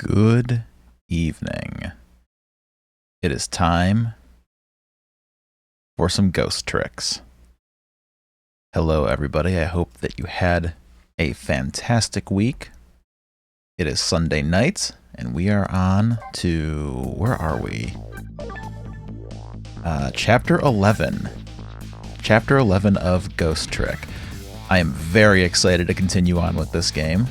Good evening. It is time for some ghost tricks. Hello, everybody. I hope that you had a fantastic week. It is Sunday night, and we are on to... where are we? Chapter 11. Chapter 11 of Ghost Trick. I am very excited to continue on with this game.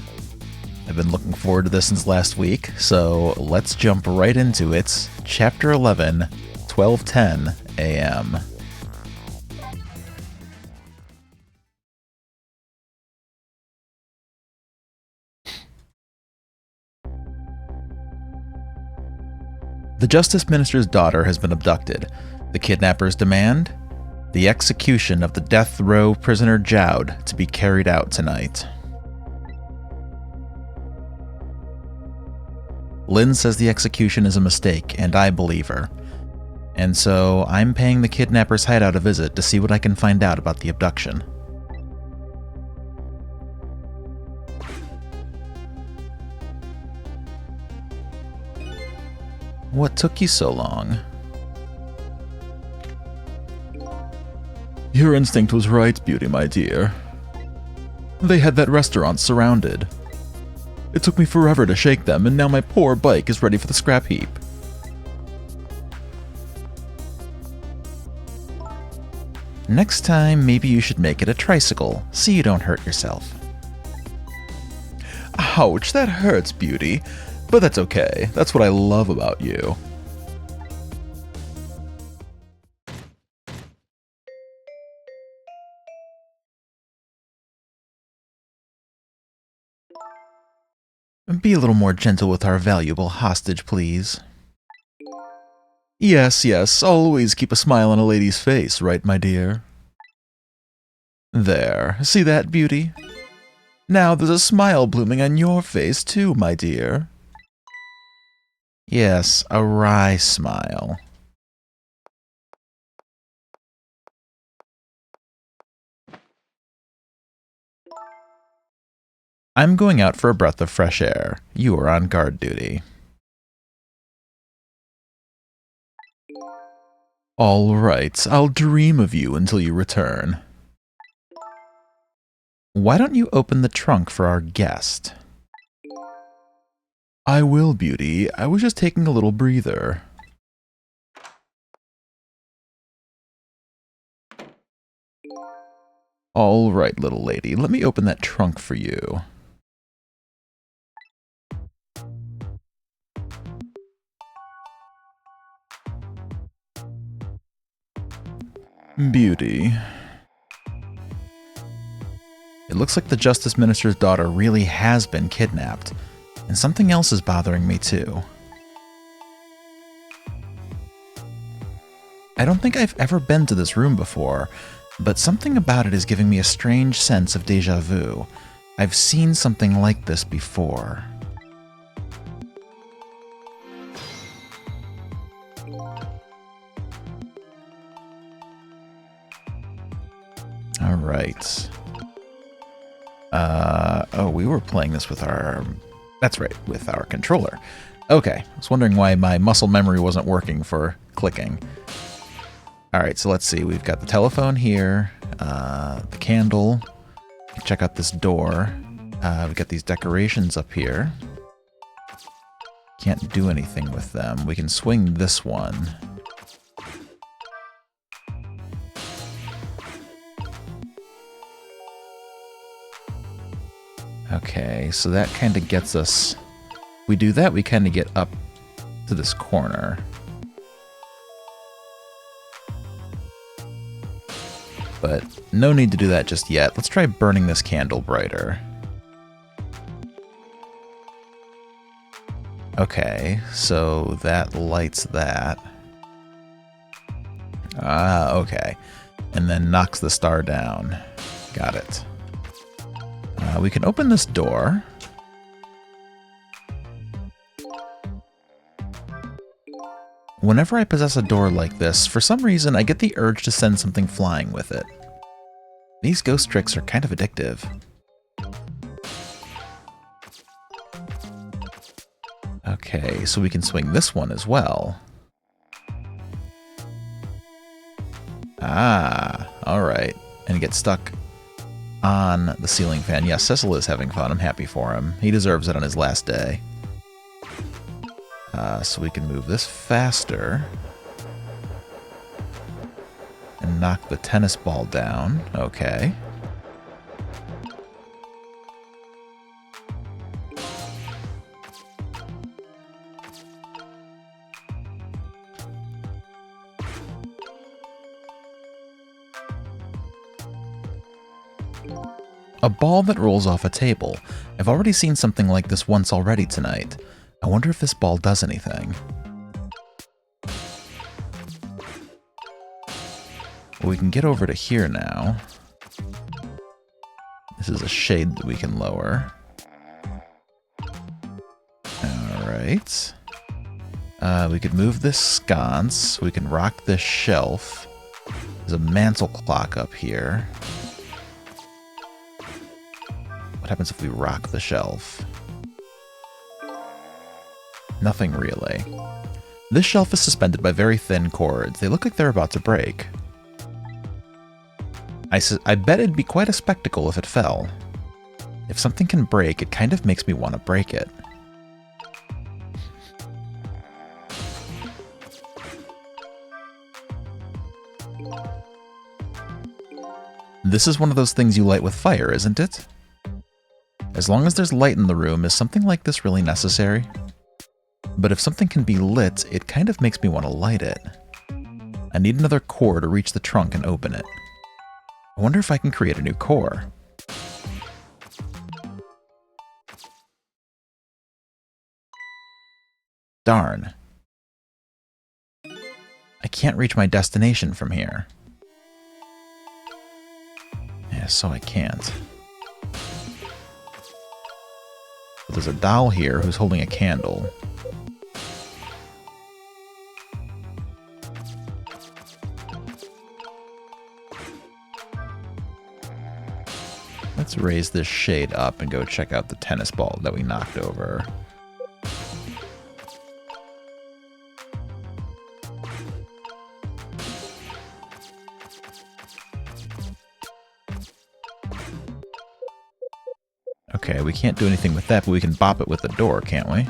I've been looking forward to this since last week, so let's jump right into it. Chapter 11, 12:10 a.m. The Justice Minister's daughter has been abducted. The kidnappers demand the execution of the death row prisoner Jowd to be carried out tonight. Lynn says the execution is a mistake, and I believe her. And so I'm paying the kidnapper's hideout a visit to see what I can find out about the abduction. What took you so long? Your instinct was right, Beauty, my dear. They had that restaurant surrounded. It took me forever to shake them, and now my poor bike is ready for the scrap heap. Next time, maybe you should make it a tricycle, so you don't hurt yourself. Ouch, that hurts, Beauty. But that's okay. That's what I love about you. Be a little more gentle with our valuable hostage, please. Yes, yes, always keep a smile on a lady's face, right, my dear? There, see that, Beauty? Now there's a smile blooming on your face, too, my dear. Yes, a wry smile. I'm going out for a breath of fresh air. You are on guard duty. All right, I'll dream of you until you return. Why don't you open the trunk for our guest? I will, Beauty. I was just taking a little breather. All right, little lady, let me open that trunk for you. Beauty. It looks like the Justice Minister's daughter really has been kidnapped, and something else is bothering me too. I don't think I've ever been to this room before, but something about it is giving me a strange sense of déjà vu. I've seen something like this before. All right. Oh, we were playing this with our... That's right, with our controller. Okay, I was wondering why my muscle memory wasn't working for clicking. All right, so let's see. We've got the telephone here, the candle. Check out this door. We've got these decorations up here. Can't do anything with them. We can swing this one. Okay, so that kind of gets us... We do that, we kind of get up to this corner. But no need to do that just yet. Let's try burning this candle brighter. Okay, so that lights that. Ah, okay. And then knocks the star down. Got it. We can open this door. Whenever I possess a door like this, for some reason I get the urge to send something flying with it. These ghost tricks are kind of addictive. Okay, so we can swing this one as well. Ah, alright. And get stuck on the ceiling fan. Yes, Cecil is having fun. I'm happy for him. He deserves it on his last day. So we can move this faster. And knock the tennis ball down. Okay. A ball that rolls off a table. I've already seen something like this once already tonight. I wonder if this ball does anything. Well, we can get over to here now. This is a shade that we can lower. Alright. We could move this sconce. We can rock this shelf. There's a mantle clock up here. What happens if we rock the shelf? Nothing really. This shelf is suspended by very thin cords. They look like they're about to break. I bet it'd be quite a spectacle if it fell. If something can break, it kind of makes me want to break it. This is one of those things you light with fire, isn't it? As long as there's light in the room, is something like this really necessary? But if something can be lit, it kind of makes me want to light it. I need another core to reach the trunk and open it. I wonder if I can create a new core. Darn. I can't reach my destination from here. Yeah, so I can't. But there's a doll here who's holding a candle. Let's raise this shade up and go check out the tennis ball that we knocked over. Okay, we can't do anything with that, but we can bop it with the door, can't we?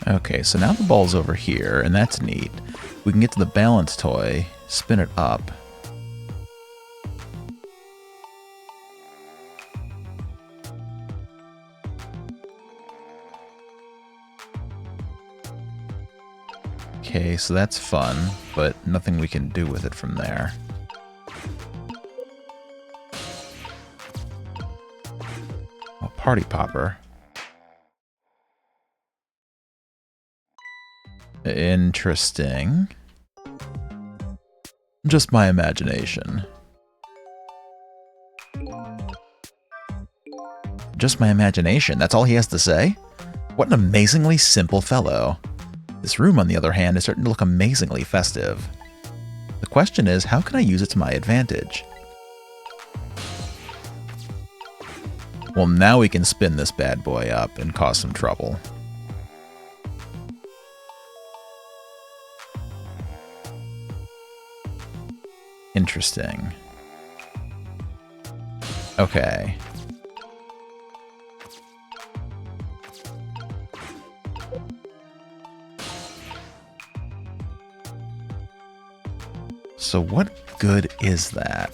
Okay, so now the ball's over here, and that's neat. We can get to the balance toy, spin it up. Okay, so that's fun, but nothing we can do with it from there. A party popper. Interesting. Just my imagination. Just my imagination, that's all he has to say? What an amazingly simple fellow. This room, on the other hand, is starting to look amazingly festive. The question is, how can I use it to my advantage? Well, now we can spin this bad boy up and cause some trouble. Interesting. Okay. So what good is that?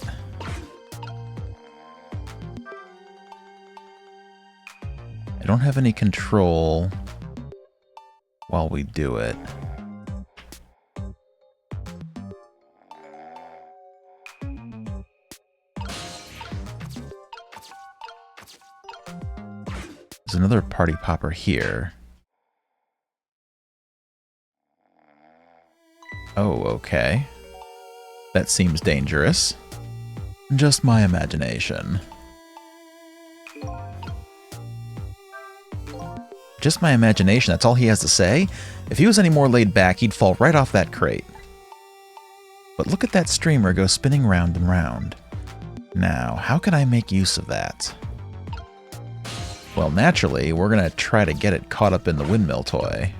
I don't have any control while we do it. There's another party popper here. Oh, okay. That seems dangerous. Just my imagination. Just my imagination, that's all he has to say? If he was any more laid back, he'd fall right off that crate. But look at that streamer go spinning round and round. Now, how can I make use of that? Well, naturally, we're going to try to get it caught up in the windmill toy.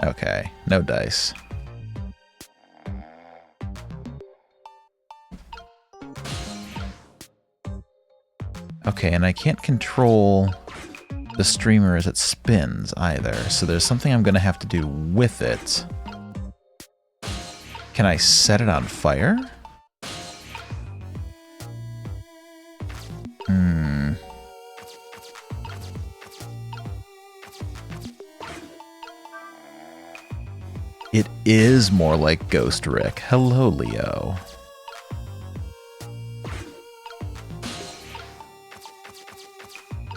Okay, no dice. Okay, and I can't control the streamer as it spins either, so there's something I'm going to have to do with it. Can I set it on fire? It is more like Ghost Rick. Hello, Leo.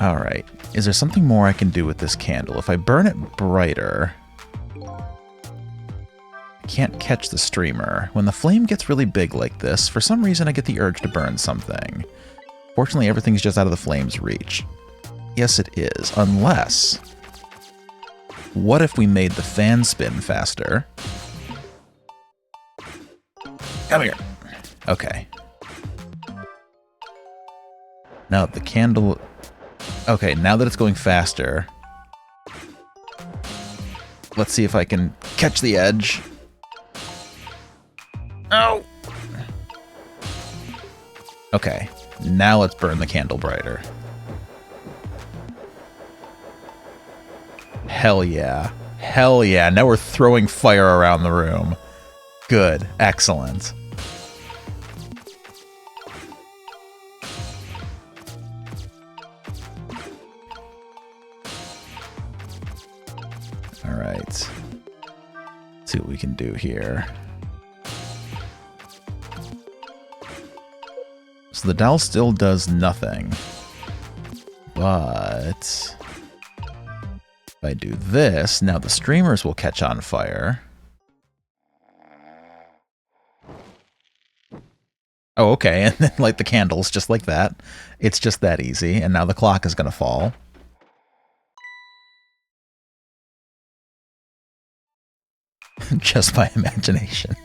Alright, is there something more I can do with this candle? If I burn it brighter, I can't catch the streamer. When the flame gets really big like this, for some reason I get the urge to burn something. Fortunately, everything's just out of the flame's reach. Yes, it is, unless... What if we made the fan spin faster? Come here. Okay. Now the candle... Okay, now that it's going faster, let's see if I can catch the edge. Oh! Okay, now let's burn the candle brighter. Hell yeah. Hell yeah. Now we're throwing fire around the room. Good. Excellent. Alright. Let's see what we can do here. So the doll still does nothing. But... if I do this, now the streamers will catch on fire. Oh, okay, and then light the candles just like that. It's just that easy, and now the clock is going to fall. Just my imagination.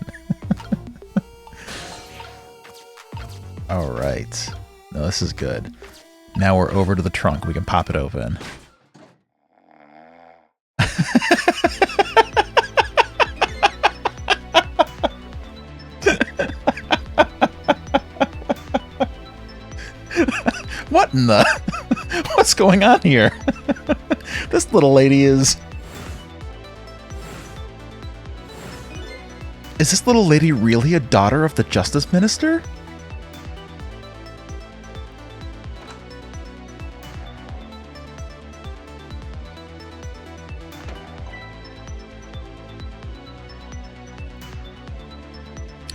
Alright. No, this is good. Now we're over to the trunk. We can pop it open. What in the... What's going on here? This little lady is... Is this little lady really a daughter of the Justice Minister?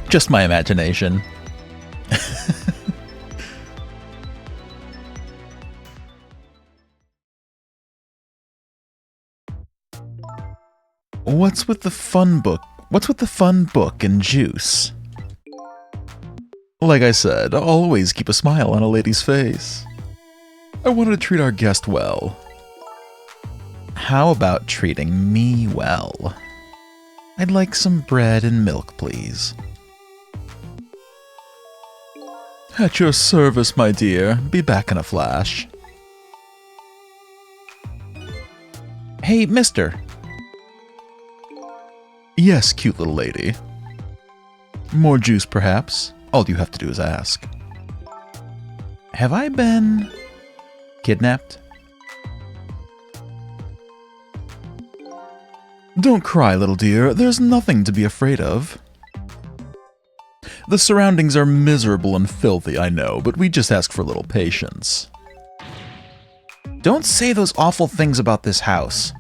Just my imagination. What's with the fun book? What's with the fun book and juice? Like I said, always keep a smile on a lady's face. I wanted to treat our guest well. How about treating me well? I'd like some bread and milk, please. At your service, my dear. Be back in a flash. Hey, mister. Yes, cute little lady. More juice, perhaps? All you have to do is ask. Have I been... kidnapped? Don't cry, little dear. There's nothing to be afraid of. The surroundings are miserable and filthy, I know, but we just ask for a little patience. Don't say those awful things about this house.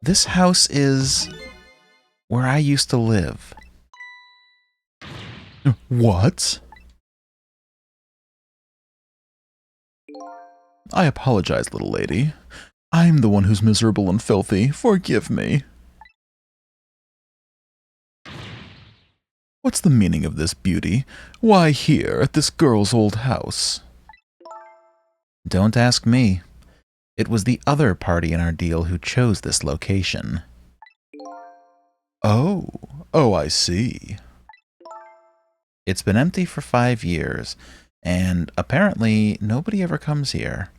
This house is where I used to live. What? I apologize, little lady. I'm the one who's miserable and filthy. Forgive me. What's the meaning of this, beauty? Why here, at this girl's old house? Don't ask me. It was the other party in our deal who chose this location. Oh, I see. It's been empty for 5 years, and apparently nobody ever comes here.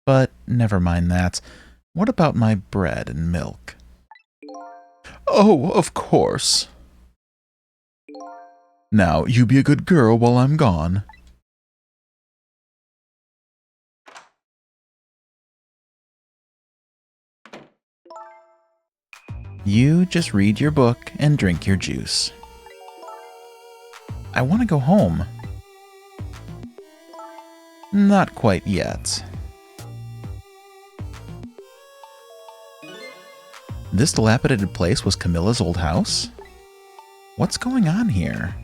But never mind that. What about my bread and milk? Oh, of course. Now, you be a good girl while I'm gone. You just read your book and drink your juice. I want to go home. Not quite yet. This dilapidated place was Camilla's old house? What's going on here?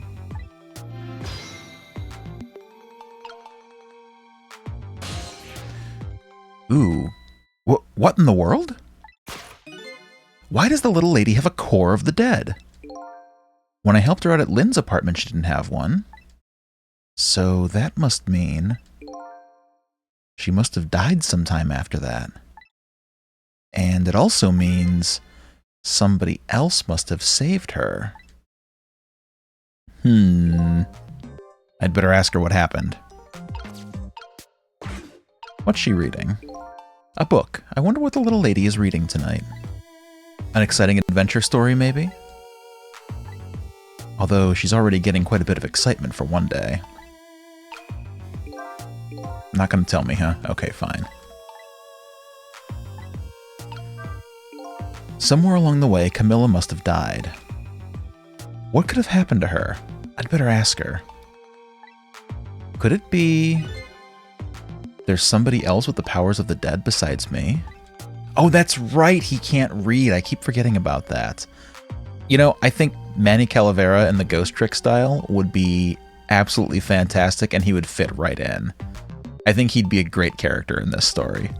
Ooh. What in the world? Why does the little lady have a core of the dead? When I helped her out at Lynn's apartment, she didn't have one. So that must mean she must have died sometime after that. And it also means somebody else must have saved her. I'd better ask her what happened. What's she reading? A book. I wonder what the little lady is reading tonight. An exciting adventure story, maybe? Although she's already getting quite a bit of excitement for one day. Not gonna tell me, huh? Okay, fine. Somewhere along the way, Camilla must have died. What could have happened to her? I'd better ask her. Could it be there's somebody else with the powers of the dead besides me? Oh, that's right, he can't read. I keep forgetting about that. You know, I think Manny Calavera in the Ghost Trick style would be absolutely fantastic, and he would fit right in. I think he'd be a great character in this story.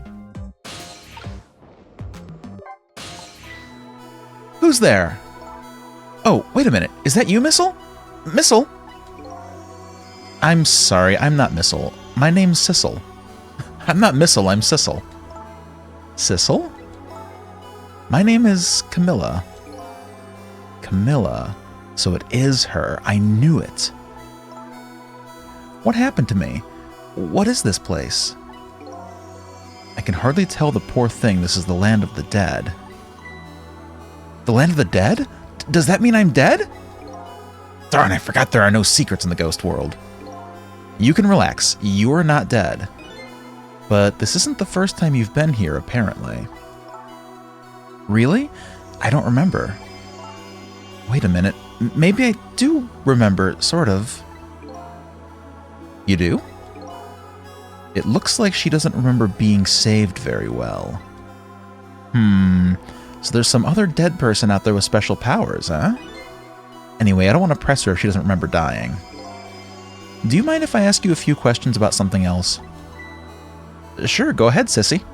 Who's there? Oh, wait a minute. Is that you, Missile? Missile? I'm sorry, I'm not Missile. My name's Sissel. I'm not Missile, I'm Sissel. Sissel? My name is Camilla. Camilla. So it is her. I knew it. What happened to me? What is this place? I can hardly tell the poor thing this is the land of the dead. The land of the dead? Does that mean I'm dead? Darn, I forgot there are no secrets in the ghost world. You can relax. You are not dead. But this isn't the first time you've been here, apparently. Really? I don't remember. Wait a minute. Maybe I do remember, sort of. You do? It looks like she doesn't remember being saved very well. So there's some other dead person out there with special powers, huh? Anyway, I don't want to press her if she doesn't remember dying. Do you mind if I ask you a few questions about something else? Sure, go ahead, Sissy.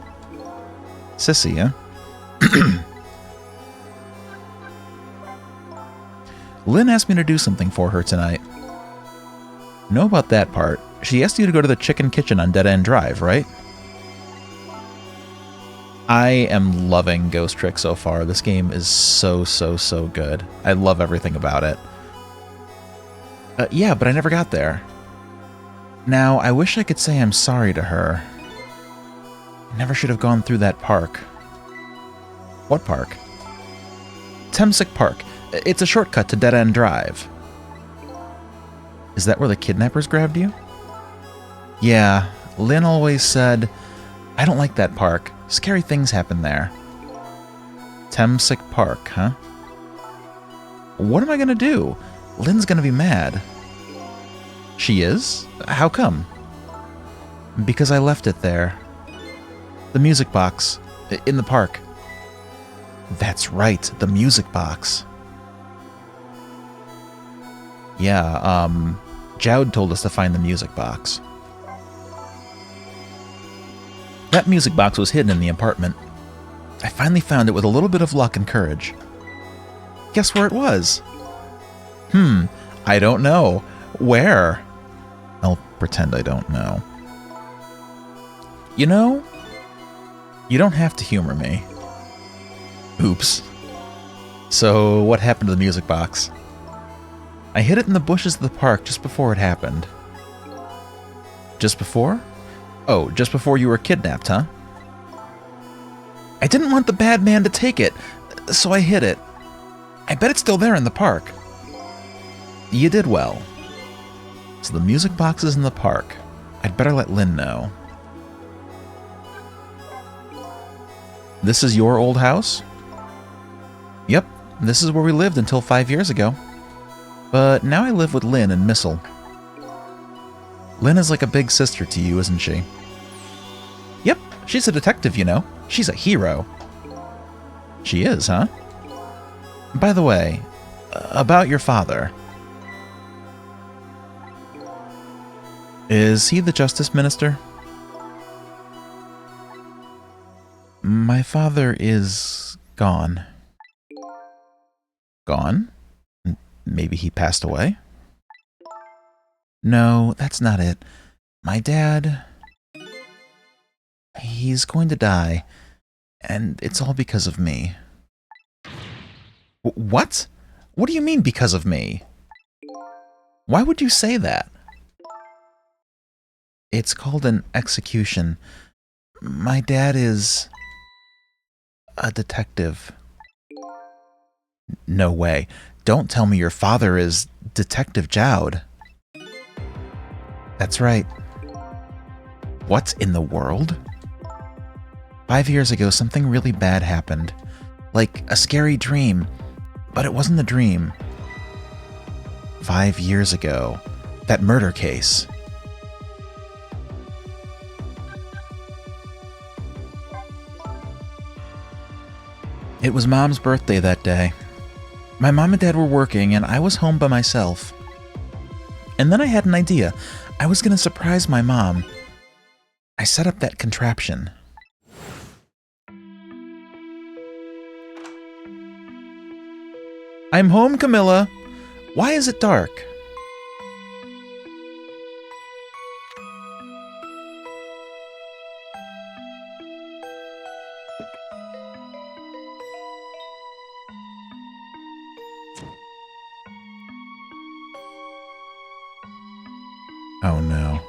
Sissy, huh? Lynn asked me to do something for her tonight. Know about that part. She asked you to go to the Chicken Kitchen on Dead End Drive, right? I am loving Ghost Trick so far. This game is so good. I love everything about it. Yeah, but I never got there. Now, I wish I could say I'm sorry to her. I never should have gone through that park. What park? Temsic Park. It's a shortcut to Dead End Drive. Is that where the kidnappers grabbed you? Yeah, Lynn always said, I don't like that park. Scary things happen there. Temsic Park, huh? What am I gonna do? Lynn's gonna be mad. She is? How come? Because I left it there. The music box. In the park. That's right, the music box. Yeah, Jowd told us to find the music box. That music box was hidden in the apartment. I finally found it with a little bit of luck and courage. Guess where it was? I don't know. Where? I'll pretend I don't know. You know, you don't have to humor me. Oops. So, what happened to the music box? I hid it in the bushes of the park just before it happened. Just before? Oh, just before you were kidnapped, huh? I didn't want the bad man to take it, so I hid it. I bet it's still there in the park. You did well. So the music box is in the park. I'd better let Lynn know. This is your old house? Yep, this is where we lived until 5 years ago. But now I live with Lynn and Missile. Lynn is like a big sister to you, isn't she? Yep, she's a detective, you know. She's a hero. She is, huh? By the way, about your father. Is he the Justice Minister? My father is gone. Gone? Maybe he passed away? No, that's not it. My dad... He's going to die, and it's all because of me. What? What do you mean, because of me? Why would you say that? It's called an execution. My dad is... a detective. No way. Don't tell me your father is Detective Jowd. That's right. What in the world? 5 years ago, something really bad happened. Like a scary dream. But it wasn't a dream. 5 years ago. That murder case. It was Mom's birthday that day. My mom and dad were working, and I was home by myself. And then I had an idea. I was going to surprise my mom. I set up that contraption. I'm home, Camilla. Why is it dark? Oh no.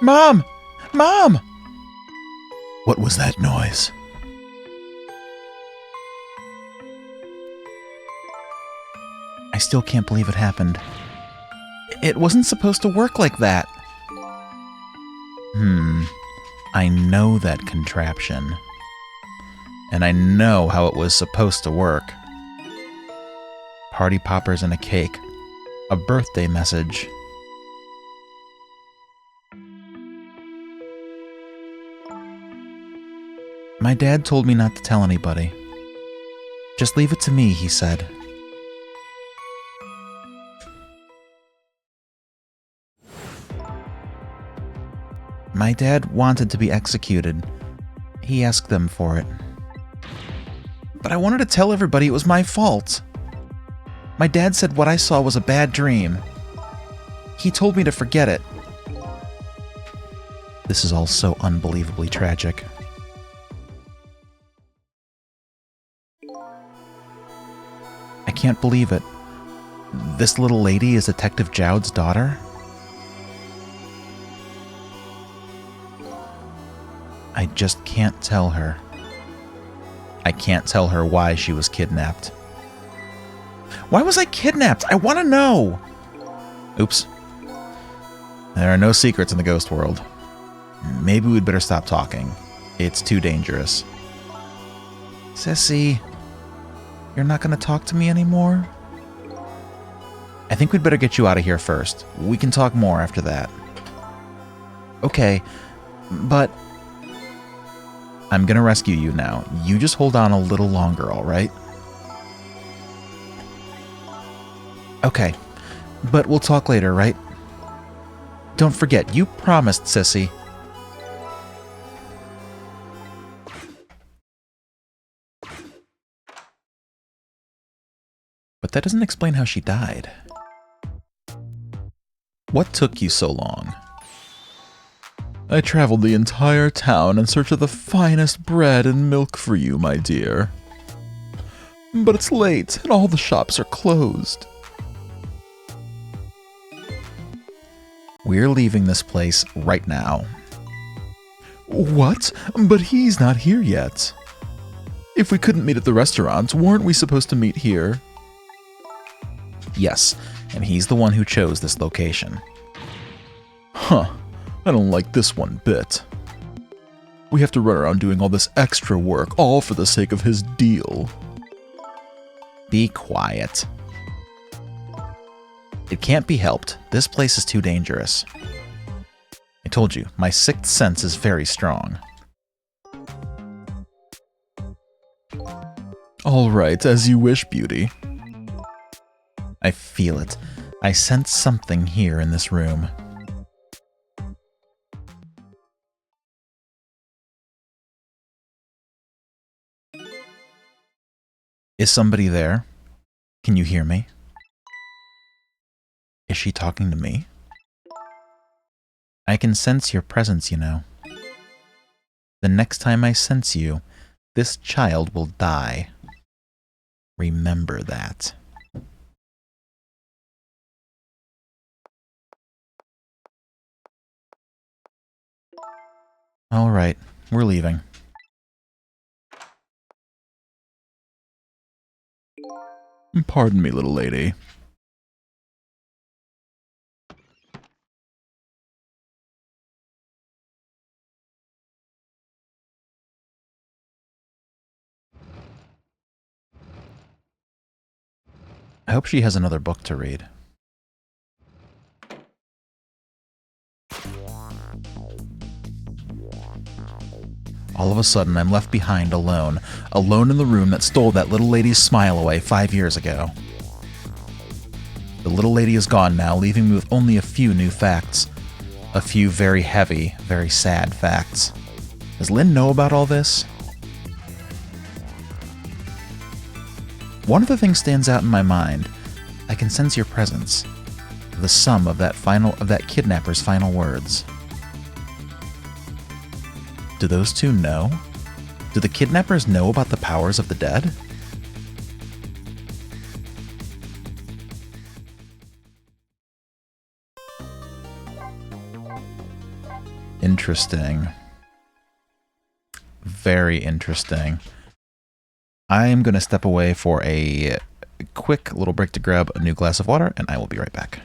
Mom! Mom! What was that noise? I still can't believe it happened. It wasn't supposed to work like that. I know that contraption. And I know how it was supposed to work. Party poppers and a cake. A birthday message. My dad told me not to tell anybody. Just leave it to me, he said. My dad wanted to be executed. He asked them for it. But I wanted to tell everybody it was my fault. My dad said what I saw was a bad dream. He told me to forget it. This is all so unbelievably tragic. I can't believe it. This little lady is Detective Jowd's daughter? I just can't tell her. I can't tell her why she was kidnapped. Why was I kidnapped? I want to know! Oops. There are no secrets in the ghost world. Maybe we'd better stop talking. It's too dangerous. Sissy, you're not going to talk to me anymore? I think we'd better get you out of here first. We can talk more after that. Okay, but... I'm gonna rescue you now. You just hold on a little longer, alright? Okay, but we'll talk later, right? Don't forget, you promised, Sissy. But that doesn't explain how she died. What took you so long? I traveled the entire town in search of the finest bread and milk for you, my dear. But it's late, and all the shops are closed. We're leaving this place right now. What? But he's not here yet. If we couldn't meet at the restaurant, weren't we supposed to meet here? Yes, and he's the one who chose this location. Huh, I don't like this one bit. We have to run around doing all this extra work, all for the sake of his deal. Be quiet. It can't be helped. This place is too dangerous. I told you, my sixth sense is very strong. All right, as you wish, beauty. I feel it. I sense something here in this room. Is somebody there? Can you hear me? Is she talking to me? I can sense your presence, you know. The next time I sense you, this child will die. Remember that. All right, we're leaving. Pardon me, little lady. I hope she has another book to read. All of a sudden, I'm left behind alone in the room that stole that little lady's smile away 5 years ago. The little lady is gone now, leaving me with only a few new facts. A few very heavy, very sad facts. Does Lynn know about all this? One of the things stands out in my mind. I can sense your presence. The sum of that kidnapper's final words. Do those two know? Do the kidnappers know about the powers of the dead? Interesting. Very interesting. I'm going to step away for a quick little break to grab a new glass of water, and I will be right back.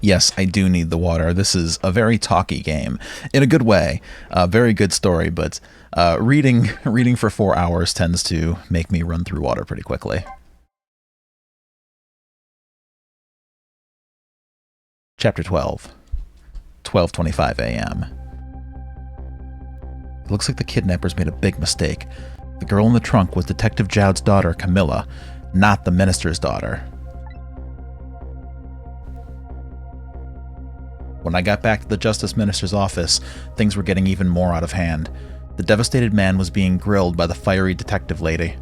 Yes, I do need the water. This is a very talky game, in a good way. Very good story, but reading for 4 hours tends to make me run through water pretty quickly. Chapter 12. 12:25 a.m. It looks like the kidnappers made a big mistake. The girl in the trunk was Detective Jowd's daughter, Camilla, not the minister's daughter. When I got back to the Justice Minister's office, things were getting even more out of hand. The devastated man was being grilled by the fiery detective lady.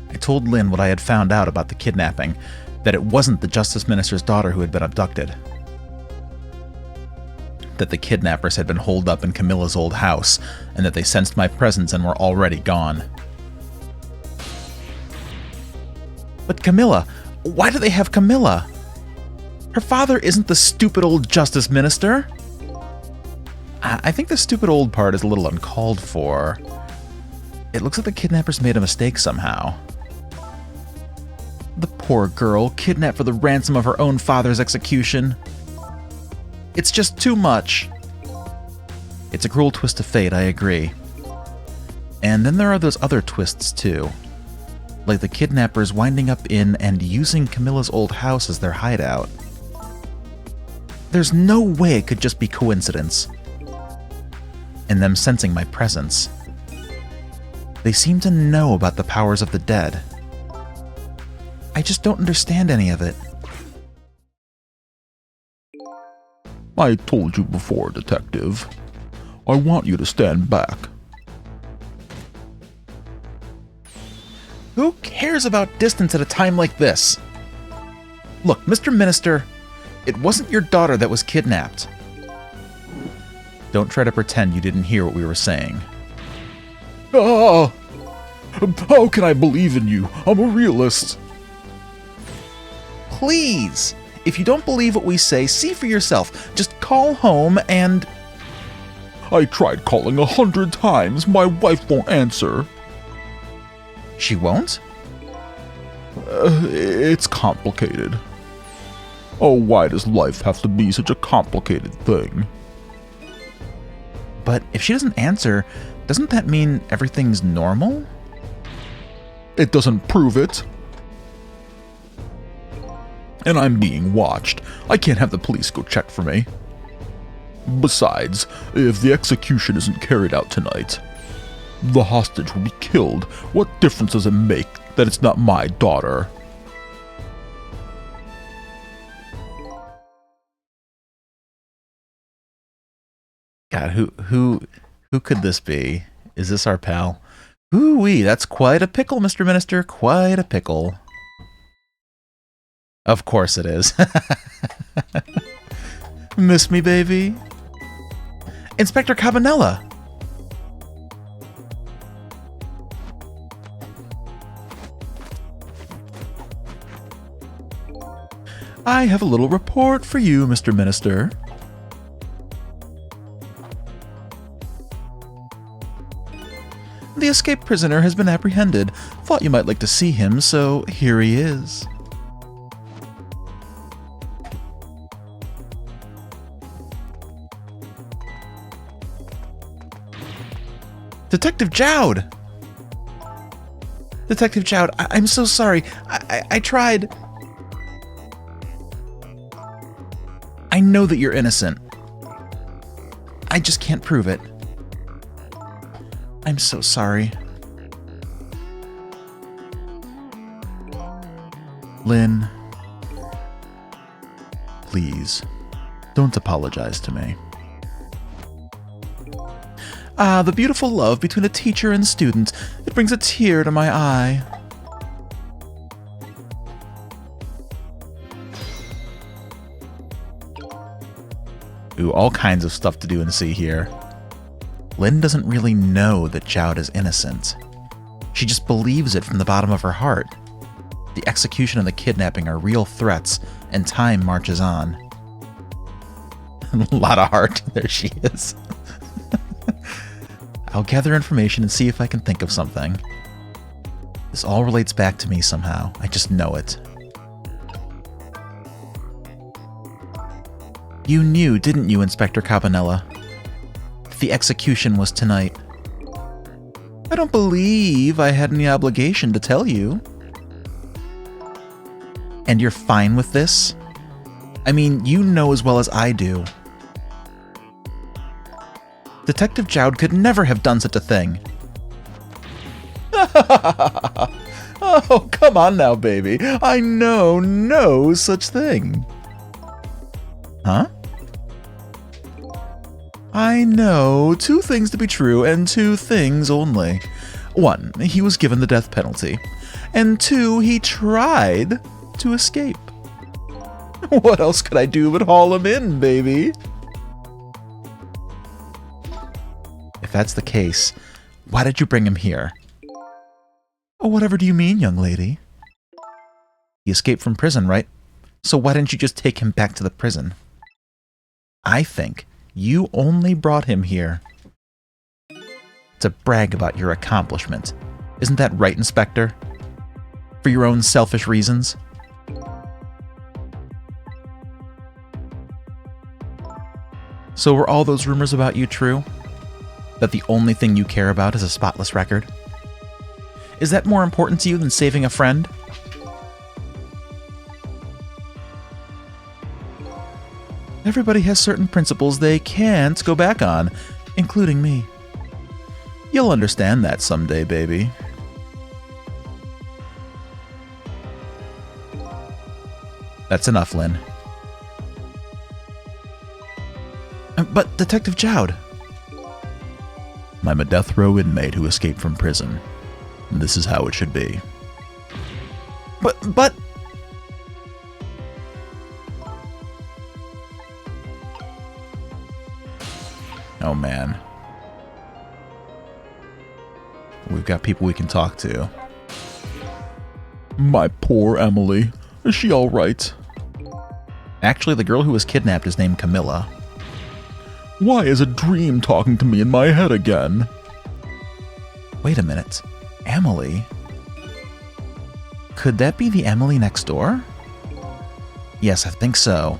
I told Lynn what I had found out about the kidnapping, that it wasn't the Justice Minister's daughter who had been abducted. That the kidnappers had been holed up in Camilla's old house, and that they sensed my presence and were already gone. But Camilla, why do they have Camilla? Her father isn't the stupid old Justice Minister. I think the stupid old part is a little uncalled for. It looks like the kidnappers made a mistake somehow. The poor girl, kidnapped for the ransom of her own father's execution. It's just too much. It's a cruel twist of fate, I agree. And then there are those other twists too. Like the kidnappers winding up in and using Camilla's old house as their hideout. There's no way it could just be coincidence. And them sensing my presence. They seem to know about the powers of the dead. I just don't understand any of it. I told you before, Detective. I want you to stand back. Who cares about distance at a time like this? Look, Mr. Minister, it wasn't your daughter that was kidnapped. Don't try to pretend you didn't hear what we were saying. Ah! How can I believe in you? I'm a realist. Please! If you don't believe what we say, see for yourself. Just call home and... I tried calling 100 times. My wife won't answer. She won't? It's complicated. Oh, why does life have to be such a complicated thing? But if she doesn't answer, doesn't that mean everything's normal? It doesn't prove it. And I'm being watched. I can't have the police go check for me. Besides, if the execution isn't carried out tonight, the hostage will be killed. What difference does it make that it's not my daughter? God, who could this be? Is this our pal? Ooh-wee, that's quite a pickle, Mr. Minister. Quite a pickle. Of course it is. Miss me, baby? Inspector Cabanella! I have a little report for you, Mr. Minister. The escaped prisoner has been apprehended. Thought you might like to see him, so here he is. Detective Jowd! Detective Jowd, I'm so sorry. I tried. I know that you're innocent. I just can't prove it. I'm so sorry. Lynn, please, don't apologize to me. Ah, the beautiful love between a teacher and student. It brings a tear to my eye. Ooh, all kinds of stuff to do and see here. Lynn doesn't really know that Jowd is innocent. She just believes it from the bottom of her heart. The execution and the kidnapping are real threats, and time marches on. A lot of heart. There she is. I'll gather information and see if I can think of something. This all relates back to me somehow. I just know it. You knew, didn't you, Inspector Cabanella? The execution was tonight. I don't believe I had any obligation to tell you. And you're fine with this? I mean, you know as well as I do. Detective Jowd could never have done such a thing. Oh, come on now, baby. I know no such thing. Huh? I know 2 things to be true and 2 things only. 1, he was given the death penalty. And 2, he tried to escape. What else could I do but haul him in, baby? If that's the case, why did you bring him here? Oh, whatever do you mean, young lady? He escaped from prison, right? So why didn't you just take him back to the prison? I think you only brought him here to brag about your accomplishment. Isn't that right, Inspector? For your own selfish reasons? So were all those rumors about you true? That the only thing you care about is a spotless record? Is that more important to you than saving a friend? Everybody has certain principles they can't go back on, including me. You'll understand that someday, baby. That's enough, Lynn. But Detective Jowd... I'm a death row inmate who escaped from prison. This is how it should be. But... Oh, man. We've got people we can talk to. My poor Emily. Is she all right? Actually, the girl who was kidnapped is named Camilla. Why is a dream talking to me in my head again? Wait a minute. Emily? Could that be the Emily next door? Yes, I think so.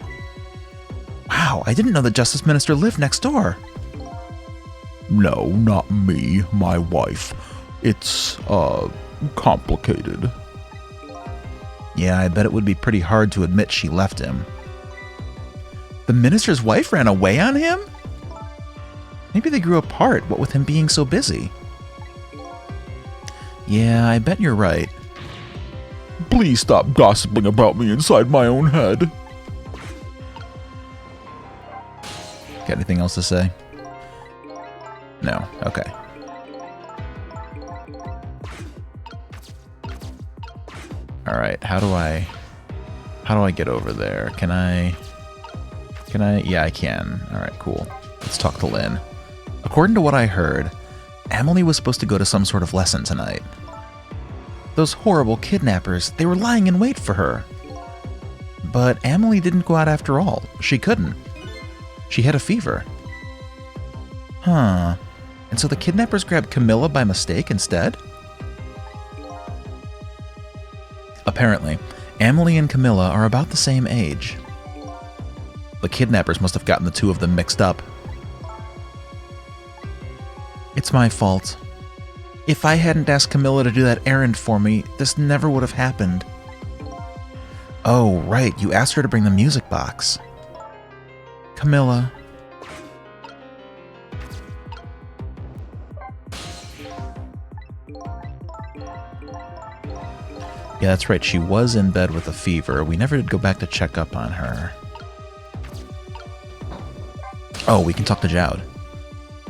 Wow, I didn't know the Justice Minister lived next door. No, not me, my wife. It's, complicated. Yeah, I bet it would be pretty hard to admit she left him. The minister's wife ran away on him? Maybe they grew apart, what with him being so busy. Yeah, I bet you're right. Please stop gossiping about me inside my own head. Got anything else to say? No, okay. Alright, how do I get over there? Can I? Yeah, I can. Alright, cool. Let's talk to Lynn. According to what I heard, Emily was supposed to go to some sort of lesson tonight. Those horrible kidnappers, they were lying in wait for her. But Emily didn't go out after all. She couldn't. She had a fever. Huh. And so the kidnappers grabbed Camilla by mistake instead? Apparently, Emily and Camilla are about the same age. The kidnappers must have gotten the 2 of them mixed up. It's my fault. If I hadn't asked Camilla to do that errand for me, this never would have happened. Oh, right, you asked her to bring the music box. Camilla. Yeah, that's right, she was in bed with a fever. We never did go back to check up on her. Oh, we can talk to Jowd.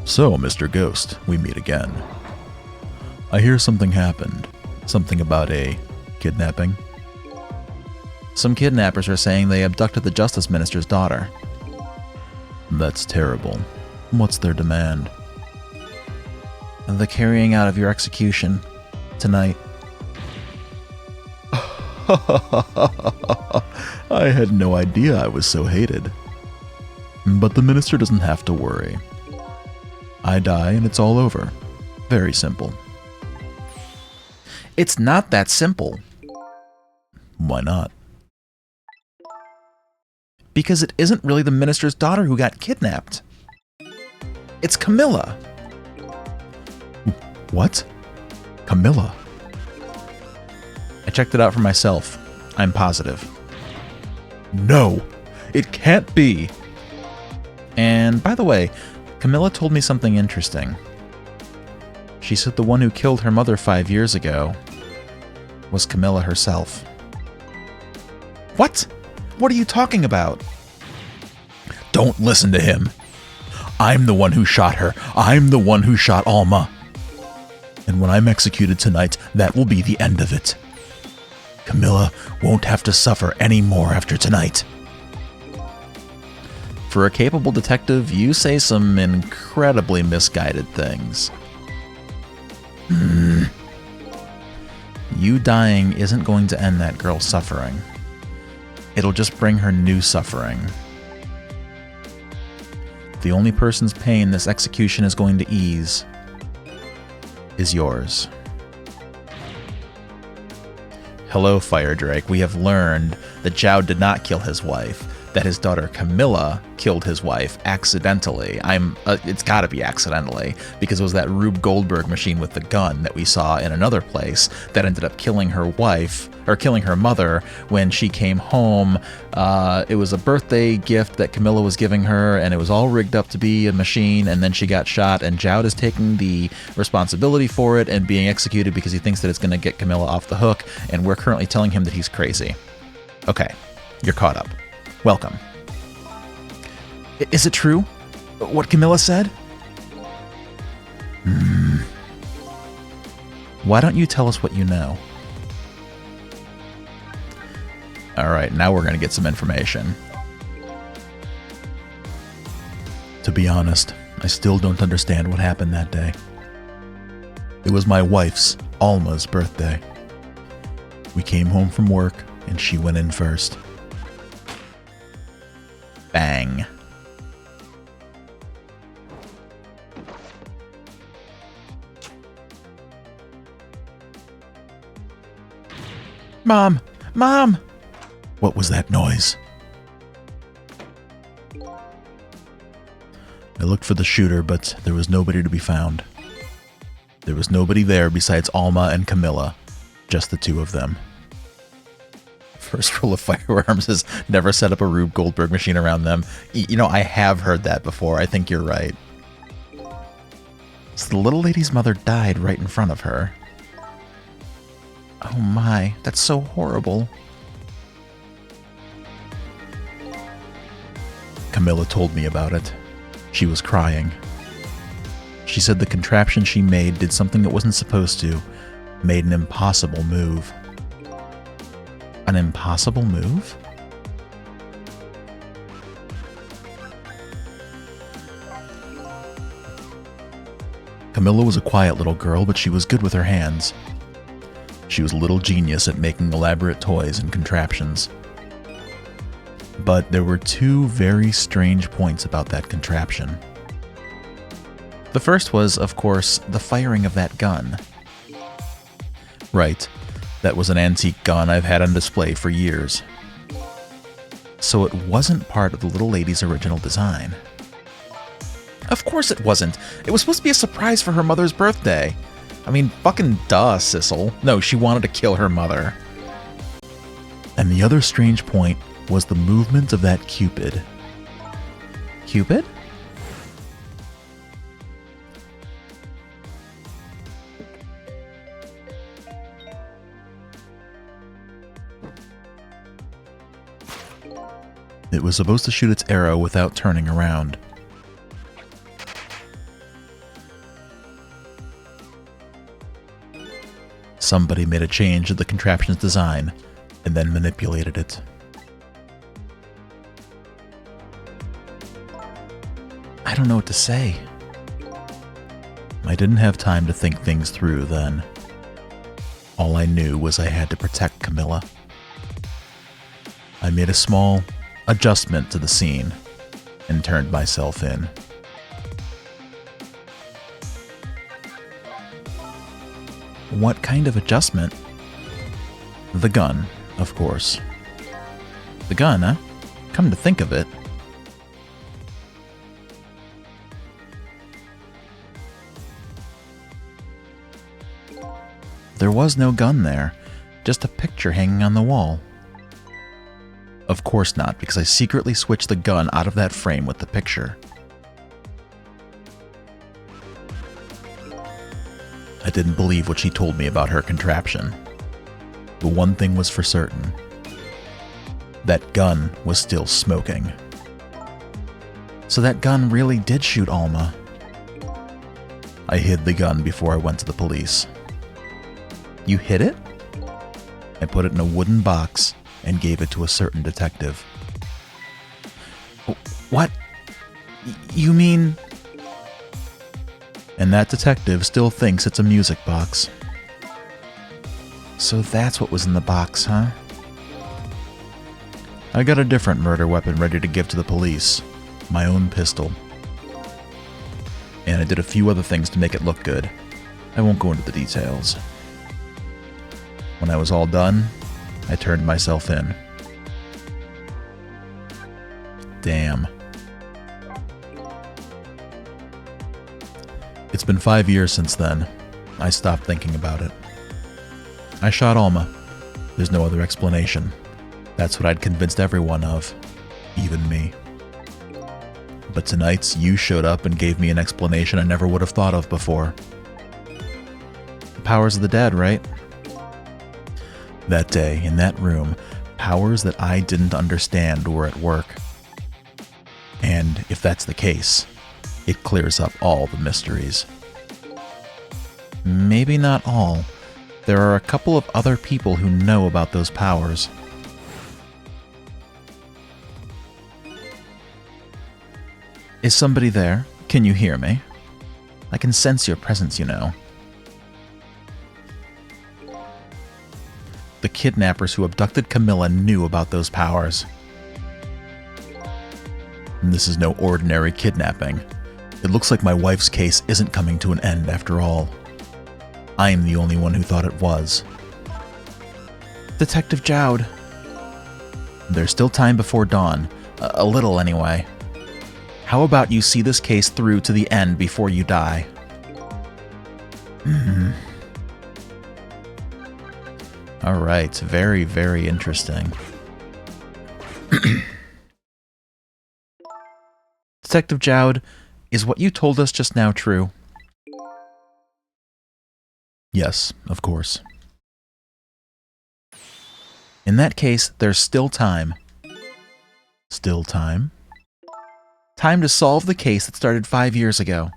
So, Mr. Ghost, we meet again. I hear something happened. Something about a kidnapping. Some kidnappers are saying they abducted the Justice Minister's daughter. That's terrible. What's their demand? The carrying out of your execution tonight. I had no idea I was so hated. But the minister doesn't have to worry. I die and it's all over. Very simple. It's not that simple. Why not? Because it isn't really the minister's daughter who got kidnapped. It's Camilla. What? Camilla. I checked it out for myself. I'm positive. No, it can't be. And by the way, Camilla told me something interesting. She said the one who killed her mother 5 years ago was Camilla herself. What? What are you talking about? Don't listen to him. I'm the one who shot her. I'm the one who shot Alma. And when I'm executed tonight, that will be the end of it. Camilla won't have to suffer any more after tonight. For a capable detective, you say some incredibly misguided things. You dying isn't going to end that girl's suffering. It'll just bring her new suffering. The only person's pain this execution is going to ease is yours. Hello, Fire Drake. We have learned that Zhao did not kill his wife, that his daughter Camilla killed his wife accidentally. It's gotta be accidentally, because it was that Rube Goldberg machine with the gun that we saw in another place that ended up killing her wife, or killing her mother when she came home. It was a birthday gift that Camilla was giving her, and it was all rigged up to be a machine, and then she got shot, and Zhao is taking the responsibility for it and being executed because he thinks that it's gonna get Camilla off the hook, and we're currently telling him that he's crazy. Okay, you're caught up. Welcome. Is it true? What Camilla said? Why don't you tell us what you know? Alright, now we're going to get some information. To be honest, I still don't understand what happened that day. It was my wife's, Alma's, birthday. We came home from work, and she went in first. Bang. Mom! Mom! What was that noise? I looked for the shooter, but there was nobody to be found. There was nobody there besides Alma and Camilla, just the two of them. First rule of firearms is never set up a Rube Goldberg machine around them. You know, I have heard that before. I think you're right. So the little lady's mother died right in front of her. Oh my, that's so horrible. Camilla told me about it. She was crying. She said the contraption she made did something it wasn't supposed to, made an impossible move. An impossible move? Camilla was a quiet little girl, but she was good with her hands. She was a little genius at making elaborate toys and contraptions. But there were two very strange points about that contraption. The first was, of course, the firing of that gun. Right. That was an antique gun I've had on display for years. So it wasn't part of the little lady's original design. Of course it wasn't. It was supposed to be a surprise for her mother's birthday. I mean, fucking duh, Sissel. No, she wanted to kill her mother. And the other strange point was the movement of that Cupid. Cupid? It was supposed to shoot its arrow without turning around. Somebody made a change to the contraption's design and then manipulated it. I don't know what to say. I didn't have time to think things through then. All I knew was I had to protect Camilla. I made a small adjustment to the scene and turned myself in. What kind of adjustment? The gun, of course. The gun, huh? Come to think of it. there was no gun there, just a picture hanging on the wall. Of course not, because I secretly switched the gun out of that frame with the picture. I didn't believe what she told me about her contraption. But one thing was for certain. That gun was still smoking. So that gun really did shoot Alma. I hid the gun before I went to the police. You hid it? I put it in a wooden box and gave it to a certain detective. What? You mean... And that detective still thinks it's a music box. So that's what was in the box, huh? I got a different murder weapon ready to give to the police. My own pistol. And I did a few other things to make it look good. I won't go into the details. When I was all done, I turned myself in. Damn. It's been 5 years since then. I stopped thinking about it. I shot Alma. There's no other explanation. That's what I'd convinced everyone of. Even me. But tonight, you showed up and gave me an explanation I never would have thought of before. The powers of the dead, right? That day, in that room, powers that I didn't understand were at work. And if that's the case, it clears up all the mysteries. Maybe not all. There are a couple of other people who know about those powers. Is somebody there? Can you hear me? I can sense your presence, you know. The kidnappers who abducted Camilla knew about those powers. And this is no ordinary kidnapping. It looks like my wife's case isn't coming to an end after all. I am the only one who thought it was. Detective Jowd. There's still time before dawn. A little, anyway. How about you see this case through to the end before you die? All right, very, very interesting. Detective Jowd, is what you told us just now true? Yes, of course. In that case, there's still time. Still time? Time to solve the case that started 5 years ago.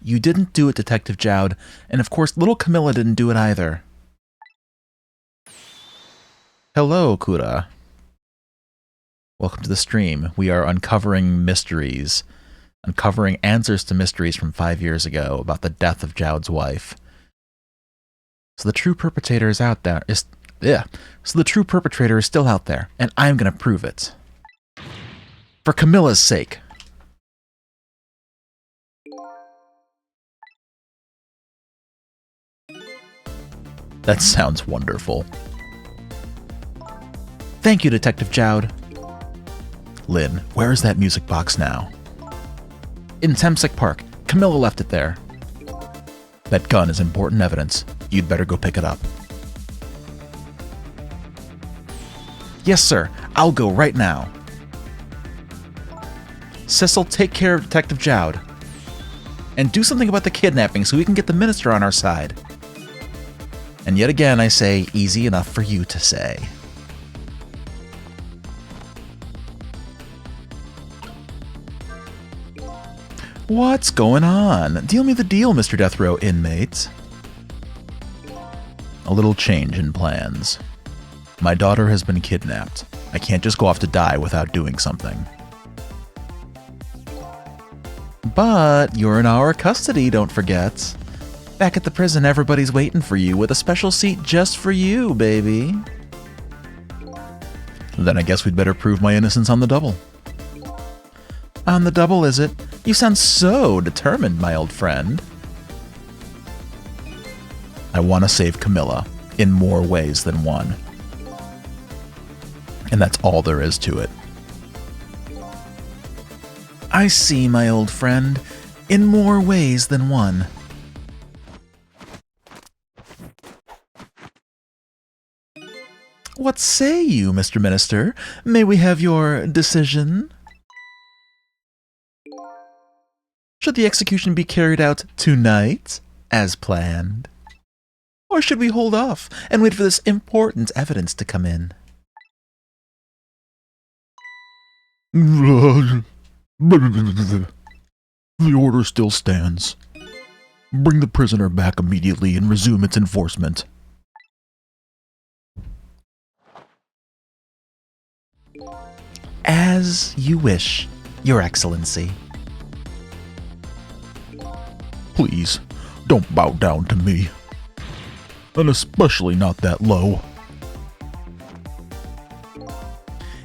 You didn't do it, Detective Jowd, and of course little Camilla didn't do it either. Hello, Kura. Welcome to the stream. We are uncovering mysteries. Uncovering answers to mysteries from 5 years ago about the death of Jowd's wife. So the true perpetrator is out there. So the true perpetrator is still out there, and I'm gonna prove it. For Camilla's sake. That sounds wonderful. Thank you, Detective Jowd. Lynn, where is that music box now? In Temsek Park. Camilla left it there. That gun is important evidence. You'd better go pick it up. Yes, sir. I'll go right now. Cecil, take care of Detective Jowd. And do something about the kidnapping so we can get the minister on our side. And yet again, I say, easy enough for you to say. What's going on? Deal me the deal, Mr. Death Row inmate. A little change in plans. My daughter has been kidnapped. I can't just go off to die without doing something. But you're in our custody, don't forget. Back at the prison, everybody's waiting for you with a special seat just for you, baby. Then I guess we'd better prove my innocence on the double. On the double, is it? You sound so determined, my old friend. I want to save Camilla in more ways than one. And that's all there is to it. I see, my old friend, in more ways than one. What say you, Mr. Minister? May we have your decision? Should the execution be carried out tonight, as planned? Or should we hold off and wait for this important evidence to come in? The order still stands. Bring the prisoner back immediately and resume its enforcement. As you wish, Your Excellency. Please, don't bow down to me. And especially not that low.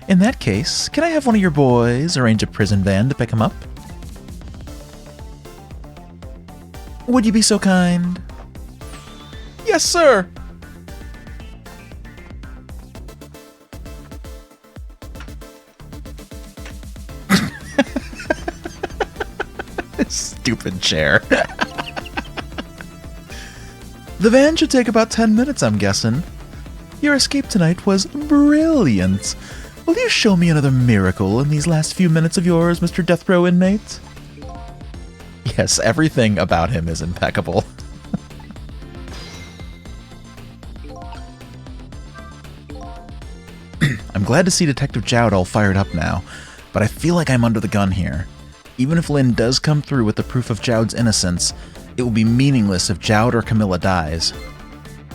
In that case, can I have one of your boys arrange a prison van to pick him up? Would you be so kind? Yes, sir! Stupid chair. The van should take about 10 minutes, I'm guessing. Your escape tonight was brilliant. Will you show me another miracle in these last few minutes of yours, Mr. Death Row inmate? Yes, everything about him is impeccable. I'm glad to see Detective Jowd all fired up now, but I feel like I'm under the gun here. Even if Lynn does come through with the proof of Jowd's innocence, it will be meaningless if Jowd or Camilla dies.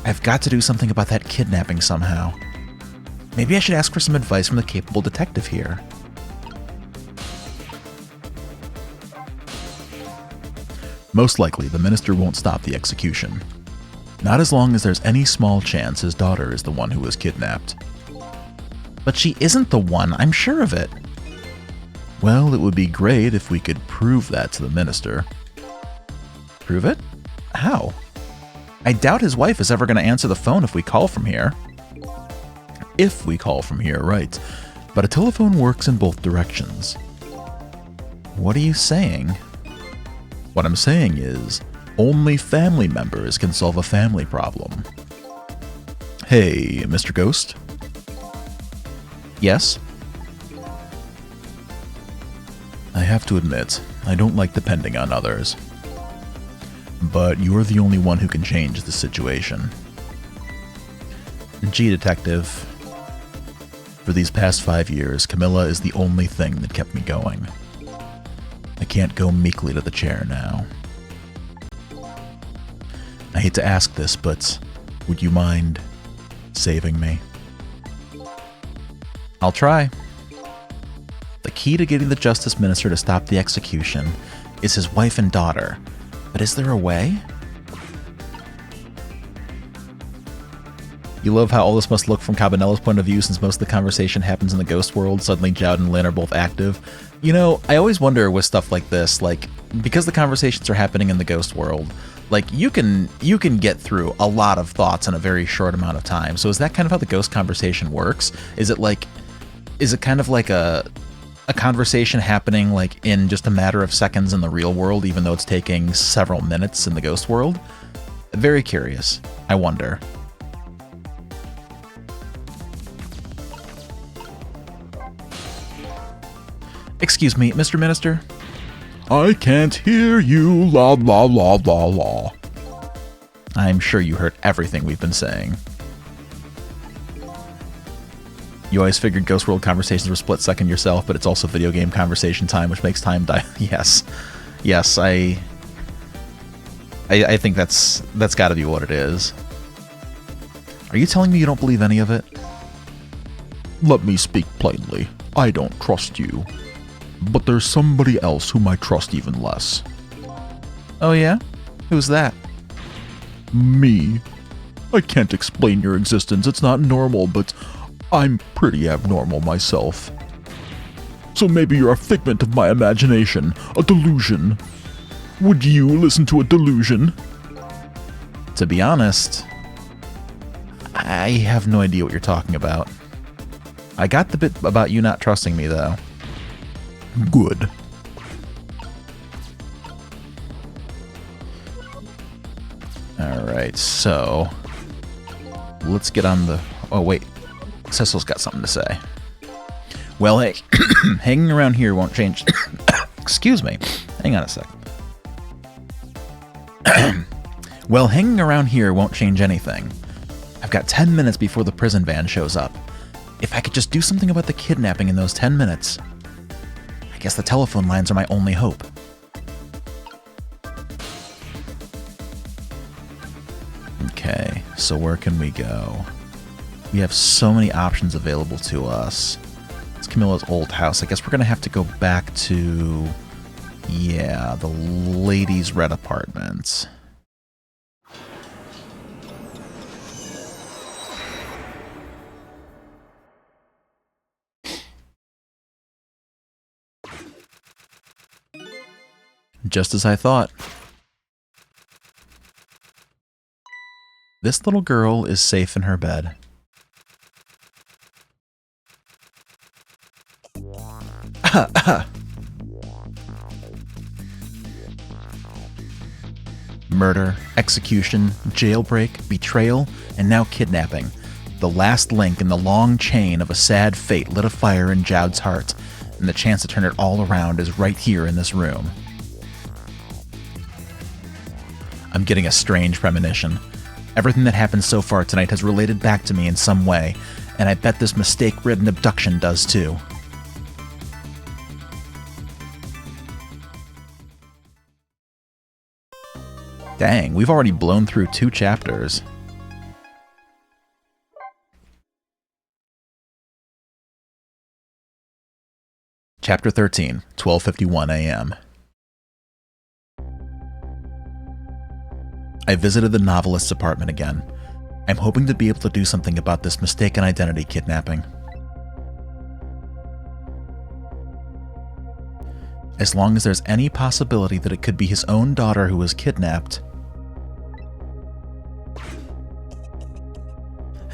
I've got to do something about that kidnapping somehow. Maybe I should ask for some advice from the capable detective here. Most likely, the minister won't stop the execution. Not as long as there's any small chance his daughter is the one who was kidnapped. But she isn't the one, I'm sure of it. Well, it would be great if we could prove that to the minister. Prove it? How? I doubt his wife is ever going to answer the phone if we call from here. If we call from here, right. But a telephone works in both directions. What are you saying? What I'm saying is, only family members can solve a family problem. Hey, Mr. Ghost? Yes? I have to admit, I don't like depending on others. But you're the only one who can change the situation. Gee, Detective. For these past 5 years, Camilla is the only thing that kept me going. I can't go meekly to the chair now. I hate to ask this, but would you mind saving me? I'll try. The key to getting the Justice Minister to stop the execution is his wife and daughter. But is there a way? You love how all this must look from Cabanella's point of view, since most of the conversation happens in the ghost world. Suddenly Jowd and Lynn are both active. You know, I always wonder with stuff like this, like, because the conversations are happening in the ghost world, like, you can get through a lot of thoughts in a very short amount of time. So is that kind of how the ghost conversation works? Is it kind of like a conversation happening like in just a matter of seconds in the real world, even though it's taking several minutes in the ghost world? Very curious. I wonder. Excuse me, Mr. Minister? I can't hear you, la la la la la. I'm sure you heard everything we've been saying. You always figured Ghost World conversations were split second yourself, but it's also video game conversation time, which makes time die. Yes. Yes, I think that's got to be what it is. Are you telling me you don't believe any of it? Let me speak plainly. I don't trust you. But there's somebody else whom I trust even less. Oh yeah? Who's that? Me. I can't explain your existence. It's not normal, but I'm pretty abnormal myself. So maybe you're a figment of my imagination, a delusion. Would you listen to a delusion? To be honest, I have no idea what you're talking about. I got the bit about you not trusting me, though. Good. Alright, so let's get on the... Oh, wait. Cecil's got something to say. Well, hey, hanging around here won't change. Excuse me. Hang on a sec. Well, hanging around here won't change anything. I've got 10 minutes before the prison van shows up. If I could just do something about the kidnapping in those 10 minutes, I guess the telephone lines are my only hope. Okay, so where can we go? We have so many options available to us. It's Camilla's old house. I guess we're going to have to go back to, yeah, the ladies' red apartments. Just as I thought. This little girl is safe in her bed. Murder, execution, jailbreak, betrayal, and now kidnapping. The last link in the long chain of a sad fate lit a fire in Jowd's heart, and the chance to turn it all around is right here in this room. I'm getting a strange premonition. Everything that happened so far tonight has related back to me in some way, and I bet this mistake-ridden abduction does too. Dang, we've already blown through 2 chapters. Chapter 13, 12:51 a.m. I visited the novelist's apartment again. I'm hoping to be able to do something about this mistaken identity kidnapping. As long as there's any possibility that it could be his own daughter who was kidnapped.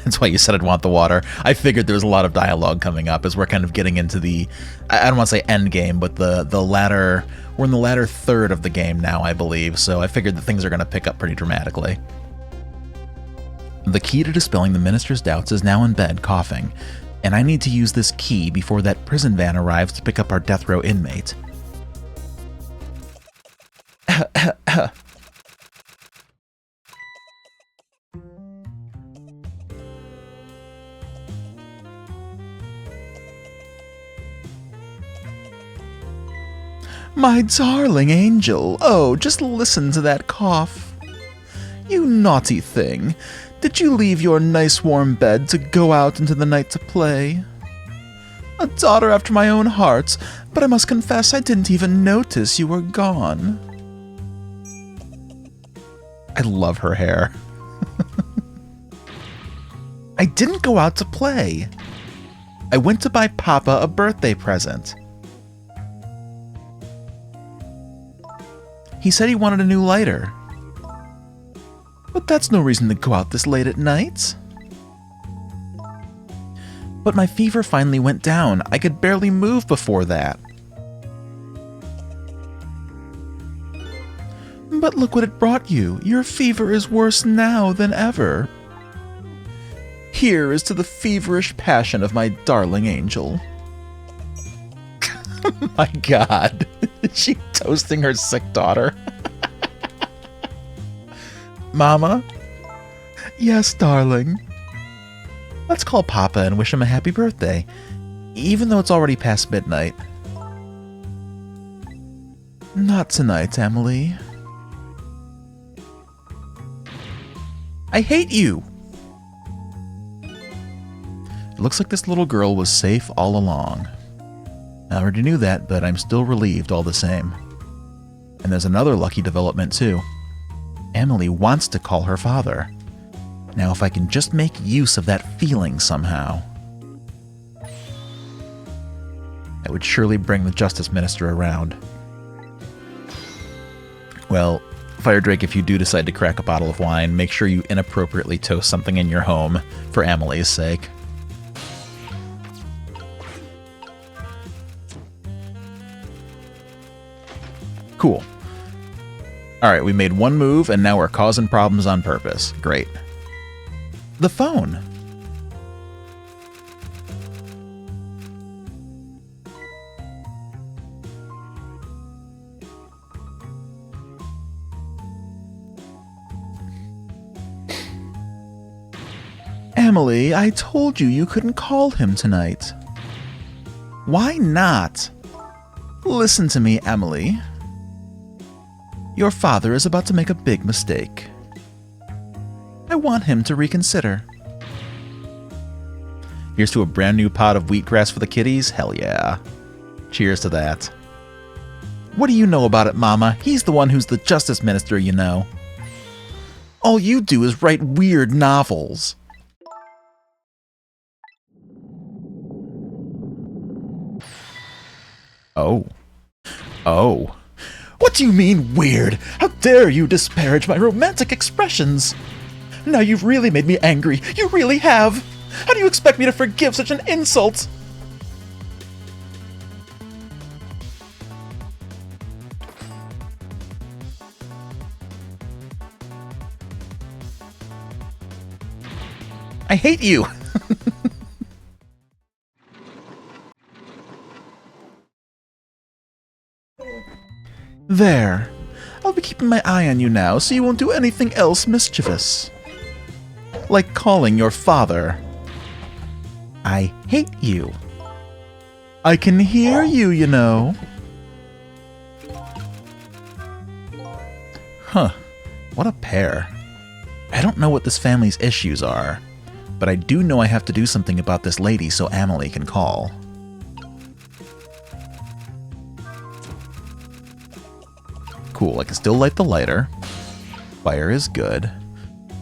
That's why you said I'd want the water. I figured there was a lot of dialogue coming up as we're kind of getting into the, I don't want to say end game, but the latter, we're in the latter third of the game now, I believe, so I figured that things are going to pick up pretty dramatically. The key to dispelling the minister's doubts is now in bed, coughing, and I need to use this key before that prison van arrives to pick up our death row inmate. My darling angel, oh, just listen to that cough. You naughty thing, did you leave your nice warm bed to go out into the night to play? A daughter after my own heart, but I must confess I didn't even notice you were gone. I love her hair. I didn't go out to play. I went to buy Papa a birthday present. He said he wanted a new lighter. But that's no reason to go out this late at night. But my fever finally went down. I could barely move before that. But look what it brought you. Your fever is worse now than ever. Here is to the feverish passion of my darling angel. Oh my god. Is she toasting her sick daughter? Mama? Yes, darling. Let's call Papa and wish him a happy birthday, even though it's already past midnight. Not tonight, Emily. I hate you! It looks like this little girl was safe all along. I already knew that, but I'm still relieved all the same. And there's another lucky development, too. Emily wants to call her father. Now, if I can just make use of that feeling somehow, that would surely bring the Justice Minister around. Well, Fire Drake, if you do decide to crack a bottle of wine, make sure you inappropriately toast something in your home for Emily's sake. Cool. Alright, we made one move, and now we're causing problems on purpose. Great. The phone! Emily, I told you you couldn't call him tonight. Why not? Listen to me, Emily. Your father is about to make a big mistake. I want him to reconsider. Here's to a brand new pot of wheatgrass for the kiddies? Hell yeah. Cheers to that. What do you know about it, Mama? He's the one who's the justice minister, you know. All you do is write weird novels. Oh. Oh. What do you mean, weird? How dare you disparage my romantic expressions? Now you've really made me angry. You really have. How do you expect me to forgive such an insult? I hate you! There. I'll be keeping my eye on you now, so you won't do anything else mischievous. Like calling your father. I hate you. I can hear you, you know. Huh. What a pair. I don't know what this family's issues are, but I do know I have to do something about this lady so Emily can call. Cool, I can still light the lighter. Fire is good.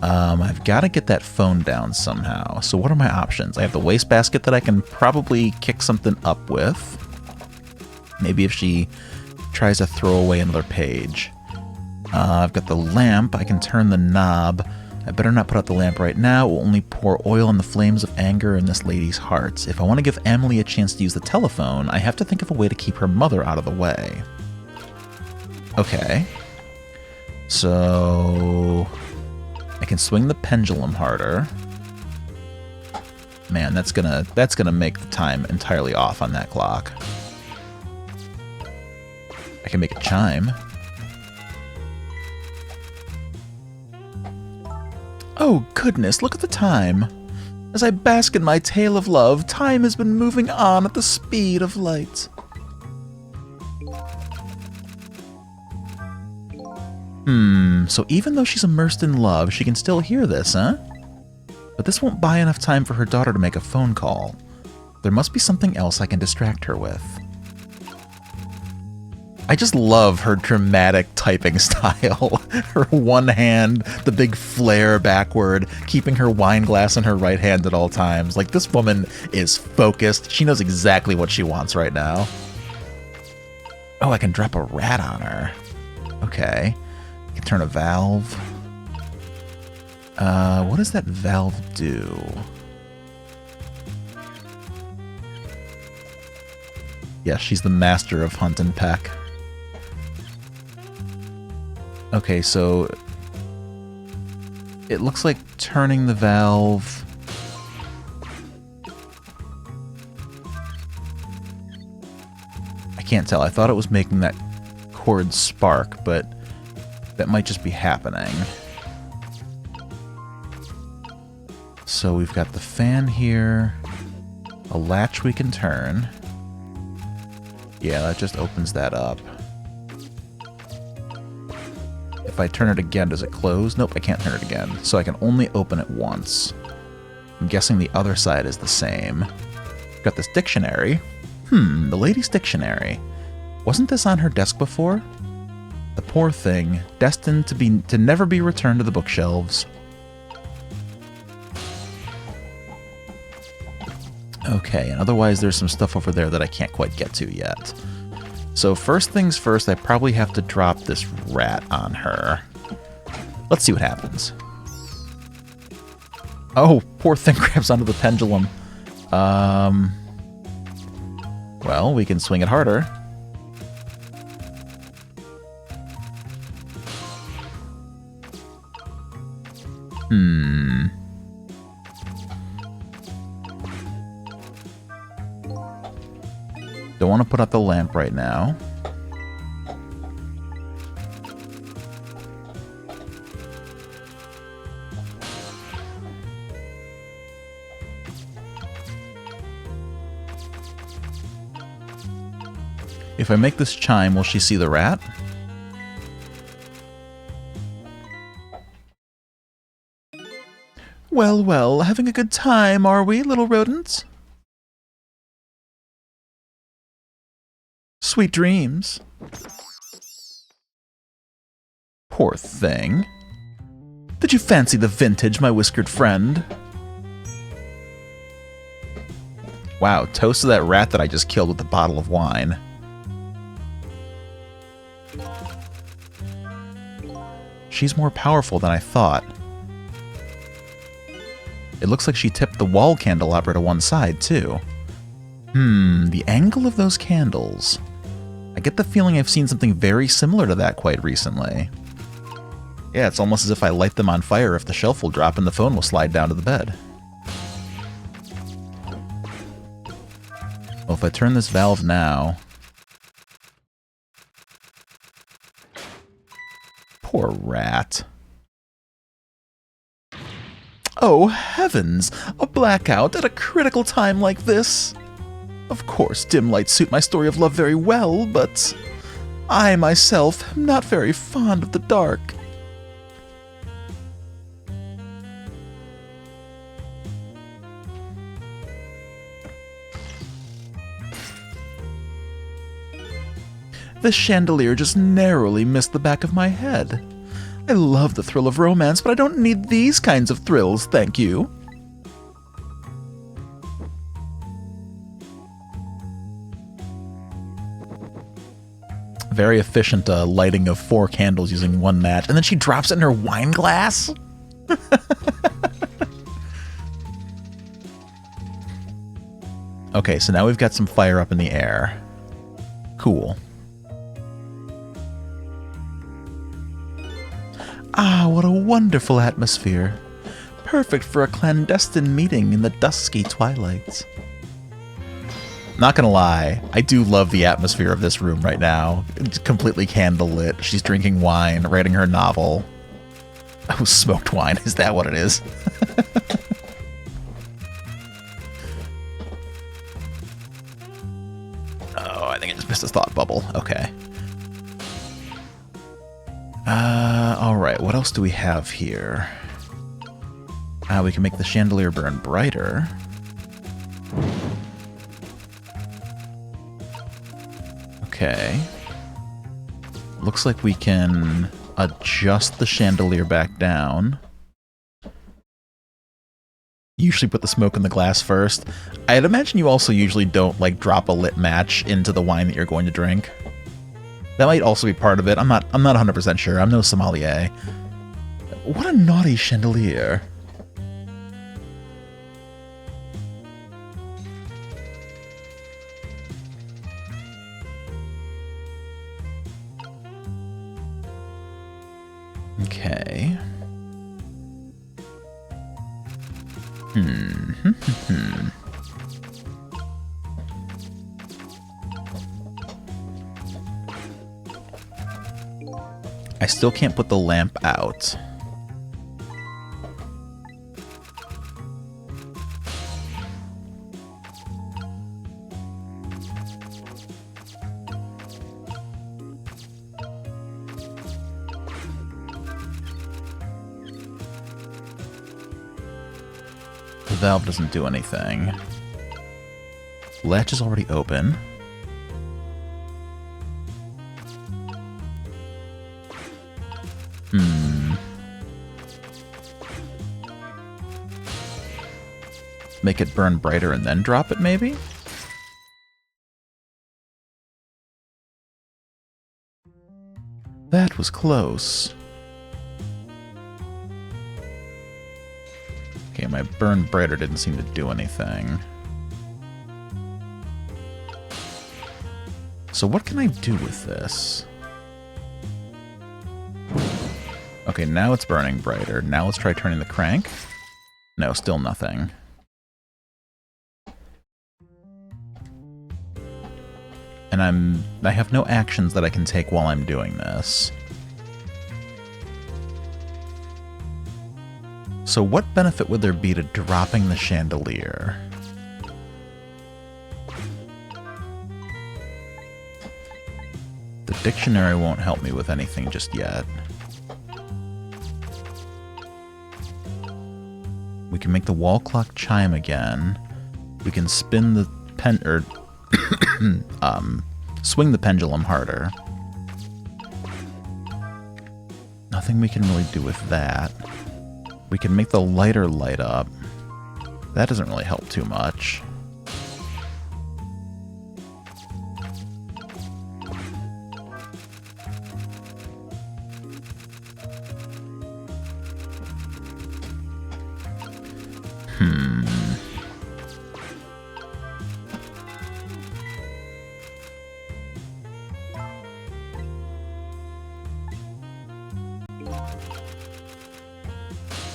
I've got to get that phone down somehow. So what are my options? I have the wastebasket that I can probably kick something up with. Maybe if she tries to throw away another page. I've got the lamp. I can turn the knob. I better not put out the lamp right now. It will only pour oil on the flames of anger in this lady's heart. If I want to give Emily a chance to use the telephone, I have to think of a way to keep her mother out of the way. Okay. So I can swing the pendulum harder. Man, that's gonna make the time entirely off on that clock. I can make it chime. Oh goodness, look at the time. As I bask in my tale of love, time has been moving on at the speed of light. So even though she's immersed in love, she can still hear this, huh? But this won't buy enough time for her daughter to make a phone call. There must be something else I can distract her with. I just love her dramatic typing style. Her one hand, the big flare backward, keeping her wine glass in her right hand at all times. Like, this woman is focused. She knows exactly what she wants right now. Oh, I can drop a rat on her. Okay. I can turn a valve. What does that valve do? Yeah, she's the master of hunt and peck. Okay, so it looks like turning the valve. I can't tell. I thought it was making that cord spark, but that might just be happening. So we've got the fan here, a latch we can turn. Yeah, that just opens that up. If I turn it again, does it close? Nope, I can't turn it again. So I can only open it once. I'm guessing the other side is the same. Got this dictionary. The lady's dictionary. Wasn't this on her desk before? The poor thing, destined to never be returned to the bookshelves. Okay, and otherwise there's some stuff over there that I can't quite get to yet. So first things first, I probably have to drop this rat on her. Let's see what happens. Oh, poor thing grabs onto the pendulum. Well, we can swing it harder. Don't want to put out the lamp right now. If I make this chime, will she see the rat? Well, well, having a good time, are we, little rodents? Sweet dreams. Poor thing. Did you fancy the vintage, my whiskered friend? Wow, toast to that rat that I just killed with a bottle of wine. She's more powerful than I thought. It looks like she tipped the wall candelabra to one side, too. The angle of those candles. I get the feeling I've seen something very similar to that quite recently. Yeah, it's almost as if I light them on fire if the shelf will drop and the phone will slide down to the bed. Well, if I turn this valve now... Poor rat. Oh, heavens! A blackout at a critical time like this! Of course, dim lights suit my story of love very well, but... I, myself, am not very fond of the dark. This chandelier just narrowly missed the back of my head. I love the thrill of romance, but I don't need these kinds of thrills, thank you. Very efficient lighting of 4 candles using 1 match, and then she drops it in her wine glass? Okay, so now we've got some fire up in the air. Cool. Ah, what a wonderful atmosphere. Perfect for a clandestine meeting in the dusky twilights. Not gonna lie, I do love the atmosphere of this room right now. It's completely candlelit. She's drinking wine, writing her novel. Oh, smoked wine. Is that what it is? Oh, I think I just missed a thought bubble. Okay. Alright, what else do we have here? We can make the chandelier burn brighter. Okay. Looks like we can adjust the chandelier back down. Usually put the smoke in the glass first. I'd imagine you also usually don't, like, drop a lit match into the wine that you're going to drink. That might also be part of it. I'm not 100% sure. I'm no sommelier. What a naughty chandelier. Okay. I still can't put the lamp out. The valve doesn't do anything. Latch is already open. Make it burn brighter and then drop it, maybe? That was close. Okay, my burn brighter didn't seem to do anything. So what can I do with this? Okay, now it's burning brighter. Now let's try turning the crank. No, still nothing. And I have no actions that I can take while I'm doing this. So what benefit would there be to dropping the chandelier? The dictionary won't help me with anything just yet. We can make the wall clock chime again. We can spin the swing the pendulum harder. Nothing we can really do with that. We can make the lighter light up. That doesn't really help too much.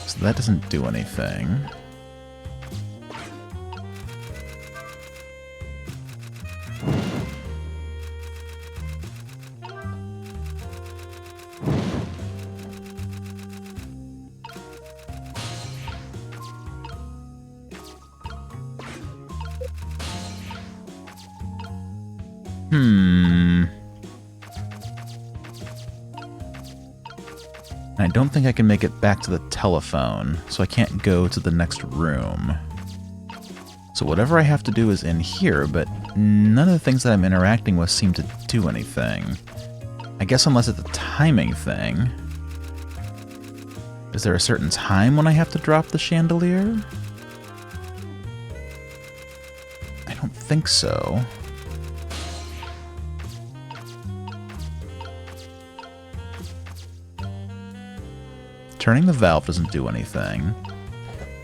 So that doesn't do anything. I don't think I can make it back to the telephone, so I can't go to the next room. So whatever I have to do is in here, but none of the things that I'm interacting with seem to do anything. I guess unless it's a timing thing. Is there a certain time when I have to drop the chandelier? I don't think so. Turning the valve doesn't do anything.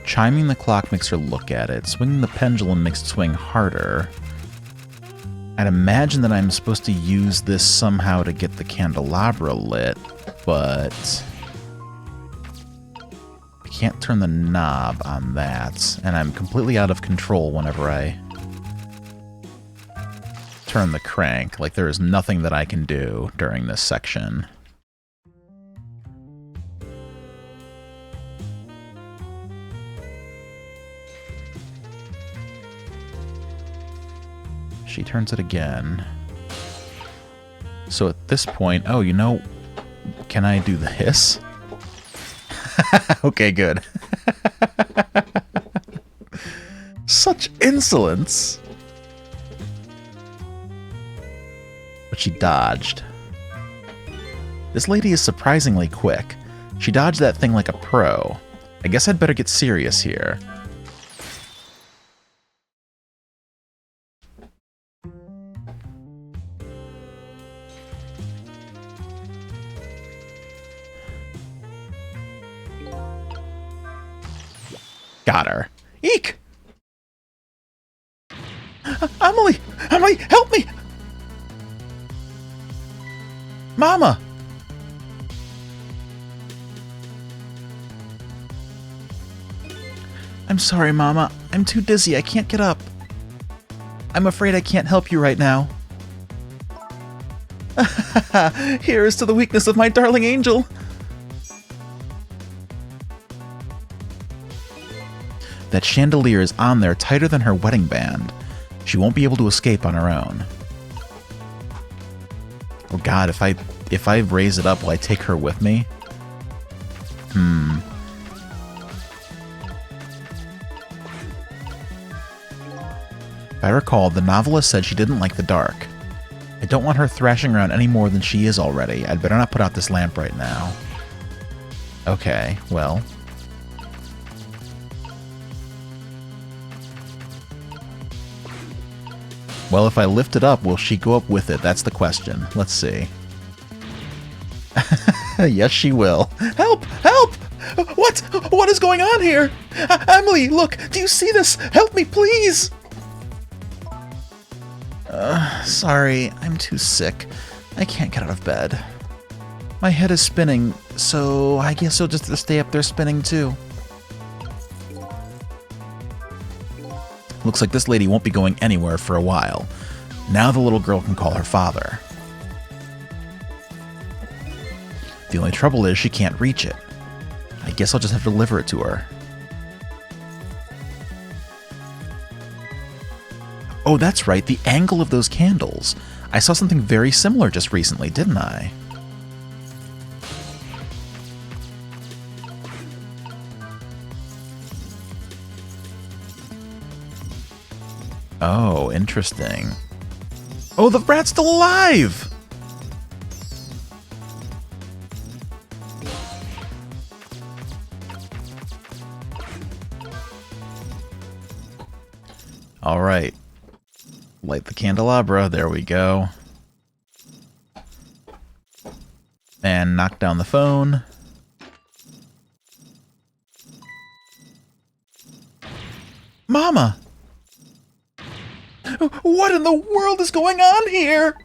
Chiming the clock makes her look at it. Swinging the pendulum makes it swing harder. I'd imagine that I'm supposed to use this somehow to get the candelabra lit, but I can't turn the knob on that, and I'm completely out of control whenever I turn the crank. Like, there is nothing that I can do during this section. She turns it again. So at this point, oh, you know, can I do this? Okay, good. Such insolence! But she dodged. This lady is surprisingly quick. She dodged that thing like a pro. I guess I'd better get serious here. Got her. Eek! Emily! Emily, help me! Mama! I'm sorry, Mama. I'm too dizzy. I can't get up. I'm afraid I can't help you right now. Here is to the weakness of my darling angel. That chandelier is on there tighter than her wedding band. She won't be able to escape on her own. Oh god, if I raise it up, will I take her with me? If I recall, the novelist said she didn't like the dark. I don't want her thrashing around any more than she is already. I'd better not put out this lamp right now. Okay, well. Well, if I lift it up, will she go up with it? That's the question. Let's see. Yes, she will. Help! Help! What is going on here? Emily, look! Do you see this? Help me, please! Sorry, I'm too sick. I can't get out of bed. My head is spinning, so I guess I'll just stay up there spinning too. Looks like this lady won't be going anywhere for a while. Now the little girl can call her father. The only trouble is she can't reach it. I guess I'll just have to deliver it to her. Oh, that's right, the angle of those candles. I saw something very similar just recently, didn't I? Oh, interesting. Oh, the rat's still alive! All right. Light the candelabra. There we go. And knock down the phone. Mama! What in the world is going on here?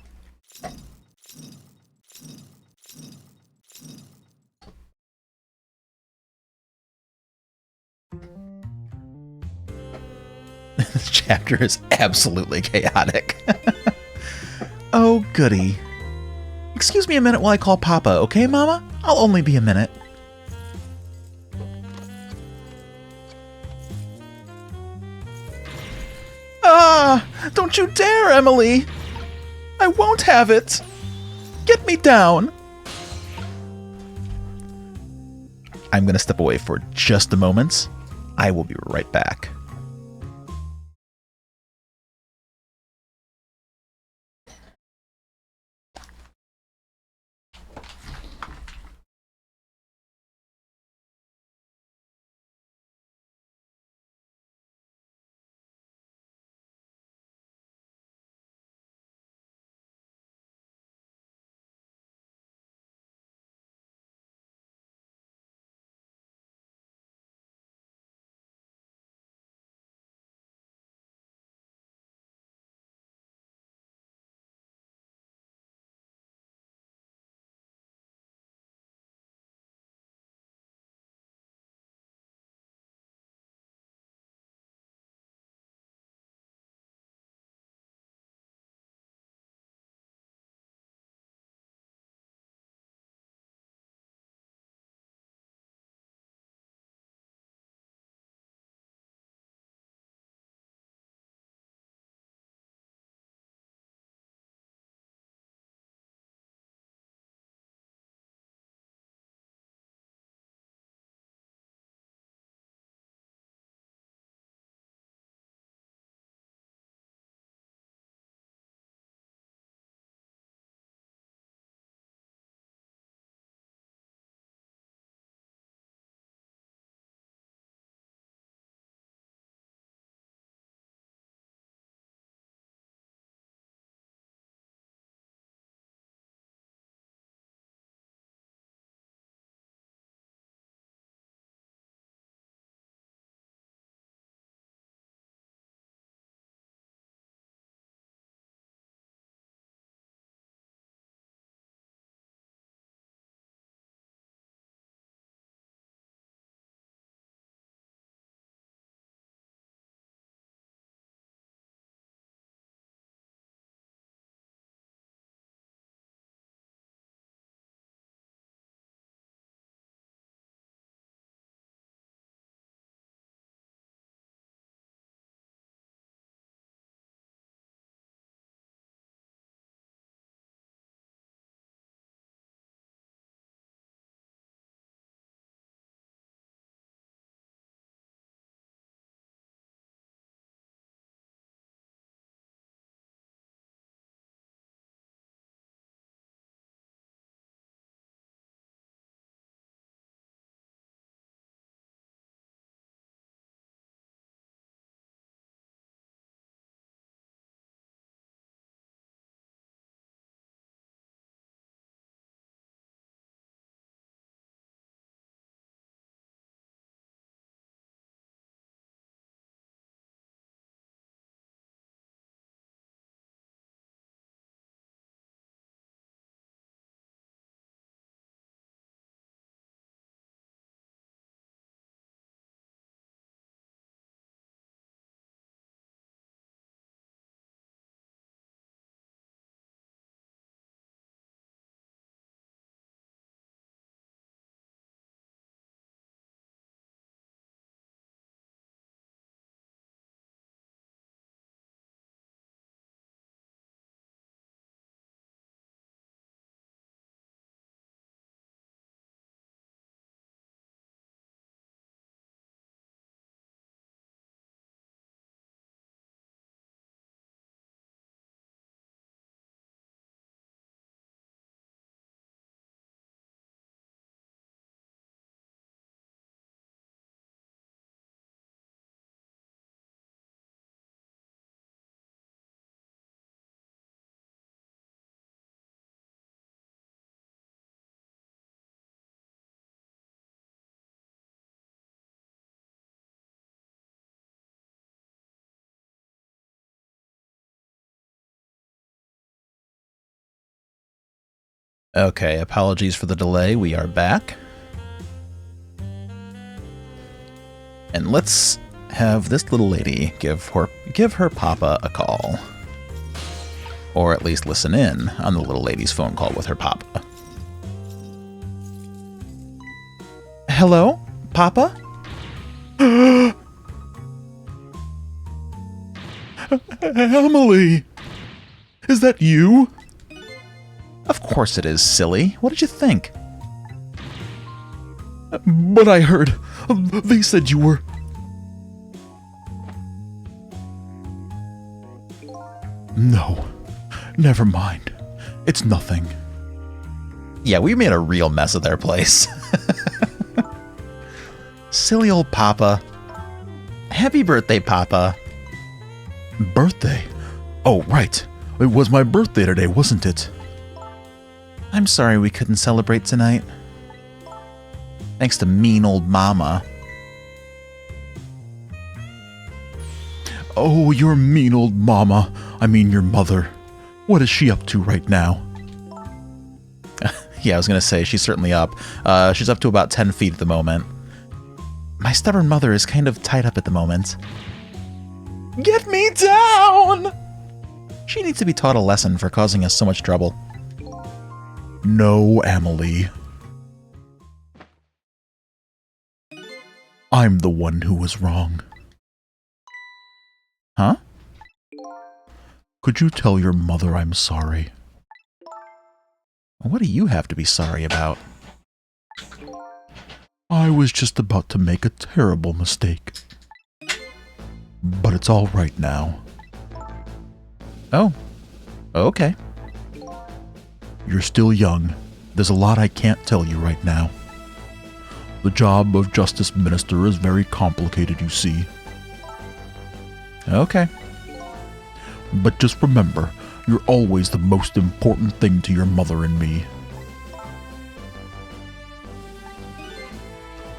This chapter is absolutely chaotic. Oh, goody. Excuse me a minute while I call Papa, okay, Mama? I'll only be a minute. Ah! Don't you dare, Emily! I won't have it! Get me down! I'm gonna step away for just a moment. I will be right back. Okay, apologies for the delay. We are back. And let's have this little lady give her papa a call. Or at least listen in on the little lady's phone call with her papa. Hello, Papa? Emily! Is that you? Of course it is, silly. What did you think? But I heard. They said you were... No. Never mind. It's nothing. Yeah, we made a real mess of their place. Silly old Papa. Happy birthday, Papa. Birthday? Oh, right. It was my birthday today, wasn't it? I'm sorry we couldn't celebrate tonight. Thanks to mean old Mama. Oh, your mean old mama. I mean your mother. What is she up to right now? Yeah, I was going to say, she's certainly up. She's up to about 10 feet at the moment. My stubborn mother is kind of tied up at the moment. Get me down! She needs to be taught a lesson for causing us so much trouble. No, Emily. I'm the one who was wrong. Huh? Could you tell your mother I'm sorry? What do you have to be sorry about? I was just about to make a terrible mistake. But it's all right now. Oh, okay. You're still young. There's a lot I can't tell you right now. The job of Justice Minister is very complicated, you see. Okay. But just remember, you're always the most important thing to your mother and me.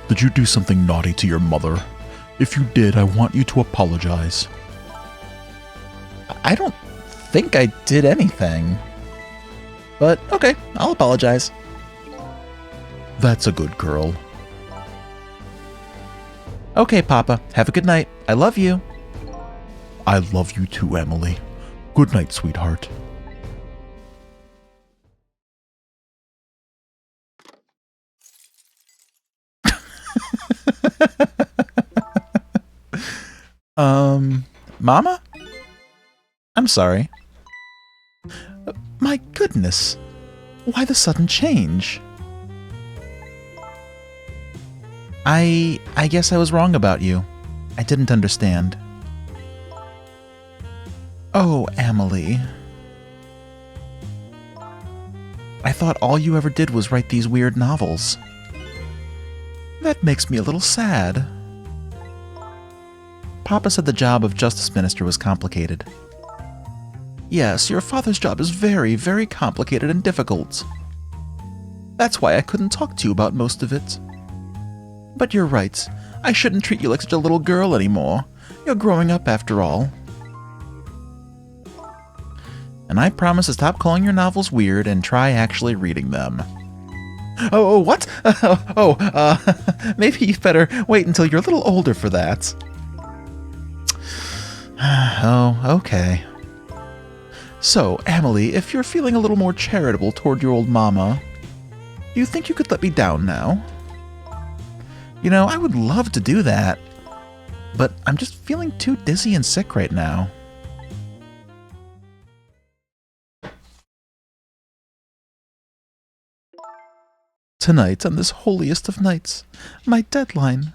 Did you do something naughty to your mother? If you did, I want you to apologize. I don't think I did anything. But, okay, I'll apologize. That's a good girl. Okay, Papa. Have a good night. I love you. I love you too, Emily. Good night, sweetheart. Mama? I'm sorry. My goodness. Why the sudden change? I guess I was wrong about you. I didn't understand. Oh, Emily. I thought all you ever did was write these weird novels. That makes me a little sad. Papa said the job of Justice Minister was complicated. Yes, your father's job is very, very complicated and difficult. That's why I couldn't talk to you about most of it. But you're right. I shouldn't treat you like such a little girl anymore. You're growing up after all. And I promise to stop calling your novels weird and try actually reading them. Oh, what? Maybe you'd better wait until you're a little older for that. Oh, okay. So, Emily, if you're feeling a little more charitable toward your old mama, do you think you could let me down now? You know, I would love to do that, but I'm just feeling too dizzy and sick right now. Tonight, on this holiest of nights, my deadline.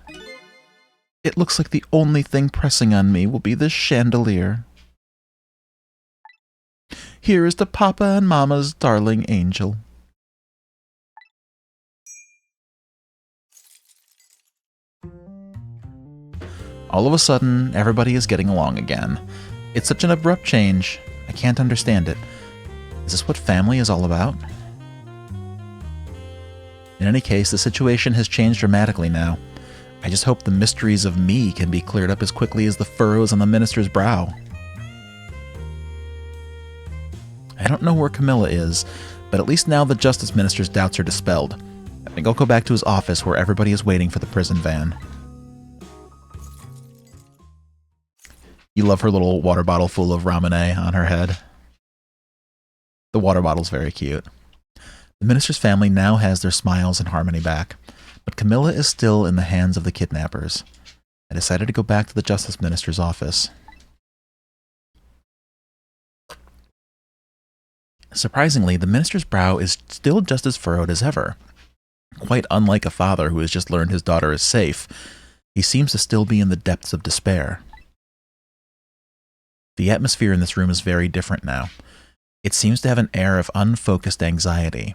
It looks like the only thing pressing on me will be this chandelier. Here is to Papa and Mama's darling angel. All of a sudden, everybody is getting along again. It's such an abrupt change. I can't understand it. Is this what family is all about? In any case, the situation has changed dramatically now. I just hope the mysteries of me can be cleared up as quickly as the furrows on the minister's brow. I don't know where Camilla is, But at least now the Justice Minister's doubts are dispelled. I think I'll go back to his office where everybody is waiting for the prison van. You love her little water bottle full of ramune on her head. The water bottle's very cute. The minister's family now has their smiles and harmony back, but Camilla is still in the hands of the kidnappers. I decided to go back to the Justice Minister's office. Surprisingly, the minister's brow is still just as furrowed as ever. Quite unlike a father who has just learned his daughter is safe, he seems to still be in the depths of despair. The atmosphere in this room is very different now. It seems to have an air of unfocused anxiety.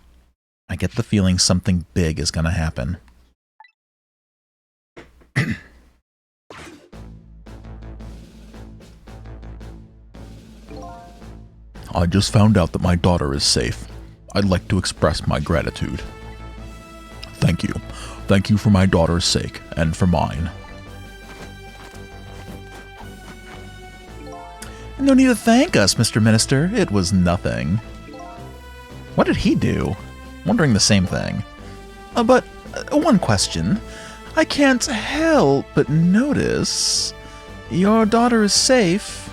I get the feeling something big is going to happen. I just found out that my daughter is safe. I'd like to express my gratitude. Thank you. Thank you for my daughter's sake, and for mine. No need to thank us, Mr. Minister. It was nothing. What did he do? Wondering the same thing. But one question. I can't help but notice your daughter is safe.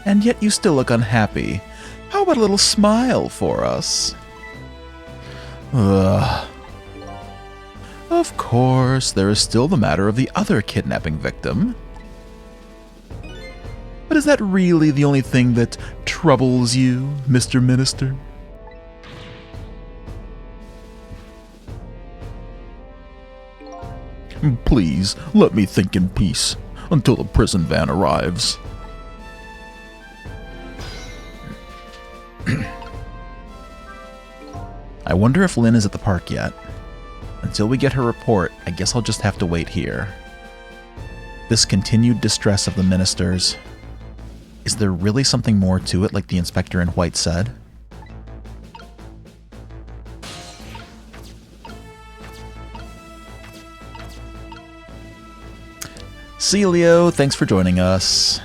And yet you still look unhappy. How about a little smile for us? Ugh. Of course, there is still the matter of the other kidnapping victim. But is that really the only thing that troubles you, Mr. Minister? Please, let me think in peace until the prison van arrives. I wonder if Lynn is at the park yet. Until we get her report, I guess I'll just have to wait here. This continued distress of the ministers. Is there really something more to it, like the inspector in white said? Celio, thanks for joining us.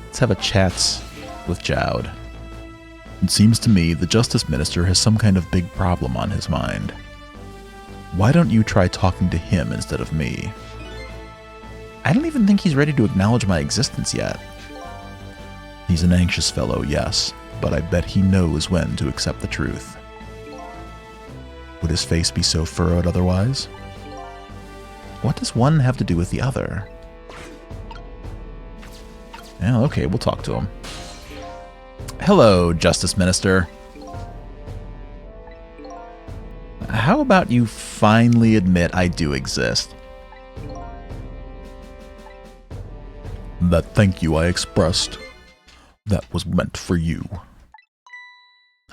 Let's have a chat with Jowd. It seems to me the Justice Minister has some kind of big problem on his mind. Why don't you try talking to him instead of me? I don't even think he's ready to acknowledge my existence yet. He's an anxious fellow, yes, but I bet he knows when to accept the truth. Would his face be so furrowed otherwise? What does one have to do with the other? Yeah, okay, we'll talk to him. Hello, Justice Minister. How about you finally admit I do exist? That thank you I expressed, that was meant for you.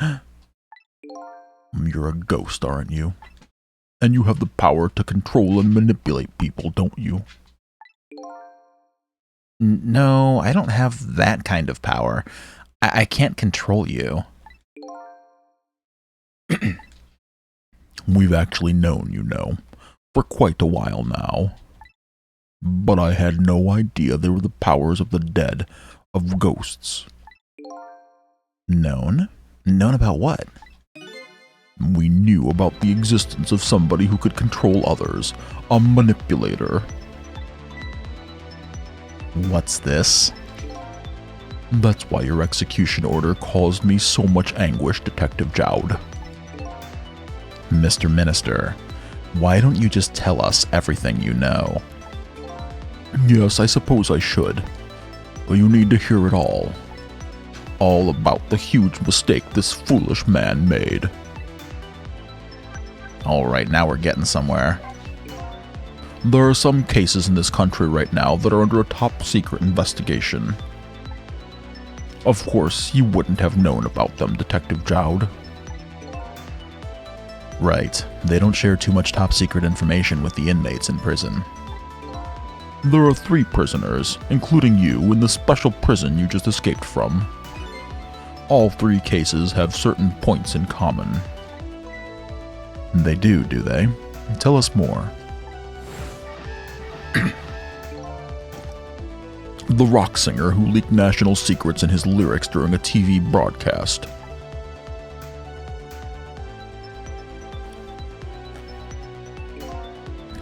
You're a ghost, aren't you? And you have the power to control and manipulate people, don't you? No, I don't have that kind of power. I can't control you. We've actually known, you know, for quite a while now. But I had no idea they were the powers of the dead, of ghosts. Known? Known about what? We knew about the existence of somebody who could control others, a manipulator. What's this? That's why your execution order caused me so much anguish, Detective Jowd. Mr. Minister, why don't you just tell us everything you know? Yes, I suppose I should. But you need to hear it all. All about the huge mistake this foolish man made. Alright, now we're getting somewhere. There are some cases in this country right now that are under a top-secret investigation. Of course, you wouldn't have known about them, Detective Jowd. Right. They don't share too much top-secret information with the inmates in prison. There are 3 prisoners, including you, in the special prison you just escaped from. All 3 cases have certain points in common. They do they? Tell us more. The rock singer who leaked national secrets in his lyrics during a TV broadcast.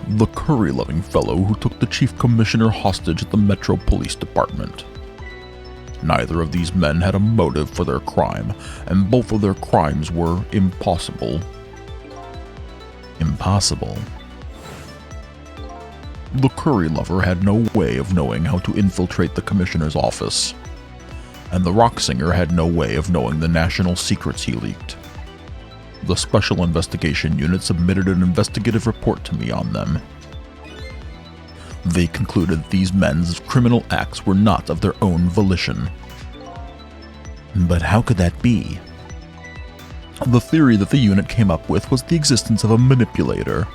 The curry-loving fellow who took the chief commissioner hostage at the Metro Police Department. Neither of these men had a motive for their crime, and both of their crimes were impossible. Impossible? The curry lover had no way of knowing how to infiltrate the commissioner's office, and the rock singer had no way of knowing the national secrets he leaked. The Special Investigation Unit submitted an investigative report to me on them. They concluded that these men's criminal acts were not of their own volition. But how could that be? The theory that the unit came up with was the existence of a manipulator.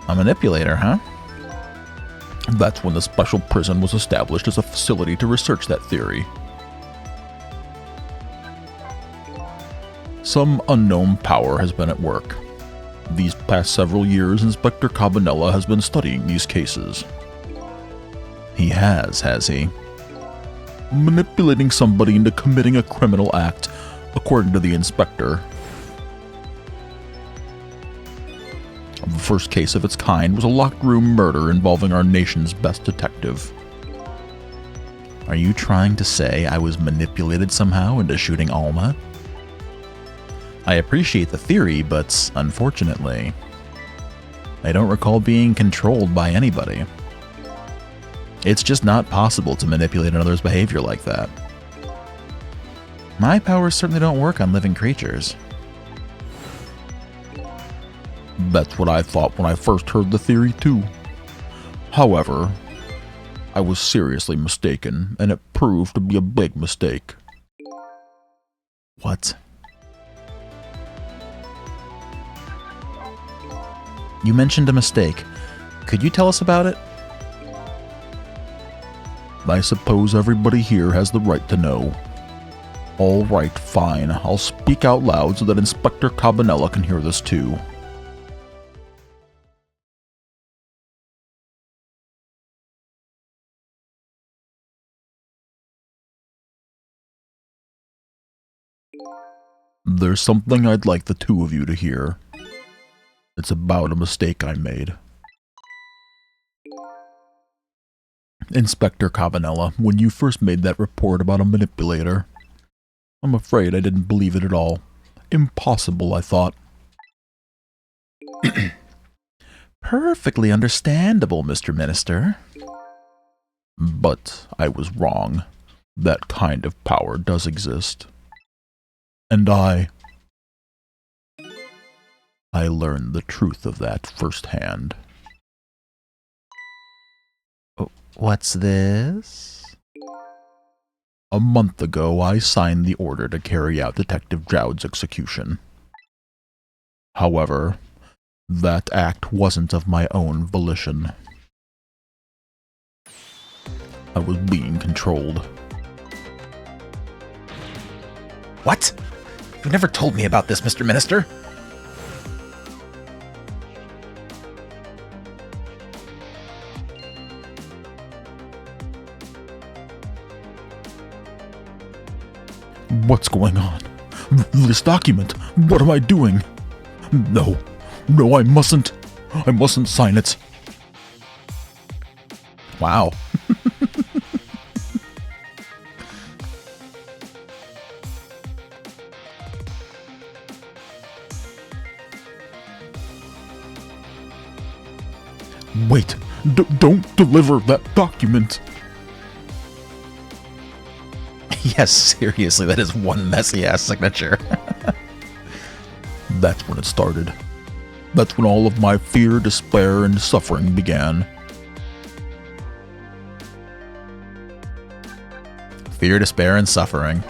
A manipulator, huh? That's when the special prison was established as a facility to research that theory. Some unknown power has been at work. These past several years, Inspector Cabanella has been studying these cases. He has he? Manipulating somebody into committing a criminal act, according to the inspector. The first case of its kind was a locked room murder involving our nation's best detective. Are you trying to say I was manipulated somehow into shooting Alma? I appreciate the theory, but unfortunately, I don't recall being controlled by anybody. It's just not possible to manipulate another's behavior like that. My powers certainly don't work on living creatures. That's what I thought when I first heard the theory too. However, I was seriously mistaken, and it proved to be a big mistake. What? You mentioned a mistake. Could you tell us about it? I suppose everybody here has the right to know. All right, fine. I'll speak out loud so that Inspector Cabanella can hear this too. There's something I'd like the two of you to hear. It's about a mistake I made. Inspector Cabanella, when you first made that report about a manipulator, I'm afraid I didn't believe it at all. Impossible, I thought. Perfectly understandable, Mr. Minister. But I was wrong. That kind of power does exist. And I learned the truth of that firsthand. What's this? A month ago, I signed the order to carry out Detective Jowd's execution. However, that act wasn't of my own volition. I was being controlled. What? You never told me about this, Mr. Minister. What's going on? This document! What am I doing? No, I mustn't. I mustn't sign it. Wow. Wait, don't deliver that document. Yes, seriously, that is one messy-ass signature. That's when it started. That's when all of my fear, despair, and suffering began. Fear, despair, and suffering.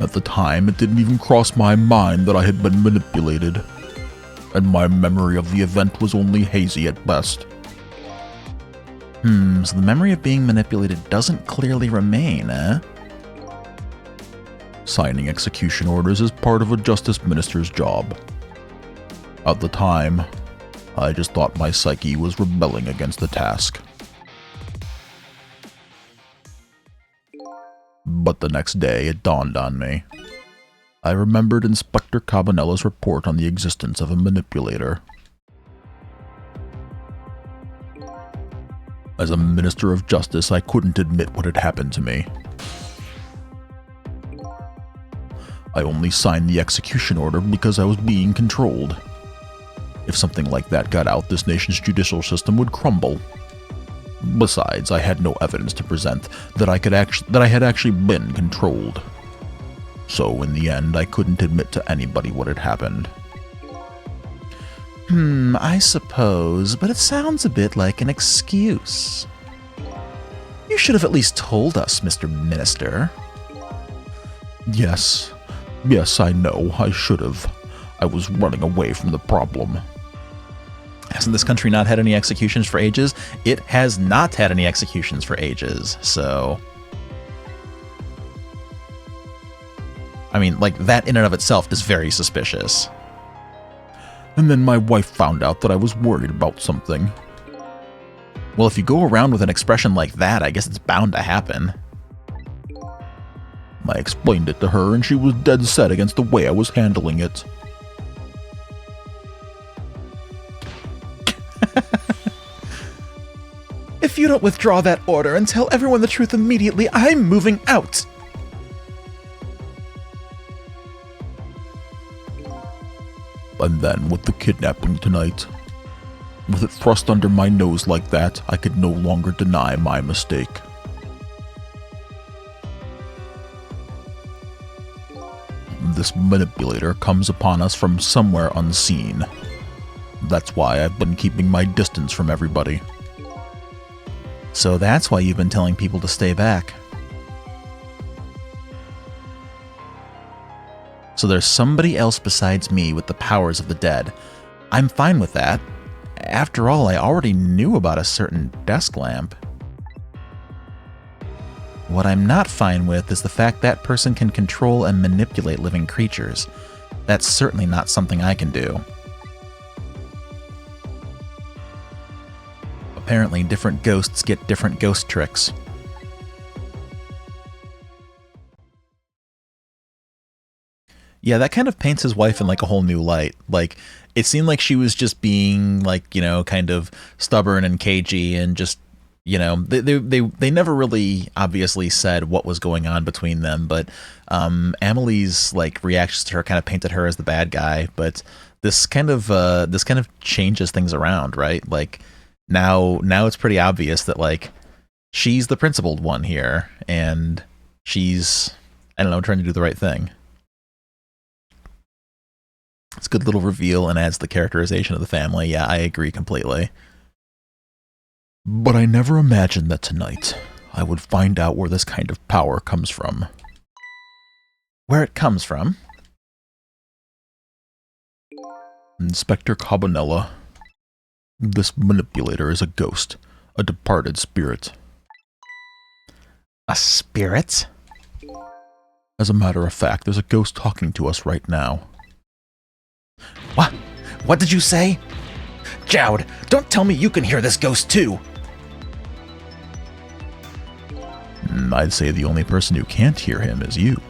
At the time, it didn't even cross my mind that I had been manipulated, and my memory of the event was only hazy at best. So the memory of being manipulated doesn't clearly remain, eh? Signing execution orders is part of a justice minister's job. At the time, I just thought my psyche was rebelling against the task. But the next day, it dawned on me. I remembered Inspector Cabanella's report on the existence of a manipulator. As a minister of justice, I couldn't admit what had happened to me. I only signed the execution order because I was being controlled. If something like that got out, this nation's judicial system would crumble. Besides, I had no evidence to present that I had actually been controlled. So in the end, I couldn't admit to anybody what had happened. I suppose, but it sounds a bit like an excuse. You should have at least told us, Mr. Minister. Yes, I know, I should have. I was running away from the problem. Hasn't this country not had any executions for ages? It has not had any executions for ages, so... I mean, like, that in and of itself is very suspicious. And then my wife found out that I was worried about something. Well, if you go around with an expression like that, I guess it's bound to happen. I explained it to her, and she was dead set against the way I was handling it. If you don't withdraw that order and tell everyone the truth immediately, I'm moving out! And then, with the kidnapping tonight, with it thrust under my nose like that, I could no longer deny my mistake. This manipulator comes upon us from somewhere unseen. That's why I've been keeping my distance from everybody. So that's why you've been telling people to stay back. So there's somebody else besides me with the powers of the dead. I'm fine with that. After all, I already knew about a certain desk lamp. What I'm not fine with is the fact that person can control and manipulate living creatures. That's certainly not something I can do. Apparently, different ghosts get different ghost tricks. Yeah, that kind of paints his wife in like a whole new light. Like, it seemed like she was just being like, you know, kind of stubborn and cagey and just, you know, they never really obviously said what was going on between them, but Amelie's like reactions to her kind of painted her as the bad guy. But this kind of changes things around, right? Like now it's pretty obvious that like she's the principled one here, and she's, I don't know, trying to do the right thing. It's a good little reveal and adds the characterization of the family. Yeah, I agree completely. But I never imagined that tonight I would find out where this kind of power comes from. Where it comes from? Inspector Cabanella. This manipulator is a ghost, a departed spirit. A spirit? As a matter of fact, there's a ghost talking to us right now. What? What did you say? Jowd, don't tell me you can hear this ghost too! I'd say the only person who can't hear him is you.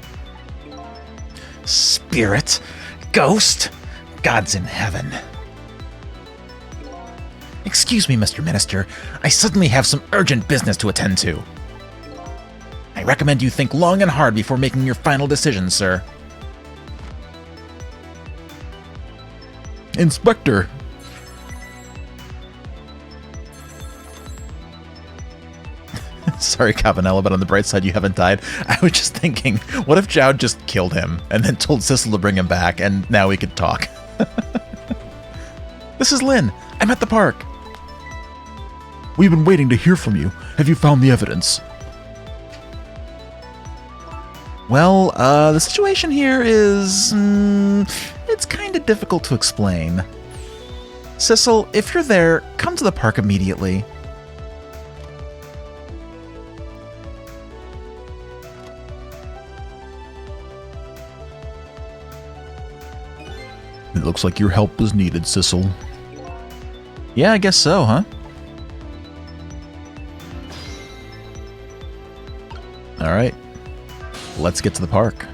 Spirit? Ghost? God's in heaven. Excuse me, Mr. Minister. I suddenly have some urgent business to attend to. I recommend you think long and hard before making your final decision, sir. Inspector! Sorry, Cabanella, but on the bright side, you haven't died. I was just thinking, what if Jowd just killed him and then told Sissel to bring him back, and now we could talk? This is Lynn. I'm at the park. We've been waiting to hear from you. Have you found the evidence? Well, the situation here is... it's kind of difficult to explain. Sissel, if you're there, come to the park immediately. It looks like your help is needed, Sissel. Yeah, I guess so, huh? Alright. Let's get to the park.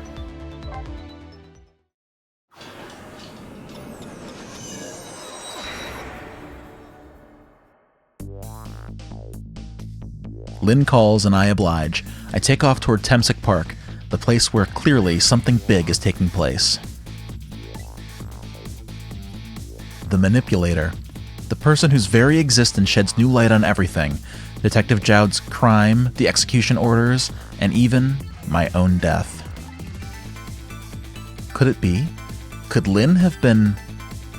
Lynn calls and I oblige. I take off toward Temsic Park, the place where clearly something big is taking place. The manipulator. The person whose very existence sheds new light on everything. Detective Jowd's crime, the execution orders, and even my own death. Could it be? Could Lynn have been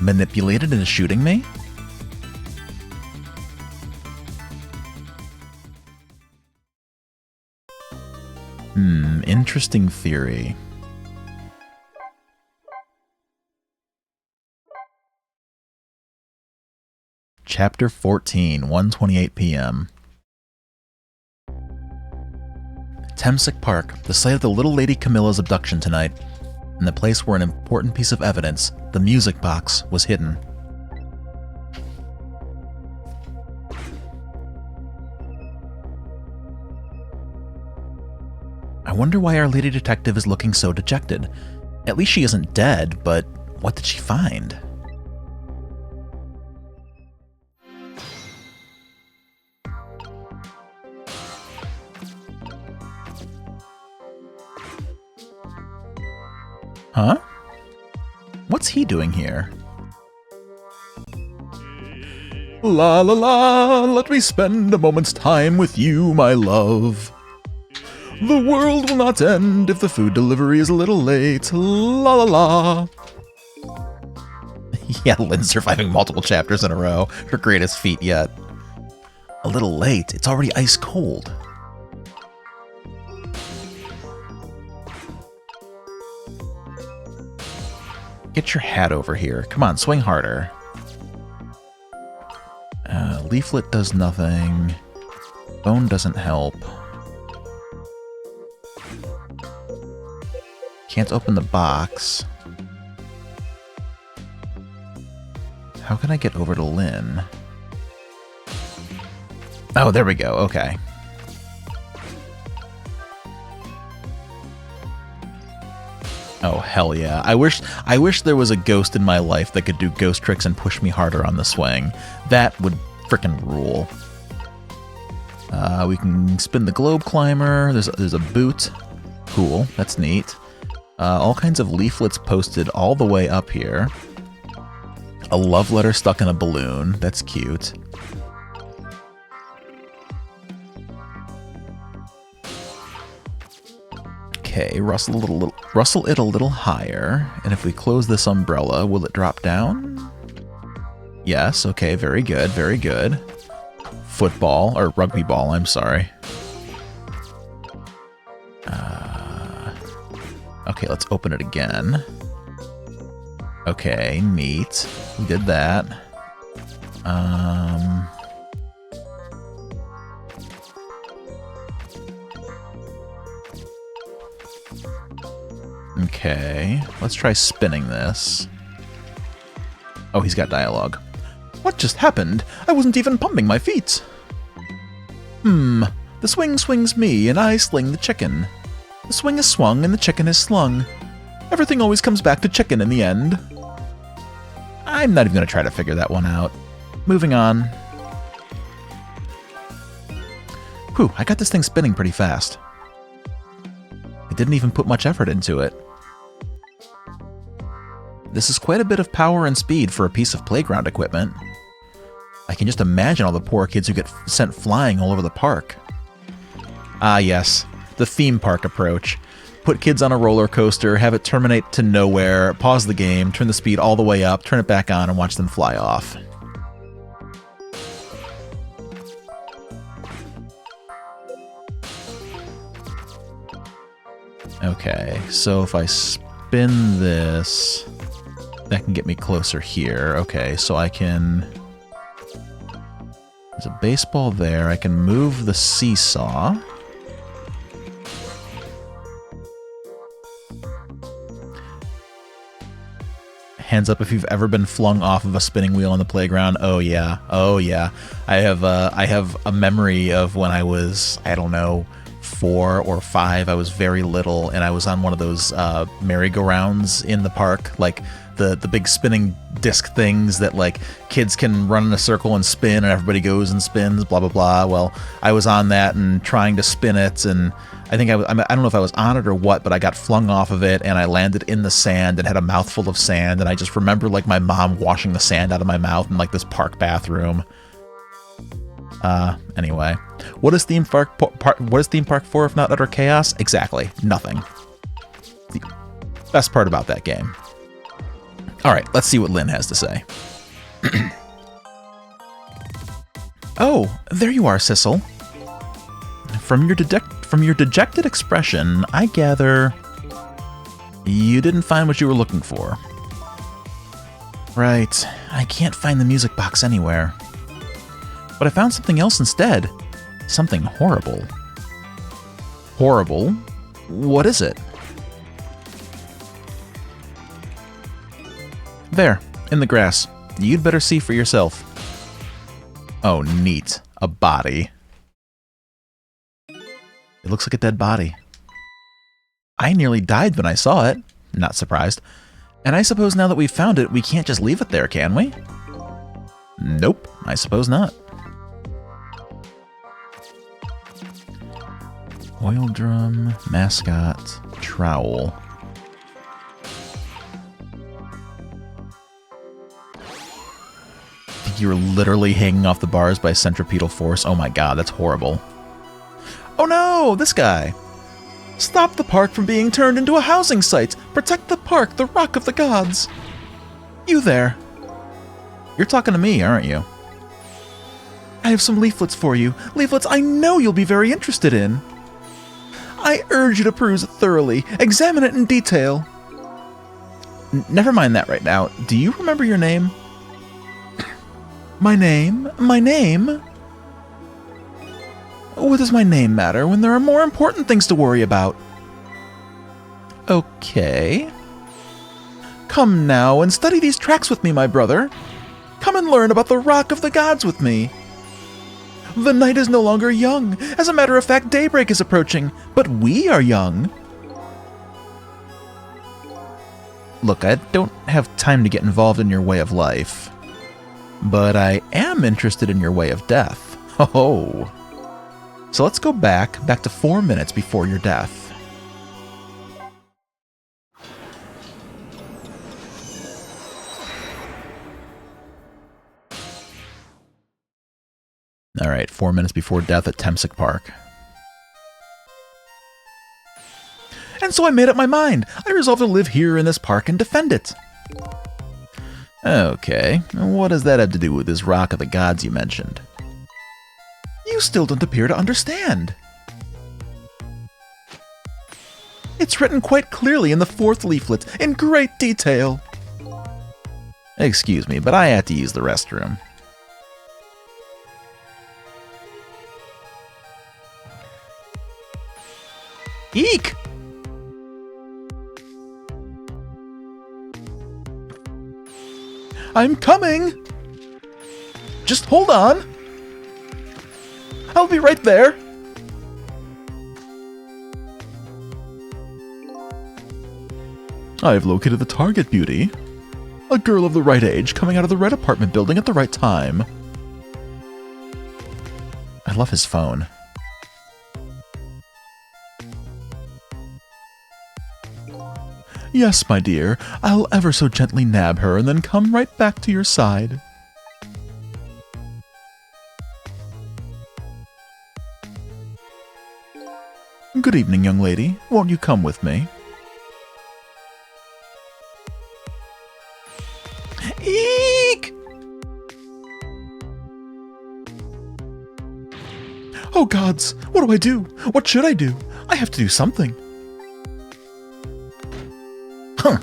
manipulated into shooting me? Interesting theory. Chapter 14, 1:28 p.m. Temsic Park, the site of the little lady Camilla's abduction tonight, and the place where an important piece of evidence, the music box, was hidden. I wonder why our lady detective is looking so dejected. At least she isn't dead, but what did she find? Huh? What's he doing here? La la la, let me spend a moment's time with you, my love. The world will not end if the food delivery is a little late. La la la. Yeah, Lynn surviving multiple chapters in a row. Her greatest feat yet. A little late. It's already ice cold. Get your hat over here. Come on, swing harder. Leaflet does nothing. Bone doesn't help. Can't open the box. How can I get over to Lynn? Oh, there we go. Okay. Oh, hell yeah. I wish there was a ghost in my life that could do ghost tricks and push me harder on the swing. That would frickin' rule. We can spin the globe climber. There's a boot. Cool. That's neat. All kinds of leaflets posted all the way up here. A love letter stuck in a balloon. That's cute. Okay, rustle it a little higher. And if we close this umbrella, will it drop down? Yes, okay, very good, very good. Football, or rugby ball, I'm sorry. Okay, let's open it again. Okay, neat. We did that. Okay, let's try spinning this. Oh, he's got dialogue. What just happened? I wasn't even pumping my feet. The swing swings me, and I sling the chicken. The swing is swung, and the chicken is slung. Everything always comes back to chicken in the end. I'm not even going to try to figure that one out. Moving on. Whew, I got this thing spinning pretty fast. I didn't even put much effort into it. This is quite a bit of power and speed for a piece of playground equipment. I can just imagine all the poor kids who get sent flying all over the park. Ah yes, the theme park approach. Put kids on a roller coaster, have it terminate to nowhere, pause the game, turn the speed all the way up, turn it back on, and watch them fly off. Okay, so if I spin this, that can get me closer here. Okay, so I can... There's a baseball there. I can move the seesaw. Hands up if you've ever been flung off of a spinning wheel on the playground. Oh yeah, oh yeah. I have a memory of when I was, I don't know, 4 or 5. I was very little, and I was on one of those merry-go-rounds in the park, like the big spinning disc things that like kids can run in a circle and spin, and everybody goes and spins, blah blah blah. Well, I was on that and trying to spin it, and I think I don't know if I was on it or what, but I got flung off of it, and I landed in the sand and had a mouthful of sand, and I just remember like my mom washing the sand out of my mouth in like this park bathroom. Anyway, what is theme park for if not utter chaos? Exactly, nothing. The best part about that game. All right, let's see what Lynn has to say. Oh, there you are, Sissel. From your dejected expression, I gather you didn't find what you were looking for. Right, I can't find the music box anywhere. But I found something else instead. Something horrible. Horrible? What is it? There, in the grass. You'd better see for yourself. Oh, neat. A body. It looks like a dead body. I nearly died when I saw it. Not surprised. And I suppose now that we've found it, we can't just leave it there, can we? Nope, I suppose not. Oil drum, mascot, trowel. You're literally hanging off the bars by centripetal force. Oh my god, that's horrible. Oh no, this guy. Stop the park from being turned into a housing site. Protect the park, the rock of the gods. You there. You're talking to me, aren't you? I have some leaflets for you. Leaflets I know you'll be very interested in. I urge you to peruse it thoroughly. Examine it in detail. Never mind that right now. Do you remember your name? My name? My name? What does my name matter when there are more important things to worry about? Okay. Come now and study these tracks with me, my brother. Come and learn about the rock of the gods with me. The night is no longer young. As a matter of fact, daybreak is approaching, but we are young. Look, I don't have time to get involved in your way of life, but I am interested in your way of death. Oh. So let's go back to 4 minutes before your death. All right, 4 minutes before death at Temsic Park. And so I made up my mind. I resolved to live here in this park and defend it. Okay, what does that have to do with this rock of the gods you mentioned? You still don't appear to understand. It's written quite clearly in the 4th leaflet, in great detail. Excuse me, but I had to use the restroom. Eek! I'm coming! Just hold on! I'll be right there! I've located the target, beauty. A girl of the right age coming out of the red apartment building at the right time. I love his phone. Yes, my dear, I'll ever so gently nab her and then come right back to your side. Good evening, young lady. Won't you come with me? Eek! Oh gods, what do I do? What should I do? I have to do something. Huh.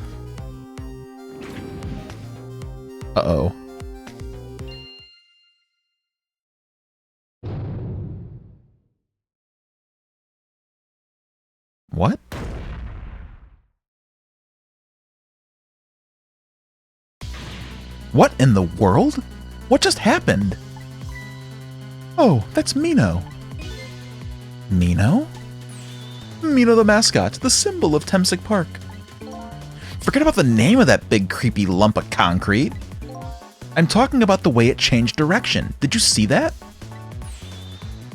Uh-oh. What? What in the world? What just happened? Oh, that's Mino. Mino? Mino the mascot, the symbol of Temsic Park. Forget about the name of that big creepy lump of concrete. I'm talking about the way it changed direction. Did you see that?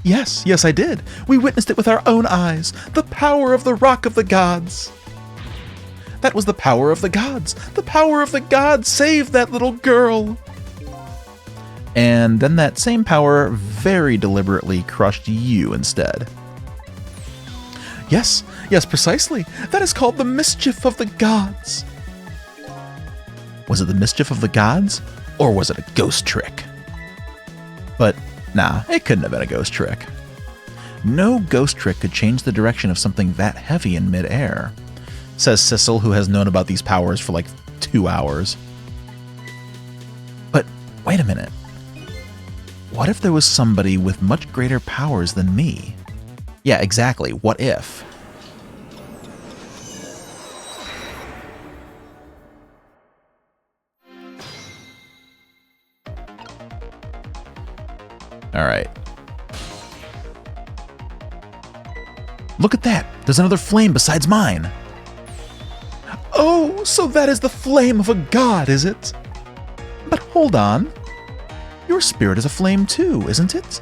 Yes, I did. We witnessed it with our own eyes. The power of the Rock of the Gods. That was the power of the gods. The power of the gods saved that little girl. And then that same power very deliberately crushed you instead. Yes, precisely. That is called the mischief of the gods. Was it the mischief of the gods, or was it a ghost trick? But nah, it couldn't have been a ghost trick. No ghost trick could change the direction of something that heavy in midair, says Sissel, who has known about these powers for like 2 hours. But wait a minute. What if there was somebody with much greater powers than me? Yeah, exactly. What if? Alright. Look at that! There's another flame besides mine! Oh, so that is the flame of a god, is it? But hold on. Your spirit is a flame too, isn't it?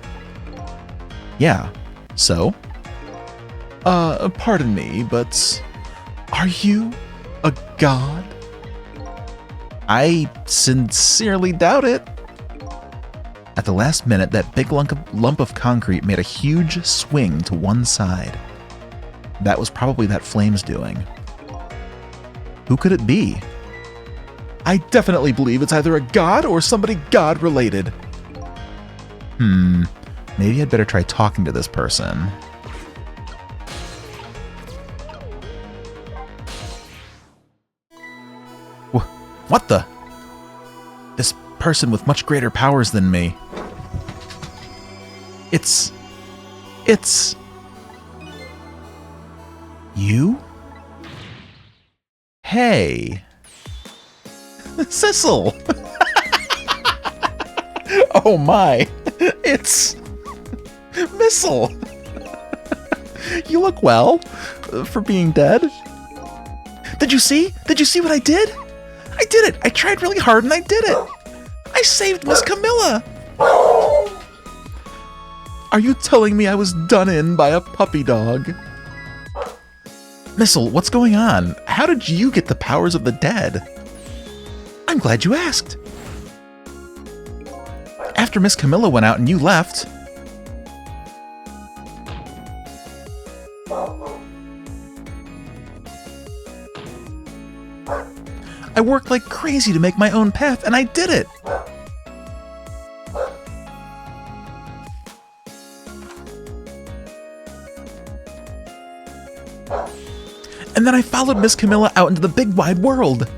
Yeah. So? Pardon me, but are you a god? I sincerely doubt it. At the last minute, that big lump of concrete made a huge swing to one side. That was probably that flame's doing. Who could it be? I definitely believe it's either a god or somebody god-related. Maybe I'd better try talking to this person. What the? This person with much greater powers than me. It's... You? Hey. Sissel! Oh my. It's... Missile! You look well, for being dead. Did you see? Did you see what I did? I did it! I tried really hard and I did it! I saved Miss Camilla! Are you telling me I was done in by a puppy dog? Missile, what's going on? How did you get the powers of the dead? I'm glad you asked. After Miss Camilla went out and you left... I worked like crazy to make my own path, and I did it! And then I followed Miss Camilla out into the big wide world!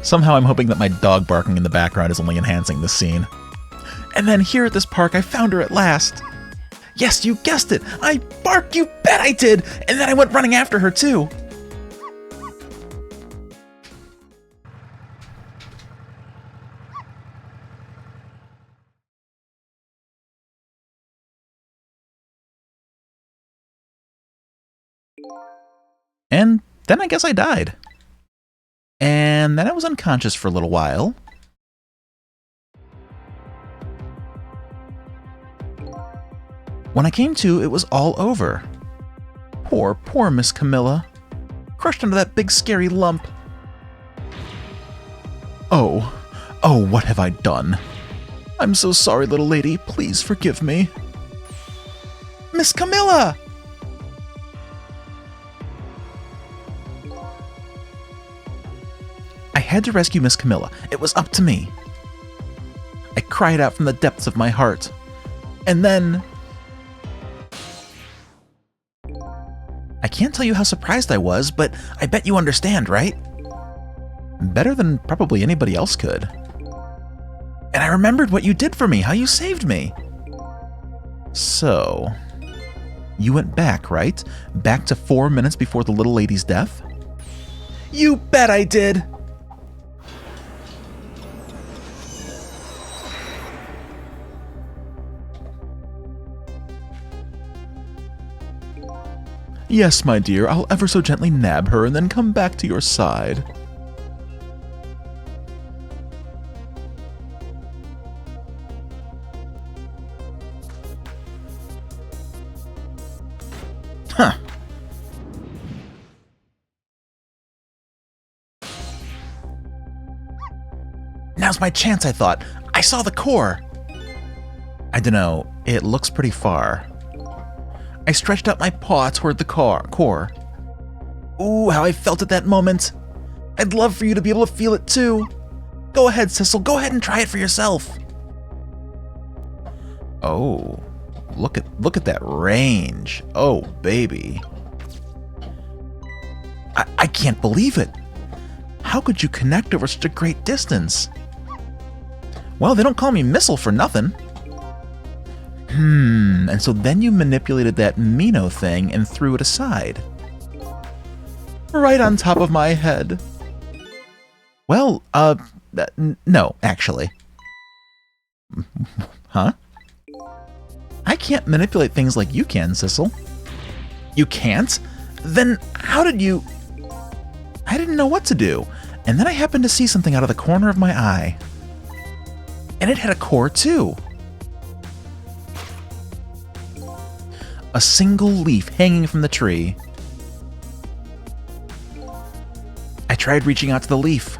Somehow I'm hoping that my dog barking in the background is only enhancing the scene. And then here at this park, I found her at last. Yes, you guessed it! I barked, you bet I did! And then I went running after her, too! And then I guess I died. And then I was unconscious for a little while. When I came to, it was all over. Poor Miss Camilla. Crushed under that big scary lump. Oh, what have I done? I'm so sorry, little lady. Please forgive me. Miss Camilla! I had to rescue Miss Camilla. It was up to me. I cried out from the depths of my heart. And then... I can't tell you how surprised I was, but I bet you understand, right? Better than probably anybody else could. And I remembered what you did for me, how you saved me. So, you went back, right? Back to 4 minutes before the little lady's death? You bet I did! Yes, my dear, I'll ever so gently nab her and then come back to your side. Huh. Now's my chance, I thought. I saw the core. I dunno, it looks pretty far. I stretched out my paw toward the core. Ooh, how I felt at that moment. I'd love for you to be able to feel it too. Go ahead, Sissel, go ahead and try it for yourself. Oh, look at that range. Oh, baby. I can't believe it. How could you connect over such a great distance? Well, they don't call me Missile for nothing. And so then you manipulated that Mino thing and threw it aside. Right on top of my head. Well, no, actually. Huh? I can't manipulate things like you can, Sissel. You can't? Then how did you... I didn't know what to do, and then I happened to see something out of the corner of my eye. And it had a core too. A single leaf hanging from the tree. I tried reaching out to the leaf.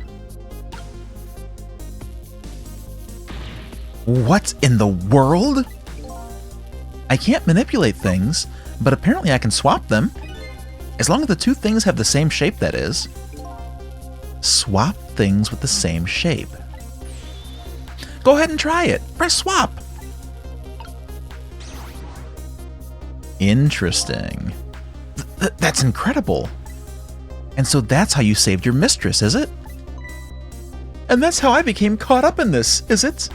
What in the world? I can't manipulate things, but apparently I can swap them. As long as the two things have the same shape, that is. Swap things with the same shape. Go ahead and try it. Press swap. Interesting. That's incredible. And so that's how you saved your mistress, is it? And that's how I became caught up in this, is it?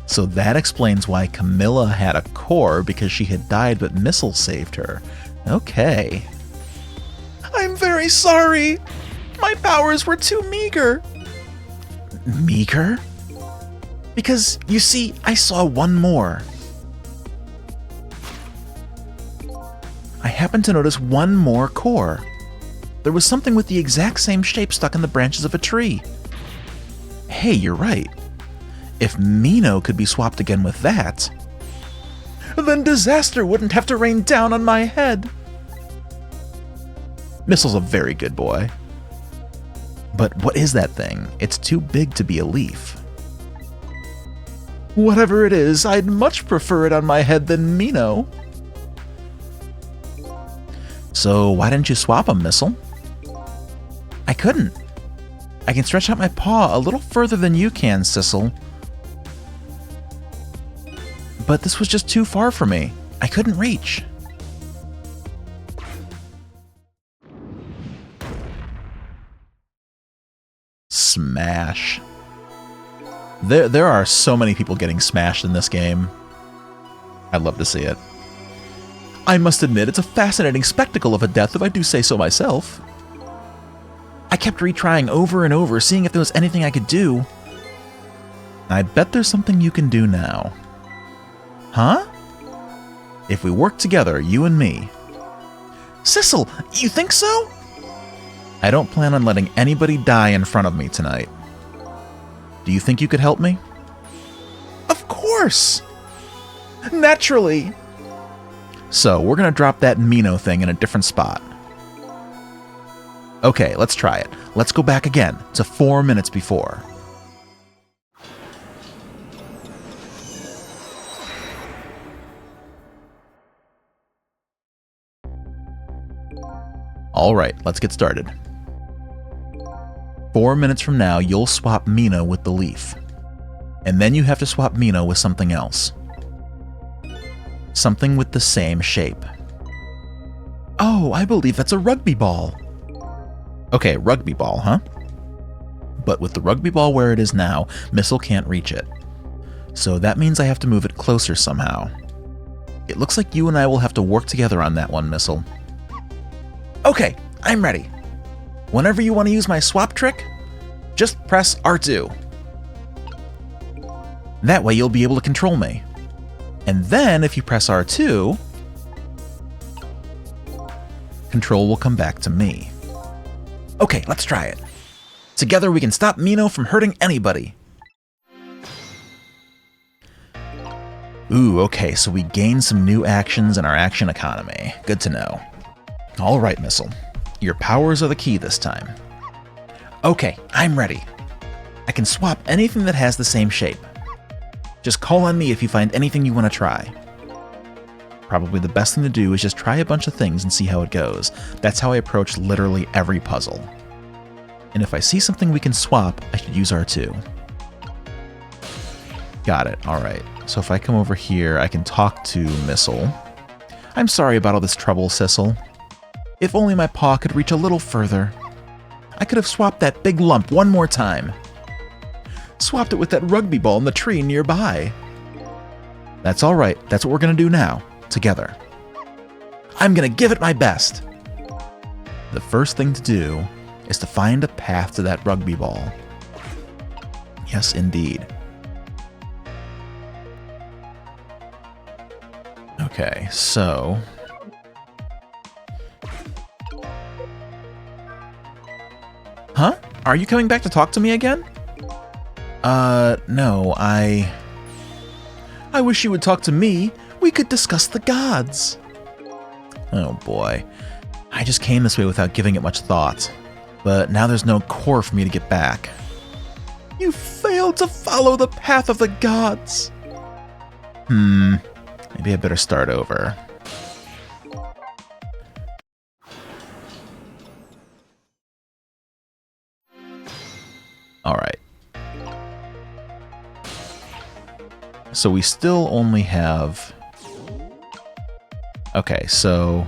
So that explains why Camilla had a core, because she had died but Missile saved her. Okay. I'm very sorry. My powers were too meager. Meager? Because, you see, I saw one more. I happened to notice one more core. There was something with the exact same shape stuck in the branches of a tree. Hey, you're right. If Mino could be swapped again with that, then disaster wouldn't have to rain down on my head. Missile's a very good boy. But what is that thing? It's too big to be a leaf. Whatever it is, I'd much prefer it on my head than Mino. So why didn't you swap 'em, Missile? I couldn't. I can stretch out my paw a little further than you can, Sissel. But this was just too far for me. I couldn't reach. Smash. There are so many people getting smashed in this game. I'd love to see it. I must admit, it's a fascinating spectacle of a death, if I do say so myself. I kept retrying over and over, seeing if there was anything I could do. I bet there's something you can do now. Huh? If we work together, you and me. Sissel, you think so? I don't plan on letting anybody die in front of me tonight. Do you think you could help me? Of course! Naturally! So, we're gonna drop that Mino thing in a different spot. Okay, let's try it. Let's go back again to 4 minutes before. Alright, let's get started. 4 minutes from now, you'll swap Mino with the leaf. And then you have to swap Mino with something else. Something with the same shape. Oh, I believe that's a rugby ball. Okay, rugby ball, huh? But with the rugby ball where it is now, Missile can't reach it. So that means I have to move it closer somehow. It looks like you and I will have to work together on that one, Missile. Okay, I'm ready. Whenever you want to use my swap trick, just press R2. That way you'll be able to control me. And then if you press R2, control will come back to me. Okay, let's try it. Together we can stop Mino from hurting anybody. Ooh, okay, so we gained some new actions in our action economy. Good to know. Alright, Missile. Your powers are the key this time. Okay, I'm ready. I can swap anything that has the same shape. Just call on me if you find anything you want to try. Probably the best thing to do is just try a bunch of things and see how it goes. That's how I approach literally every puzzle. And if I see something we can swap, I should use R2. Got it, alright. So if I come over here, I can talk to Missile. I'm sorry about all this trouble, Sissel. If only my paw could reach a little further. I could have swapped that big lump one more time. Swapped it with that rugby ball in the tree nearby. That's alright, that's what we're gonna do now, together. I'm gonna give it my best. The first thing to do is to find a path to that rugby ball. Yes, indeed. Okay, so... Huh? Are you coming back to talk to me again? No, I wish you would talk to me. We could discuss the gods. Oh boy. I just came this way without giving it much thought. But now there's no core for me to get back. You failed to follow the path of the gods. Maybe I better start over. Alright. So we still only have... Okay, so...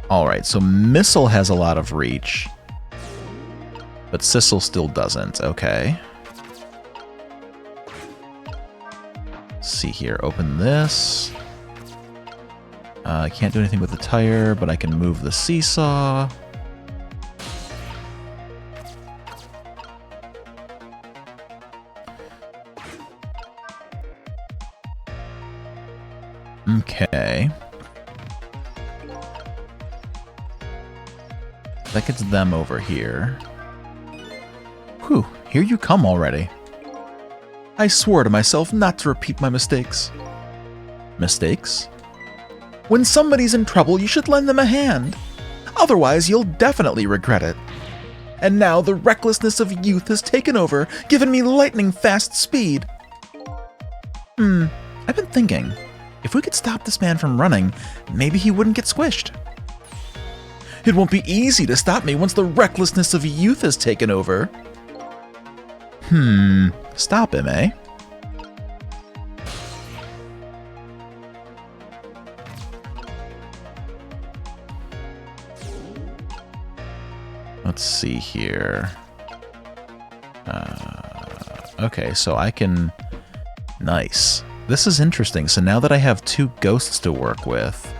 Alright, so Missile has a lot of reach. But Sissel still doesn't. Okay. Let's see here. Open this. I can't do anything with the tire, but I can move the seesaw. Okay. That gets them over here. Whew, here you come already. I swore to myself not to repeat my mistakes. Mistakes? When somebody's in trouble, you should lend them a hand. Otherwise, you'll definitely regret it. And now the recklessness of youth has taken over, giving me lightning-fast speed. I've been thinking, if we could stop this man from running, maybe he wouldn't get squished. It won't be easy to stop me once the recklessness of youth has taken over. Stop him, eh? Let's see here. Okay, so I can... Nice. This is interesting. So now that I have two ghosts to work with,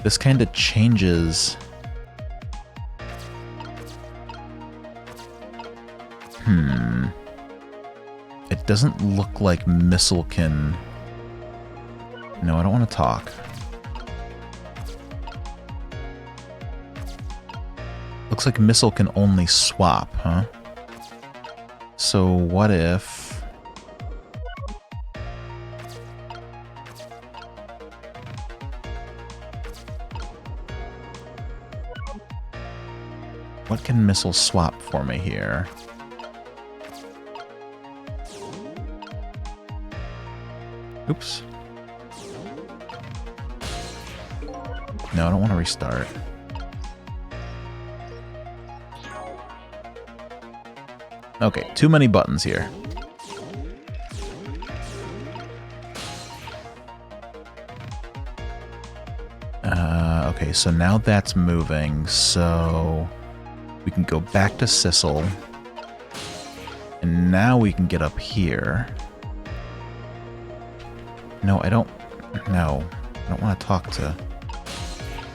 this kind of changes... It doesn't look like Missile can... No, I don't want to talk. Looks like Missile can only swap, huh? So what if... What can Missile swap for me here? Oops. No, I don't want to restart. Okay, too many buttons here. Okay, so now that's moving, so we can go back to Sissel. And now we can get up here. No, I don't... No. I don't want to talk to...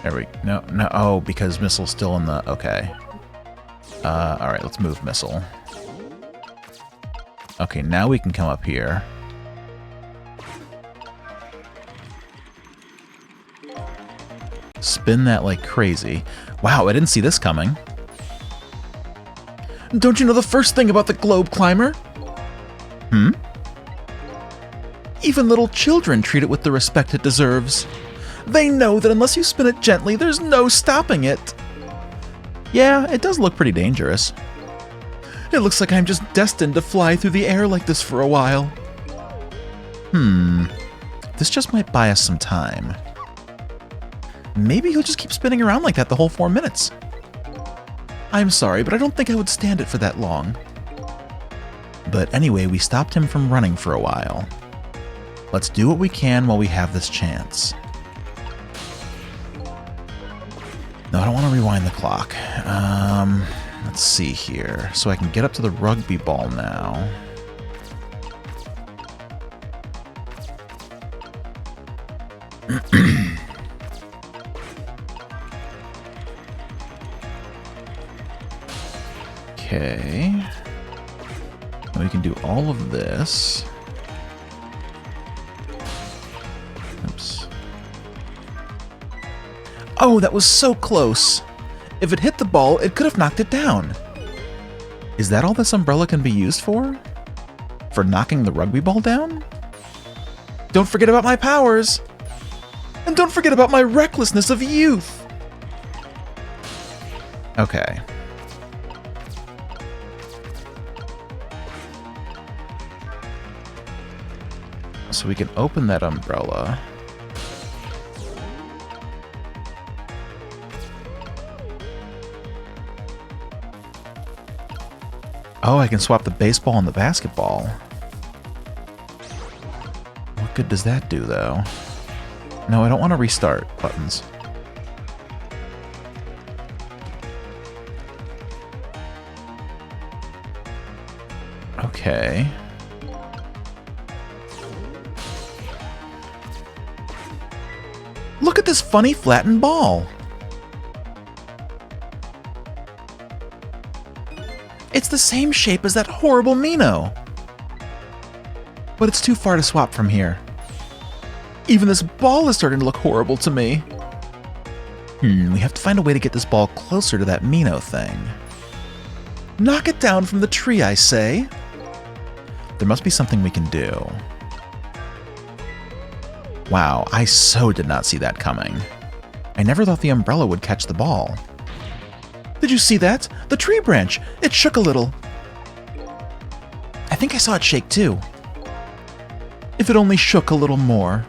There we... No, no. Oh, because Missile's still in the... Okay. Alright, let's move Missile. Okay, now we can come up here. Spin that like crazy. Wow, I didn't see this coming. Don't you know the first thing about the globe climber? Hmm? Even little children treat it with the respect it deserves. They know that unless you spin it gently, there's no stopping it. Yeah, it does look pretty dangerous. It looks like I'm just destined to fly through the air like this for a while. This just might buy us some time. Maybe he'll just keep spinning around like that the whole 4 minutes. I'm sorry, but I don't think I would stand it for that long. But anyway, we stopped him from running for a while. Let's do what we can while we have this chance. No, I don't want to rewind the clock. Let's see here. So I can get up to the rugby ball now. Okay. We can do all of this. Oops. Oh, that was so close. If it hit the ball, it could have knocked it down. Is that all this umbrella can be used for? For knocking the rugby ball down? Don't forget about my powers. And don't forget about my recklessness of youth. Okay. So we can open that umbrella. Oh, I can swap the baseball and the basketball. What good does that do, though? No, I don't want to restart buttons. Okay. Look at this funny flattened ball. It's the same shape as that horrible Mino. But it's too far to swap from here. Even this ball is starting to look horrible to me. We have to find a way to get this ball closer to that Mino thing. Knock it down from the tree, I say. There must be something we can do. Wow, I so did not see that coming. I never thought the umbrella would catch the ball. Did you see that? The tree branch. It shook a little. I think I saw it shake too. If it only shook a little more,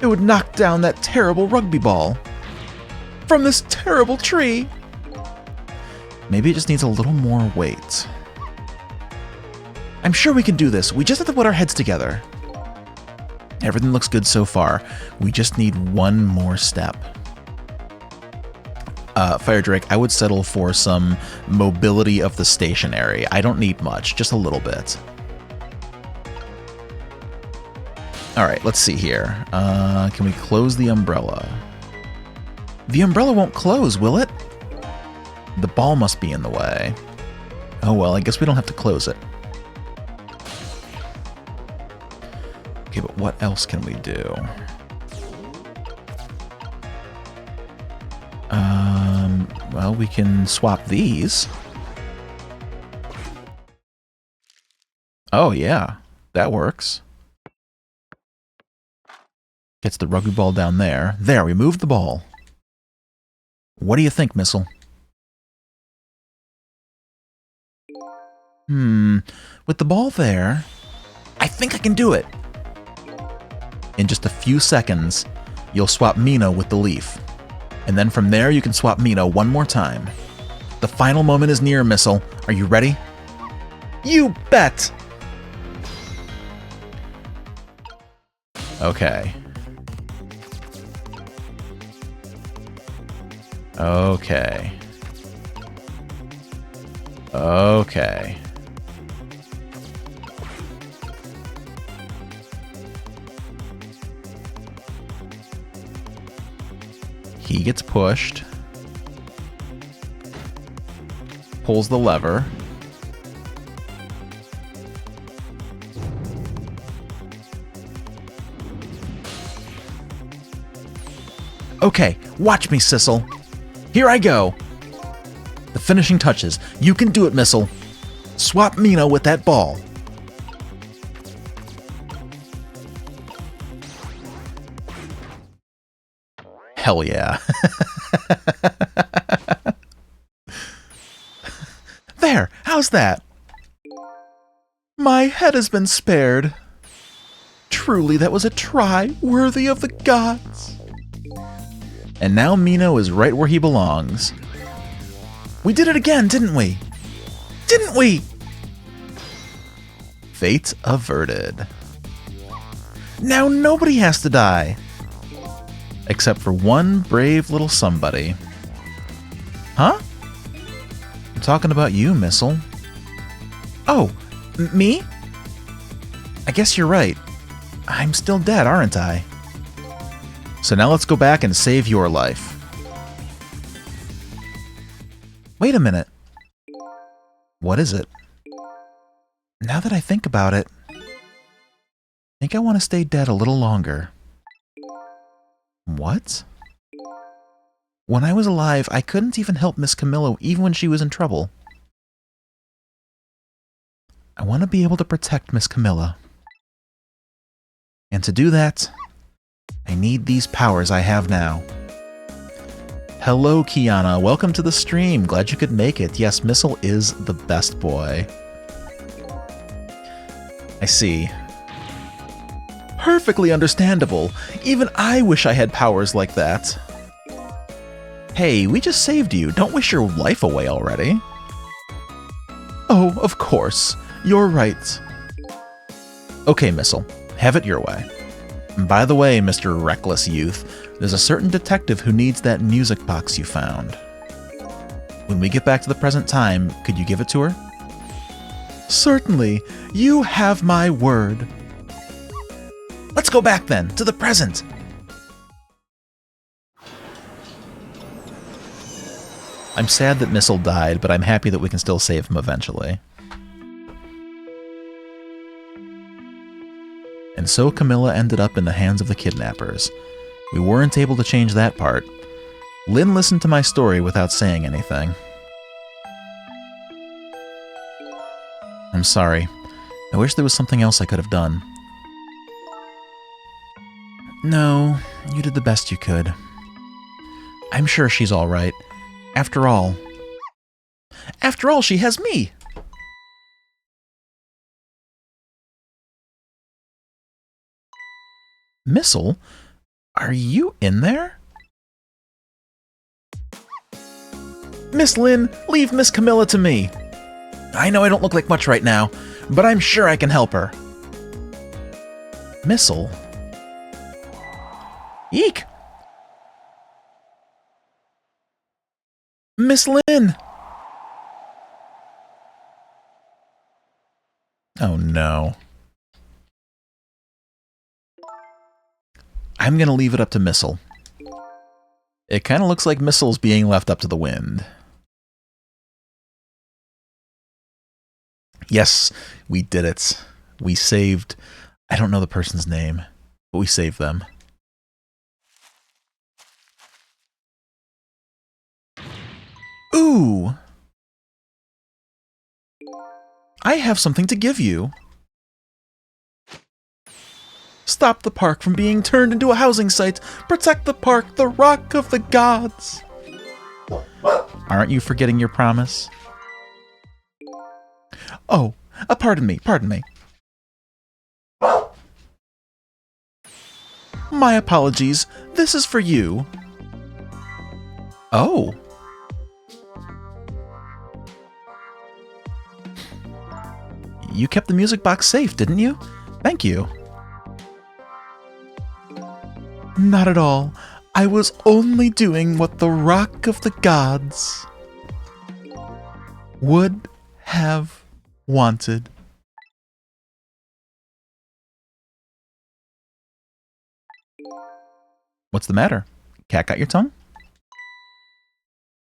it would knock down that terrible rugby ball from this terrible tree. Maybe it just needs a little more weight. I'm sure we can do this. We just have to put our heads together. Everything looks good so far. We just need one more step. Fire Drake, I would settle for some mobility of the stationary. I don't need much, just a little bit. Alright, let's see here. Can we close the umbrella? The umbrella won't close, will it? The ball must be in the way. Oh well, I guess we don't have to close it. Okay, but what else can we do? Well, we can swap these. Oh, yeah. That works. Gets the rugby ball down there. There, we moved the ball. What do you think, Missile? With the ball there, I think I can do it. In just a few seconds, you'll swap Mino with the leaf. And then from there, you can swap Mino one more time. The final moment is near, Missile. Are you ready? You bet! Okay. Okay. Okay. He gets pushed. Pulls the lever. Okay, watch me, Sissel. Here I go. The finishing touches. You can do it, Missile. Swap Mina with that ball. Hell yeah. There, how's that? My head has been spared. Truly, that was a try worthy of the gods. And now Mino is right where he belongs. We did it again, didn't we? Didn't we? Fate averted. Now nobody has to die. Except for one brave little somebody. Huh? I'm talking about you, Missile. Oh, me? I guess you're right. I'm still dead, aren't I? So now let's go back and save your life. Wait a minute. What is it? Now that I think about it, I think I want to stay dead a little longer. What? When I was alive, I couldn't even help Miss Camilla even when she was in trouble. I want to be able to protect Miss Camilla. And to do that, I need these powers I have now. Hello, Kiana. Welcome to the stream. Glad you could make it. Yes, Missile is the best boy. I see. Perfectly understandable. Even I wish I had powers like that. Hey, we just saved you. Don't wish your life away already. Oh, of course. You're right. Okay, Missile. Have it your way. By the way, Mr. Reckless Youth, there's a certain detective who needs that music box you found. When we get back to the present time, could you give it to her? Certainly. You have my word. Let's go back then, to the present. I'm sad that Missile died, but I'm happy that we can still save him eventually. And so Camilla ended up in the hands of the kidnappers. We weren't able to change that part. Lynn listened to my story without saying anything. I'm sorry. I wish there was something else I could have done. No, you did the best you could. I'm sure she's all right. After all, she has me! Missile? Are you in there? Miss Lynn, leave Miss Camilla to me. I know I don't look like much right now, but I'm sure I can help her. Missile? Eek! Miss Lynn! Oh no. I'm gonna leave it up to Missile. It kinda looks like Missile's being left up to the wind. Yes, we did it. We saved... I don't know the person's name, but we saved them. Ooh! I have something to give you. Stop the park from being turned into a housing site. Protect the park, the rock of the gods. Aren't you forgetting your promise? Oh, pardon me. My apologies. This is for you. Oh. You kept the music box safe, didn't you? Thank you. Not at all. I was only doing what the rock of the gods would have wanted. What's the matter? Cat got your tongue?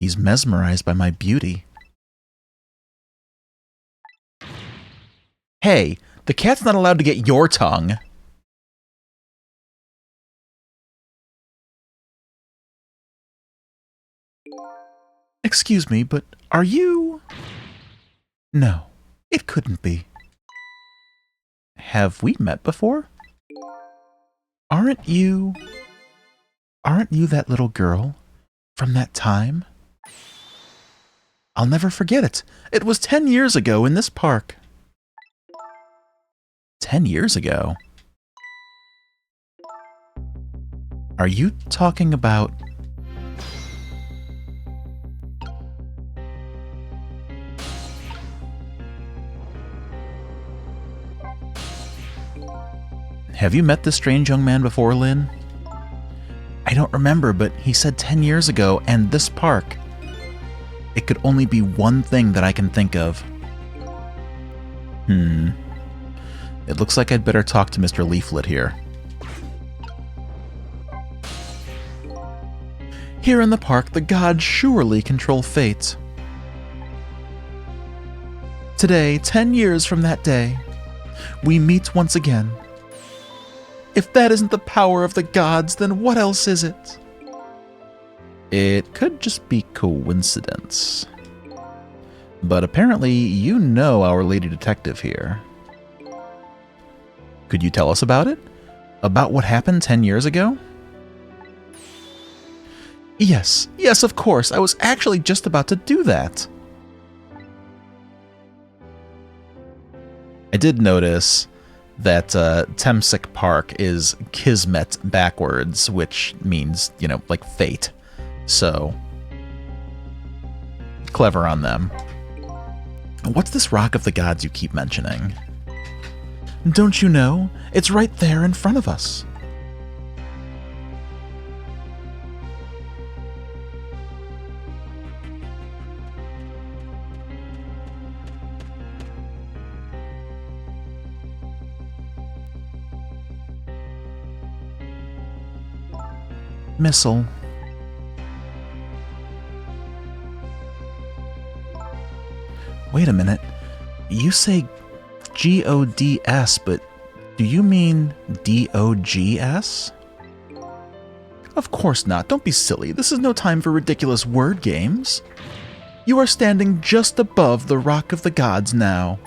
He's mesmerized by my beauty. Hey, the cat's not allowed to get your tongue. Excuse me, but are you... No, it couldn't be. Have we met before? Aren't you that little girl from that time? I'll never forget it. It was 10 years ago in this park. 10 years ago? Are you talking about... Have you met this strange young man before, Lynn? I don't remember, but he said 10 years ago, and this park. It could only be one thing that I can think of. It looks like I'd better talk to Mr. Leaflet here. Here in the park, the gods surely control fate. Today, 10 years from that day, we meet once again. If that isn't the power of the gods, then what else is it? It could just be coincidence. But apparently, you know our lady detective here. Could you tell us about it? About what happened 10 years ago? Yes, of course. I was actually just about to do that. I did notice that Temsic Park is Kismet backwards, which means, like fate. So, clever on them. What's this Rock of the Gods you keep mentioning? Don't you know? It's right there in front of us. Missile. Wait a minute. You say G-O-D-S, but do you mean D-O-G-S? Of course not. Don't be silly. This is no time for ridiculous word games. You are standing just above the Rock of the Gods now.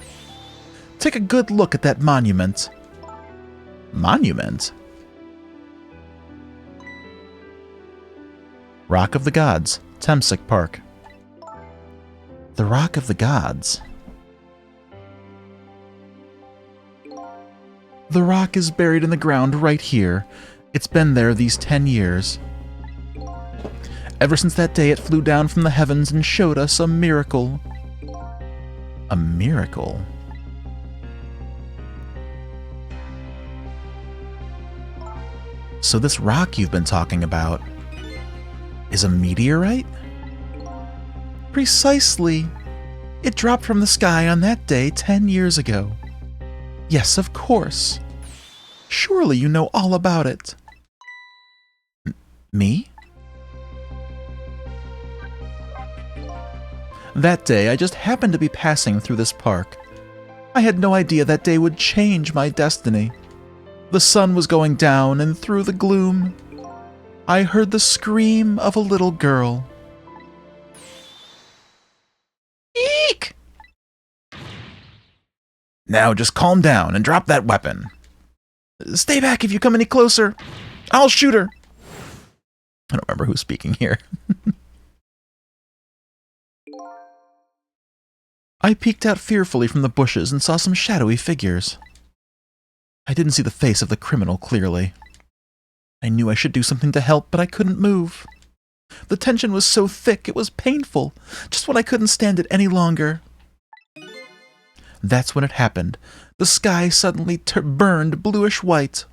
Take a good look at that monument. Monument? Rock of the Gods, Temsic Park. The Rock of the Gods. The rock is buried in the ground right here. It's been there these 10 years. Ever since that day, it flew down from the heavens and showed us a miracle. A miracle? So this rock you've been talking about is a meteorite? Precisely. It dropped from the sky on that day 10 years ago. Yes, of course. Surely you know all about it. Me? That day, I just happened to be passing through this park. I had no idea that day would change my destiny. The sun was going down, and through the gloom, I heard the scream of a little girl. Eek! Now just calm down and drop that weapon. Stay back if you come any closer. I'll shoot her. I don't remember who's speaking here. I peeked out fearfully from the bushes and saw some shadowy figures. I didn't see the face of the criminal clearly. I knew I should do something to help, but I couldn't move. The tension was so thick it was painful, just when I couldn't stand it any longer. That's when it happened. The sky suddenly burned bluish-white.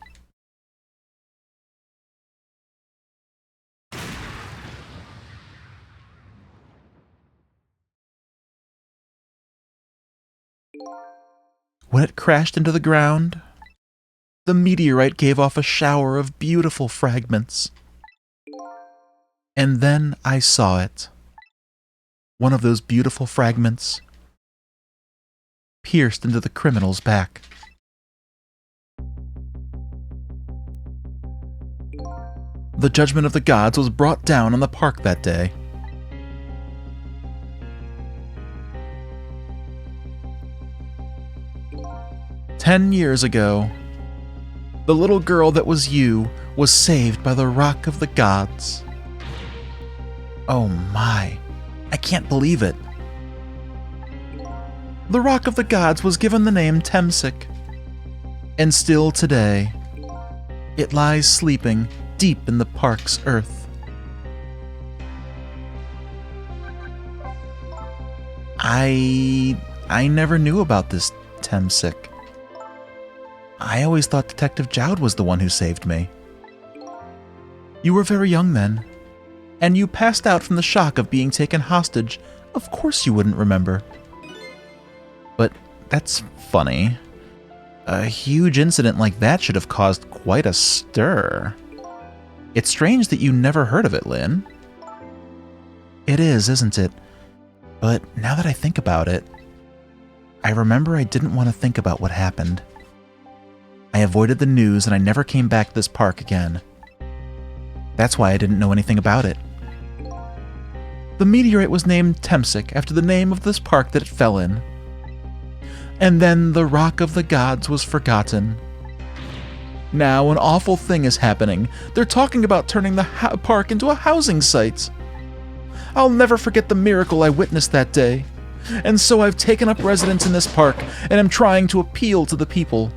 When it crashed into the ground, the meteorite gave off a shower of beautiful fragments. And then I saw it. One of those beautiful fragments pierced into the criminal's back. The judgment of the gods was brought down on the park that day. "10 years ago, the little girl that was you was saved by the rock of the gods." Oh my, I can't believe it. The rock of the gods was given the name Temsik, and still today, it lies sleeping deep in the park's earth. I never knew about this Temsik. I always thought Detective Jowd was the one who saved me. You were very young then, and you passed out from the shock of being taken hostage. Of course you wouldn't remember. But that's funny. A huge incident like that should have caused quite a stir. It's strange that you never heard of it, Lynn. It is, isn't it? But now that I think about it, I remember I didn't want to think about what happened. I avoided the news and I never came back to this park again. That's why I didn't know anything about it. The meteorite was named Temsik after the name of this park that it fell in. And then the Rock of the Gods was forgotten. Now an awful thing is happening. They're talking about turning the park into a housing site. I'll never forget the miracle I witnessed that day. And so I've taken up residence in this park and am trying to appeal to the people.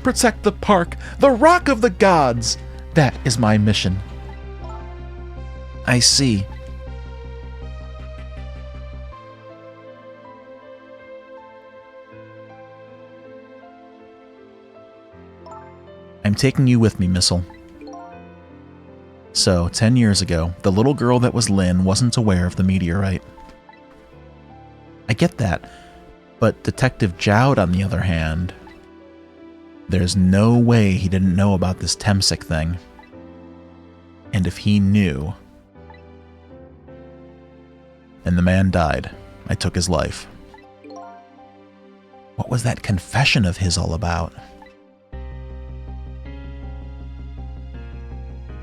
Protect the park, the Rock of the Gods. That is my mission. I see. I'm taking you with me, Missile. So, 10 years ago, the little girl that was Lynn wasn't aware of the meteorite. I get that, but Detective Jowd, on the other hand, there's no way he didn't know about this Temsik thing. And if he knew... And the man died. I took his life. What was that confession of his all about?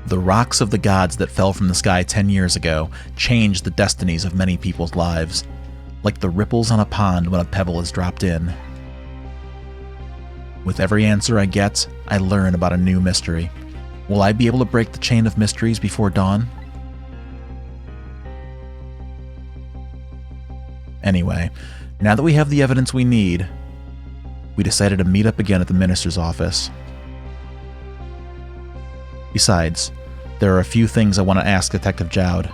The rocks of the gods that fell from the sky 10 years ago changed the destinies of many people's lives, like the ripples on a pond when a pebble is dropped in. With every answer I get, I learn about a new mystery. Will I be able to break the chain of mysteries before dawn? Anyway, now that we have the evidence we need, we decided to meet up again at the minister's office. Besides, there are a few things I want to ask Detective Jowd.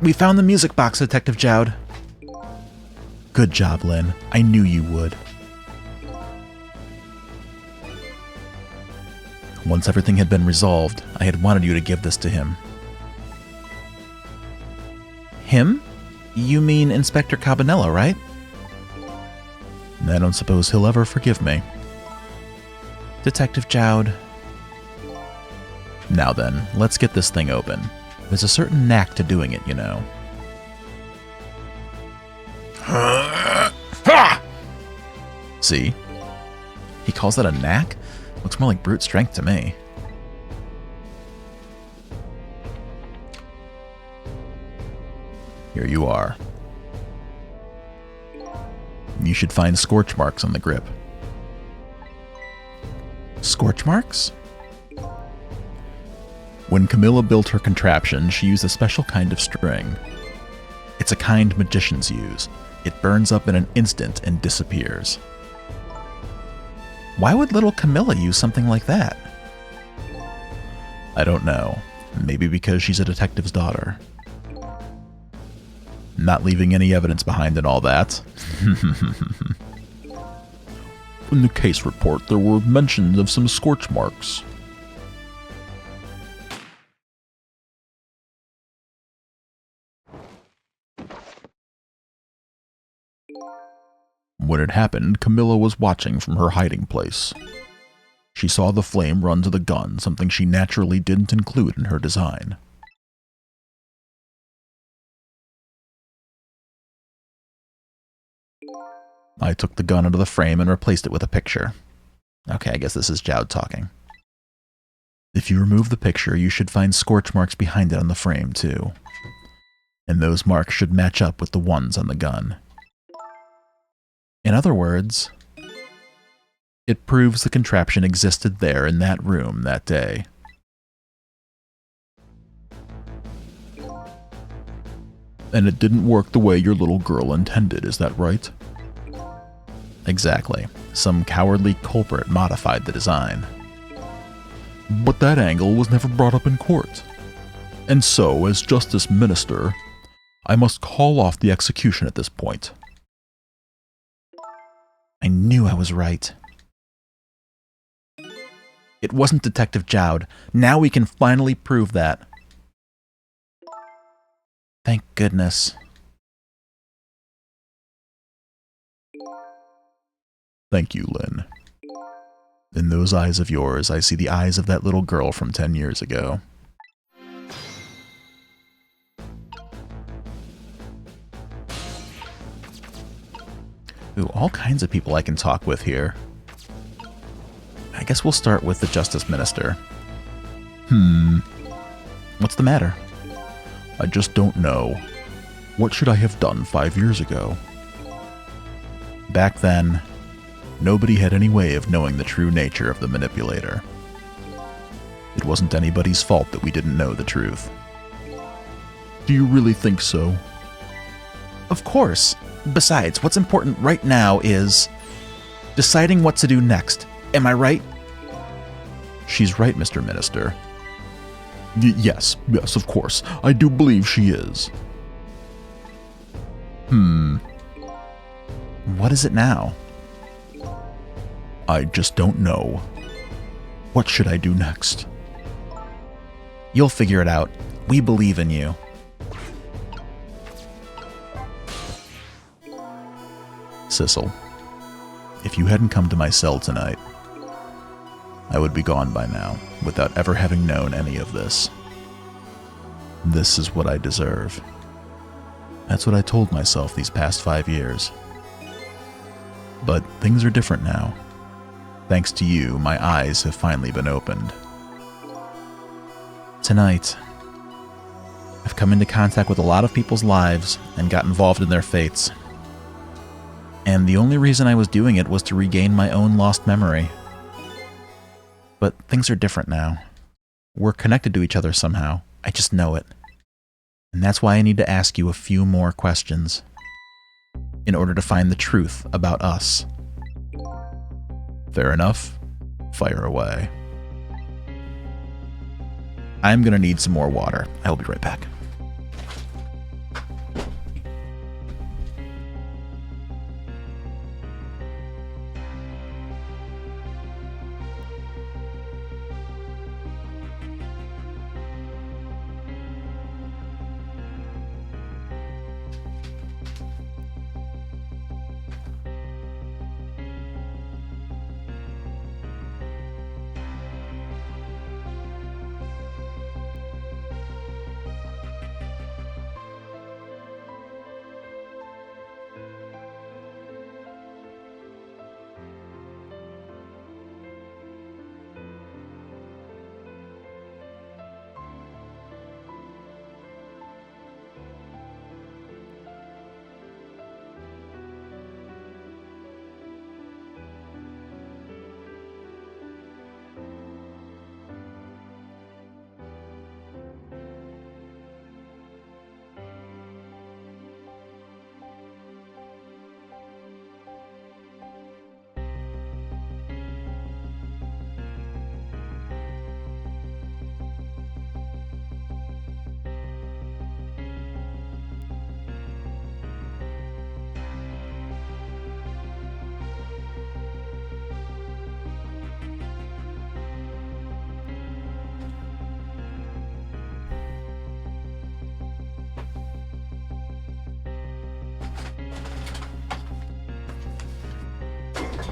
We found the music box, Detective Jowd. Good job, Lynn. I knew you would. Once everything had been resolved, I had wanted you to give this to him. Him? You mean Inspector Cabanella, right? I don't suppose he'll ever forgive me. Detective Jowd. Now then, let's get this thing open. There's a certain knack to doing it, you know. See? He calls that a knack? Looks more like brute strength to me. Here you are. You should find scorch marks on the grip. Scorch marks? When Camilla built her contraption, she used a special kind of string. It's a kind magicians use. It burns up in an instant and disappears. Why would little Camilla use something like that? I don't know. Maybe because she's a detective's daughter. Not leaving any evidence behind and all that. In the case report, there were mentions of some scorch marks. When it happened, Camilla was watching from her hiding place. She saw the flame run to the gun, something she naturally didn't include in her design. I took the gun out of the frame and replaced it with a picture. Okay, I guess this is Jowd talking. If you remove the picture, you should find scorch marks behind it on the frame, too. And those marks should match up with the ones on the gun. In other words, it proves the contraption existed there in that room that day. And it didn't work the way your little girl intended, is that right? Exactly. Some cowardly culprit modified the design. But that angle was never brought up in court. And so, as Justice Minister, I must call off the execution at this point. I knew I was right. It wasn't Detective Jowd. Now we can finally prove that. Thank goodness. Thank you, Lynn. In those eyes of yours, I see the eyes of that little girl from 10 years ago. Ooh, all kinds of people I can talk with here. I guess we'll start with the Justice Minister. What's the matter? I just don't know. What should I have done 5 years ago? Back then, nobody had any way of knowing the true nature of the manipulator. It wasn't anybody's fault that we didn't know the truth. Do you really think so? Of course. Besides, what's important right now is deciding what to do next. Am I right? She's right, Mr. Minister. Yes, of course. I do believe she is. What is it now? I just don't know. What should I do next? You'll figure it out. We believe in you. Sissel, if you hadn't come to my cell tonight, I would be gone by now, without ever having known any of this. This is what I deserve. That's what I told myself these past 5 years. But things are different now. Thanks to you, my eyes have finally been opened. Tonight, I've come into contact with a lot of people's lives and got involved in their fates. And the only reason I was doing it was to regain my own lost memory. But things are different now. We're connected to each other somehow. I just know it. And that's why I need to ask you a few more questions in order to find the truth about us. Fair enough. Fire away. I'm gonna need some more water. I'll be right back.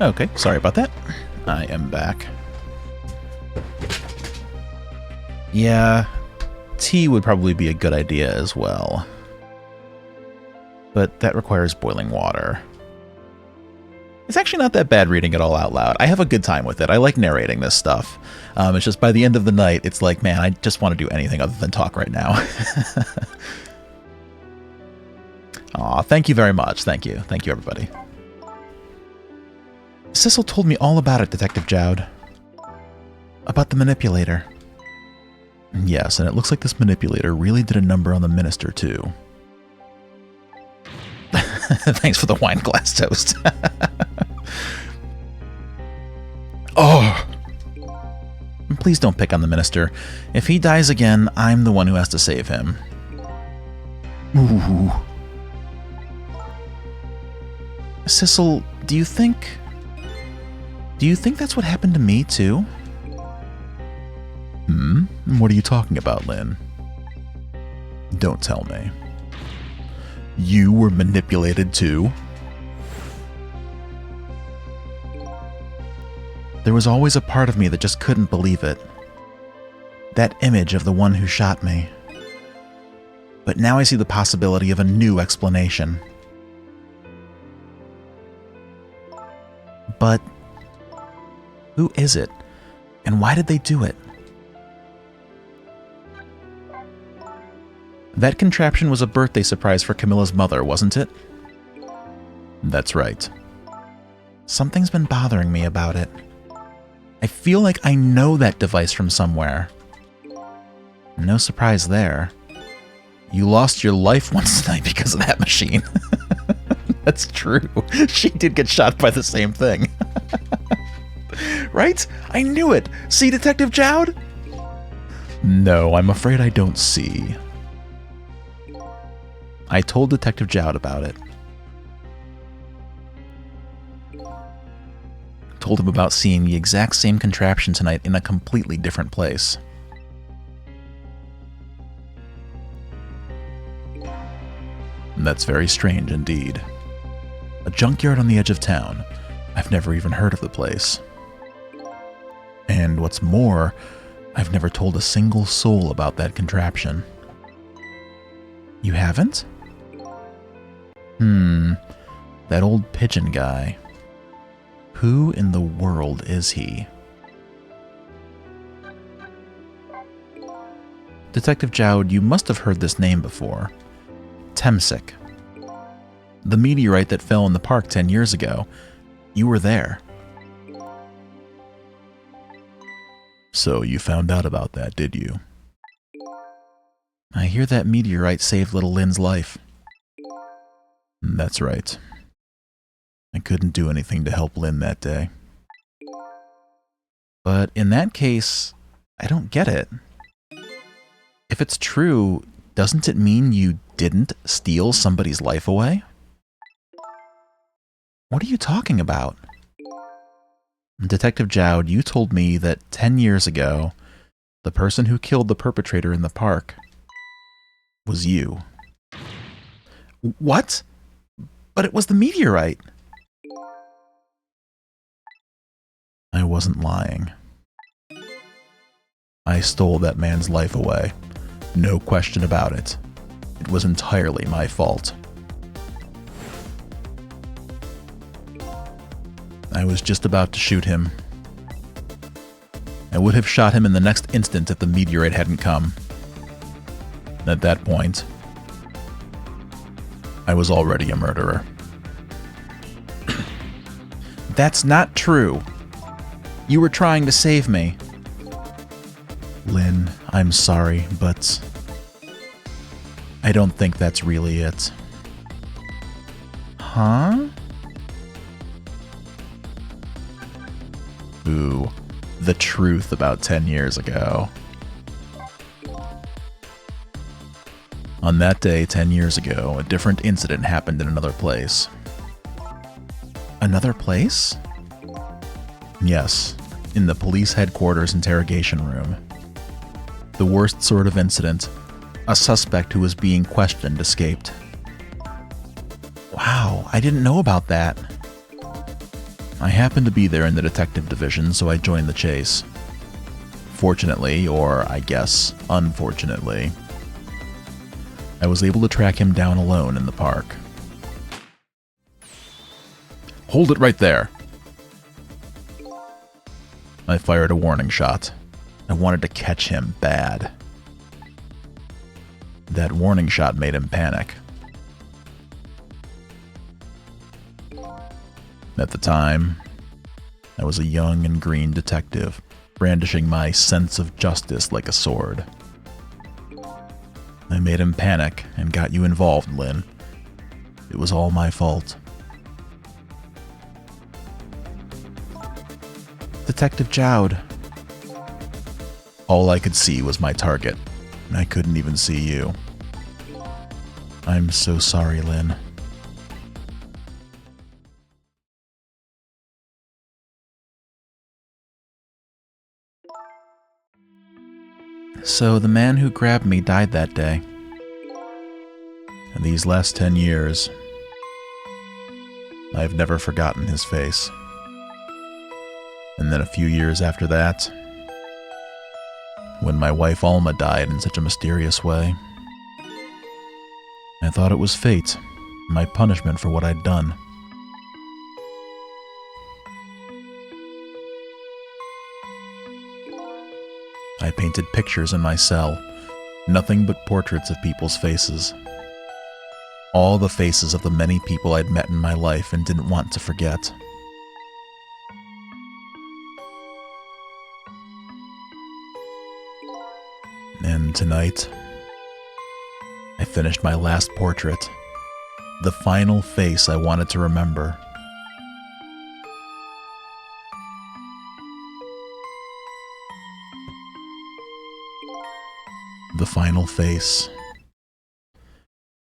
Okay, sorry about that. I am back. Yeah, tea would probably be a good idea as well. But that requires boiling water. It's actually not that bad reading it all out loud. I have a good time with it. I like narrating this stuff. It's just by the end of the night, it's like, man, I just want to do anything other than talk right now. Aw, thank you very much. Thank you. Thank you, everybody. Sissel told me all about it, Detective Jowd. About the manipulator. Yes, and it looks like this manipulator really did a number on the minister, too. Thanks for the wine glass toast. Oh! Please don't pick on the minister. If he dies again, I'm the one who has to save him. Ooh. Sissel, do you think that's what happened to me, too? What are you talking about, Lynn? Don't tell me. You were manipulated, too? There was always a part of me that just couldn't believe it. That image of the one who shot me. But now I see the possibility of a new explanation. But who is it? And why did they do it? That contraption was a birthday surprise for Camilla's mother, wasn't it? That's right. Something's been bothering me about it. I feel like I know that device from somewhere. No surprise there. You lost your life once tonight because of that machine. That's true. She did get shot by the same thing. Right? I knew it! See, Detective Jowd? No, I'm afraid I don't see. I told Detective Jowd about it. Told him about seeing the exact same contraption tonight in a completely different place. That's very strange indeed. A junkyard on the edge of town. I've never even heard of the place. And what's more, I've never told a single soul about that contraption. You haven't? That old pigeon guy. Who in the world is he? Detective Jowd, you must have heard this name before. Temsic. The meteorite that fell in the park 10 years ago. You were there. So you found out about that, did you? I hear that meteorite saved little Lynn's life. That's right. I couldn't do anything to help Lynn that day. But in that case, I don't get it. If it's true, doesn't it mean you didn't steal somebody's life away? What are you talking about? Detective Jowd, you told me that 10 years ago, the person who killed the perpetrator in the park was you. What? But it was the meteorite. I wasn't lying. I stole that man's life away. No question about it. It was entirely my fault. I was just about to shoot him. I would have shot him in the next instant if the meteorite hadn't come. At that point, I was already a murderer. That's not true. You were trying to save me. Lynn, I'm sorry, but I don't think that's really it. Huh? Ooh, the truth about 10 years ago. On that day 10 years ago, a different incident happened in another place. Another place? Yes, in the police headquarters interrogation room. The worst sort of incident. A suspect who was being questioned escaped. Wow, I didn't know about that. I happened to be there in the detective division, so I joined the chase. Fortunately, or I guess unfortunately, I was able to track him down alone in the park. Hold it right there. I fired a warning shot. I wanted to catch him bad. That warning shot made him panic. At the time, I was a young and green detective, brandishing my sense of justice like a sword. I made him panic and got you involved, Lynn. It was all my fault. Detective Jowd. All I could see was my target. I couldn't even see you. I'm so sorry, Lynn. So the man who grabbed me died that day. And these last 10 years, I've never forgotten his face. And then a few years after that, when my wife Alma died in such a mysterious way, I thought it was fate, my punishment for what I'd done. I painted pictures in my cell, nothing but portraits of people's faces. All the faces of the many people I'd met in my life and didn't want to forget. And tonight, I finished my last portrait, the final face I wanted to remember. The final face.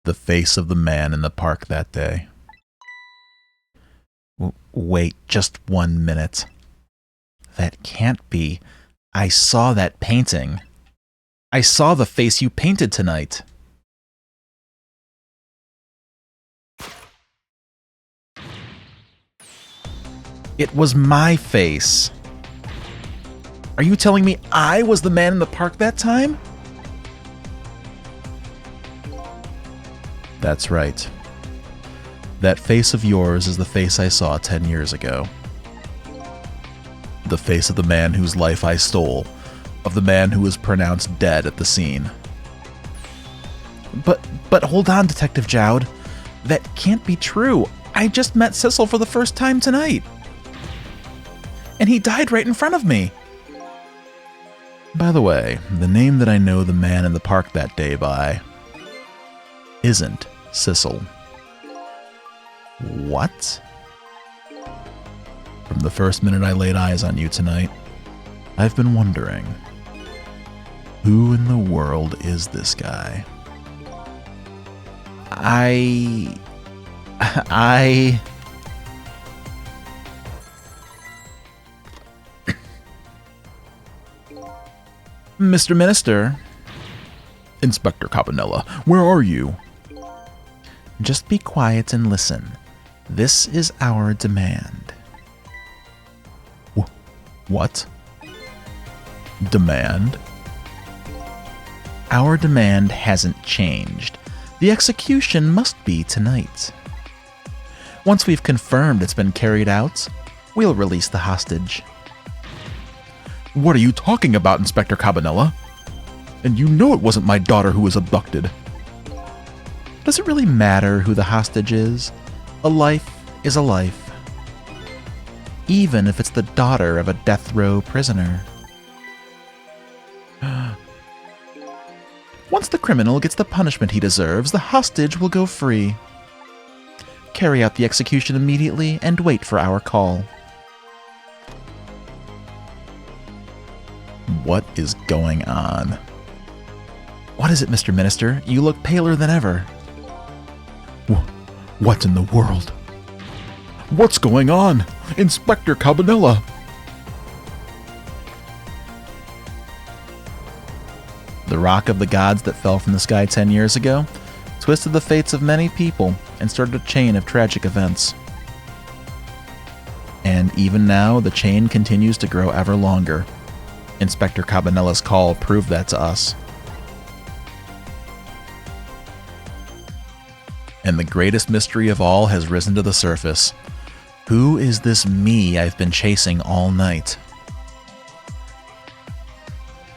The face of the man in the park that day. Wait just 1 minute. That can't be. I saw that painting. I saw the face you painted tonight. It was my face. Are you telling me I was the man in the park that time? That's right. That face of yours is the face I saw 10 years ago. The face of the man whose life I stole, of the man who was pronounced dead at the scene. But hold on, Detective Jowd. That can't be true. I just met Cecil for the first time tonight. And he died right in front of me. By the way, the name that I know the man in the park that day by isn't Cecil. What? From the first minute I laid eyes on you tonight, I've been wondering, who in the world is this guy? Mr. Minister. Inspector Cabanella, where are you? Just be quiet and listen. This is our demand. What? Demand? Our demand hasn't changed. The execution must be tonight. Once we've confirmed it's been carried out, we'll release the hostage. What are you talking about, Inspector Cabanella? And you know it wasn't my daughter who was abducted. Does it really matter who the hostage is? A life is a life. Even if it's the daughter of a death row prisoner. Once the criminal gets the punishment he deserves, the hostage will go free. Carry out the execution immediately and wait for our call. What is going on? What is it, Mr. Minister? You look paler than ever. What in the world? What's going on? Inspector Cabanella! The rock of the gods that fell from the sky 10 years ago twisted the fates of many people and started a chain of tragic events. And even now, the chain continues to grow ever longer. Inspector Cabanella's call proved that to us. And the greatest mystery of all has risen to the surface. Who is this me I've been chasing all night?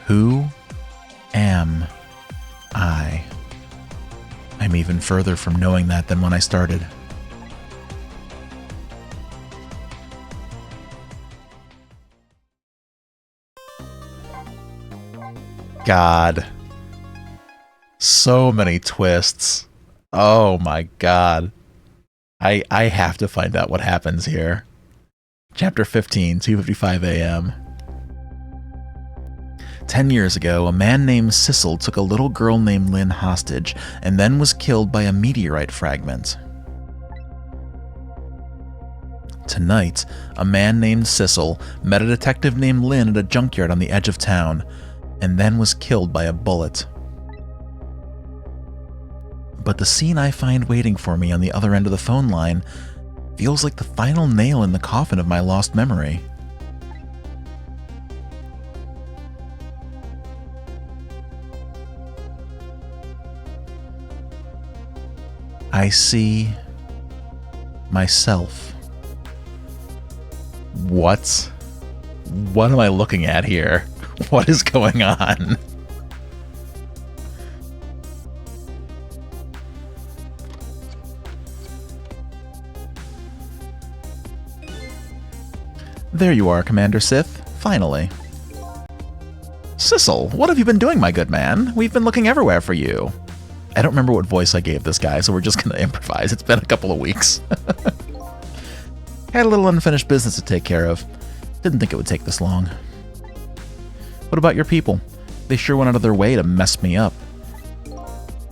Who am I? I'm even further from knowing that than when I started. God. So many twists. Oh my god. I have to find out what happens here. Chapter 15, 2:55 a.m. 10 years ago, a man named Sissel took a little girl named Lynn hostage and then was killed by a meteorite fragment. Tonight, a man named Sissel met a detective named Lynn at a junkyard on the edge of town and then was killed by a bullet. But the scene I find waiting for me on the other end of the phone line feels like the final nail in the coffin of my lost memory. I see myself. What? What am I looking at here? What is going on? There you are, Commander Sith. Finally. Sissel, what have you been doing, my good man? We've been looking everywhere for you. I don't remember what voice I gave this guy, so we're just going to improvise. It's been a couple of weeks. Had a little unfinished business to take care of. Didn't think it would take this long. What about your people? They sure went out of their way to mess me up.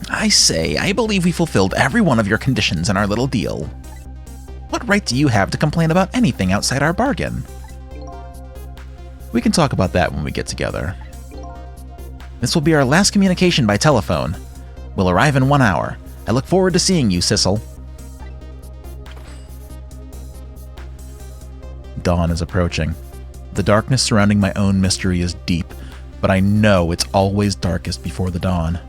I say, I believe we fulfilled every one of your conditions in our little deal. What right do you have to complain about anything outside our bargain? We can talk about that when we get together. This will be our last communication by telephone. We'll arrive in 1 hour. I look forward to seeing you, Sissel. Dawn is approaching. The darkness surrounding my own mystery is deep, but I know it's always darkest before the dawn.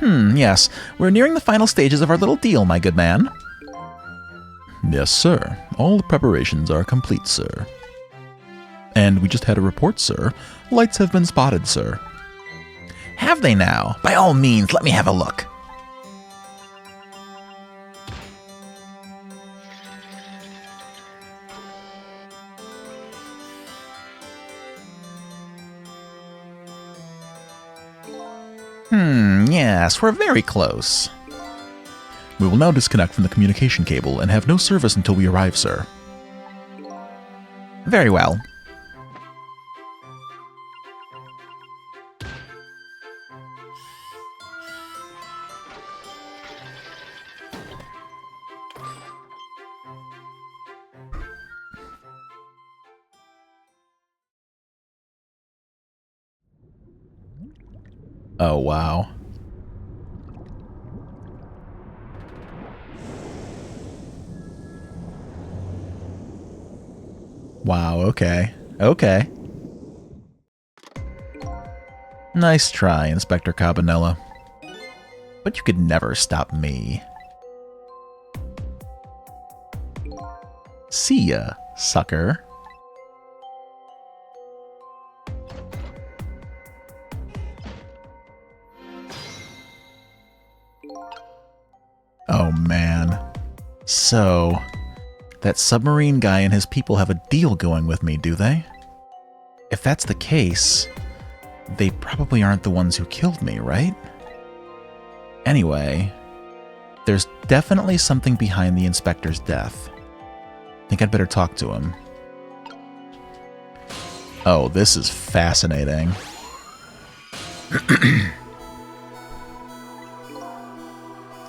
Yes. We're nearing the final stages of our little deal, my good man. Yes, sir. All the preparations are complete, sir. And we just had a report, sir. Lights have been spotted, sir. Have they now? By all means, let me have a look. Yes, we're very close. We will now disconnect from the communication cable and have no service until we arrive, sir. Very well. Oh, wow. Wow, okay. Okay. Nice try, Inspector Cabanella. But you could never stop me. See ya, sucker. Oh, man. So, that submarine guy and his people have a deal going with me, do they? If that's the case, they probably aren't the ones who killed me, right? Anyway, there's definitely something behind the inspector's death. Think I'd better talk to him. Oh, this is fascinating.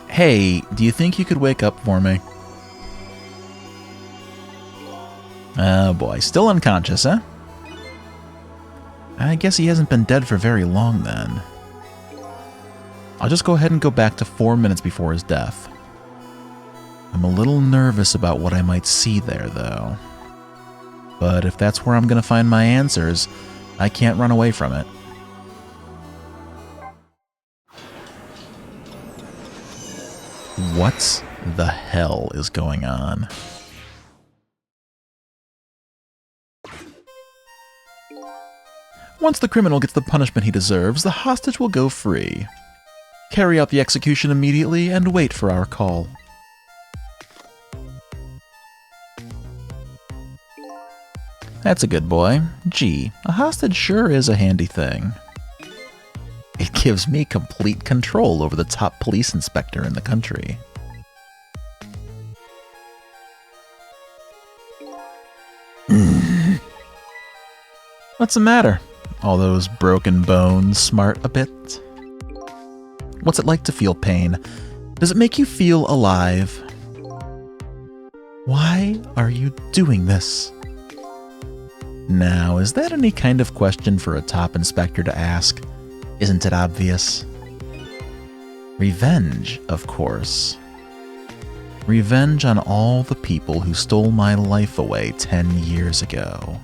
Hey, do you think you could wake up for me? Oh boy, still unconscious, huh? I guess he hasn't been dead for very long then. I'll just go ahead and go back to 4 minutes before his death. I'm a little nervous about what I might see there, though. But if that's where I'm going to find my answers, I can't run away from it. What the hell is going on? Once the criminal gets the punishment he deserves, the hostage will go free. Carry out the execution immediately and wait for our call. That's a good boy. Gee, a hostage sure is a handy thing. It gives me complete control over the top police inspector in the country. What's the matter? All those broken bones smart a bit? What's it like to feel pain? Does it make you feel alive? Why are you doing this? Now, is that any kind of question for a top inspector to ask? Isn't it obvious? Revenge, of course. Revenge on all the people who stole my life away 10 years ago.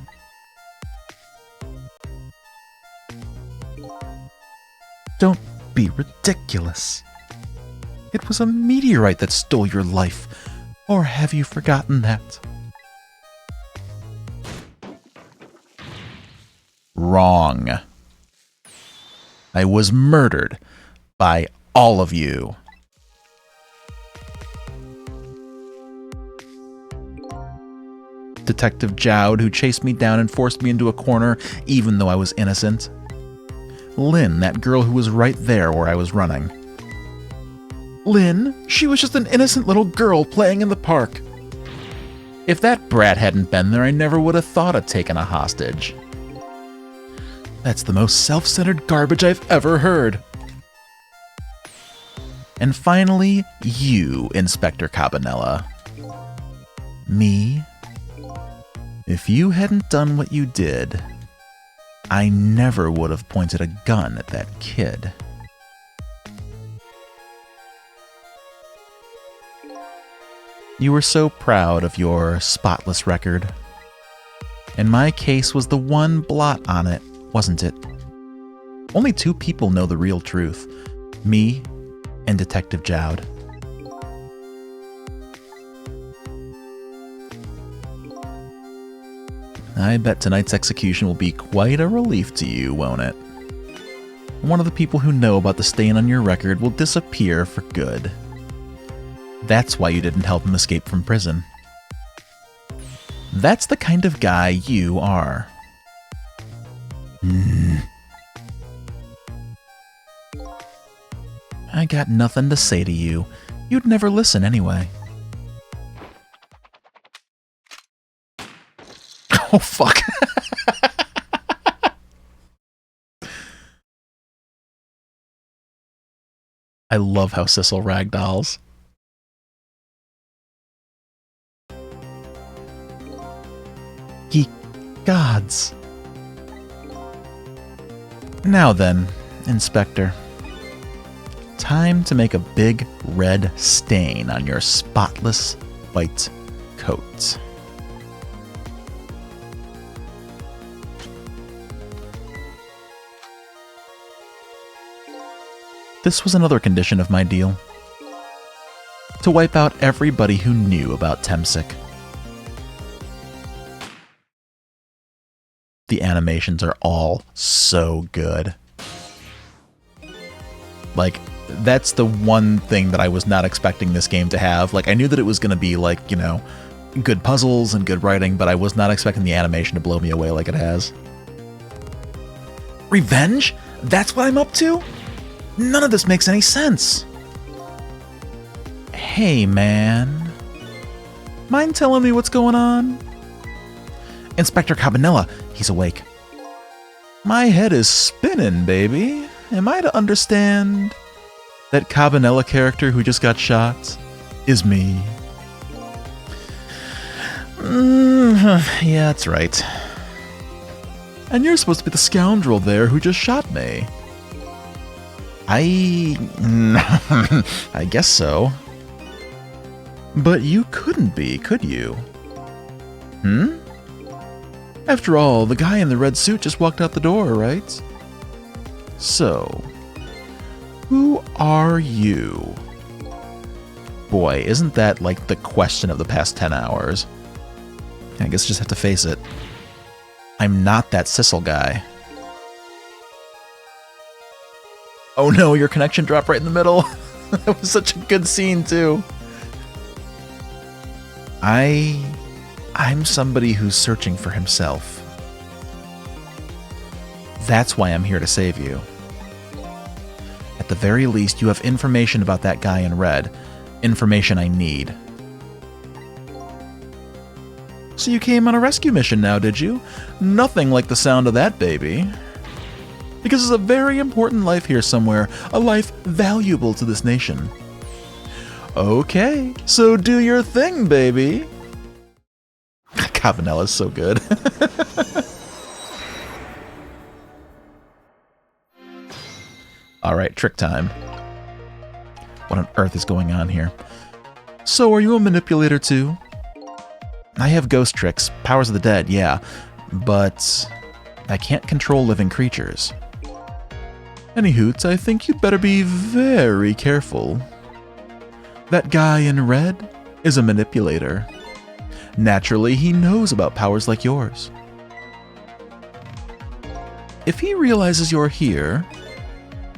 Don't be ridiculous. It was a meteorite that stole your life. Or have you forgotten that? Wrong. I was murdered by all of you. Detective Jowd, who chased me down and forced me into a corner even though I was innocent. Lynn, that girl who was right there where I was running. Lynn, she was just an innocent little girl playing in the park. If that brat hadn't been there, I never would have thought of taking a hostage. That's the most self-centered garbage I've ever heard. And finally, you, Inspector Cabanela. Me? If you hadn't done what you did, I never would have pointed a gun at that kid. You were so proud of your spotless record. And my case was the one blot on it, wasn't it? Only 2 people know the real truth. Me and Detective Jowd. I bet tonight's execution will be quite a relief to you, won't it? One of the people who know about the stain on your record will disappear for good. That's why you didn't help him escape from prison. That's the kind of guy you are. I got nothing to say to you. You'd never listen anyway. Oh, fuck. I love how Sissel ragdolls. Ye gods. Now then, Inspector. Time to make a big red stain on your spotless white coat. This was another condition of my deal. To wipe out everybody who knew about Temsic. The animations are all so good. Like, that's the one thing that I was not expecting this game to have. Like, I knew that it was going to be, like, you know, good puzzles and good writing, but I was not expecting the animation to blow me away like it has. Revenge? That's what I'm up to? None of this makes any sense. Hey, man. Mind telling me what's going on? Inspector Cabanela, he's awake. My head is spinning, baby. Am I to understand that Cabanela character who just got shot is me? Yeah, that's right. And you're supposed to be the scoundrel there who just shot me. I guess so. But you couldn't be, could you? Hmm? After all, the guy in the red suit just walked out the door, right? So, who are you? Boy, isn't that like the question of the past 10 hours? I guess I just have to face it. I'm not that Sissel guy. Oh no, your connection dropped right in the middle. That was such a good scene too. I'm somebody who's searching for himself. That's why I'm here to save you. At the very least, you have information about that guy in red. Information I need. So you came on a rescue mission now, did you? Nothing like the sound of that, baby. Because there's a very important life here somewhere. A life valuable to this nation. Okay, so do your thing, baby. Cavanella's so good. Alright, trick time. What on earth is going on here? So, are you a manipulator too? I have ghost tricks, powers of the dead, yeah, but I can't control living creatures. Anywhoots, I think you'd better be very careful. That guy in red is a manipulator. Naturally, he knows about powers like yours. If he realizes you're here,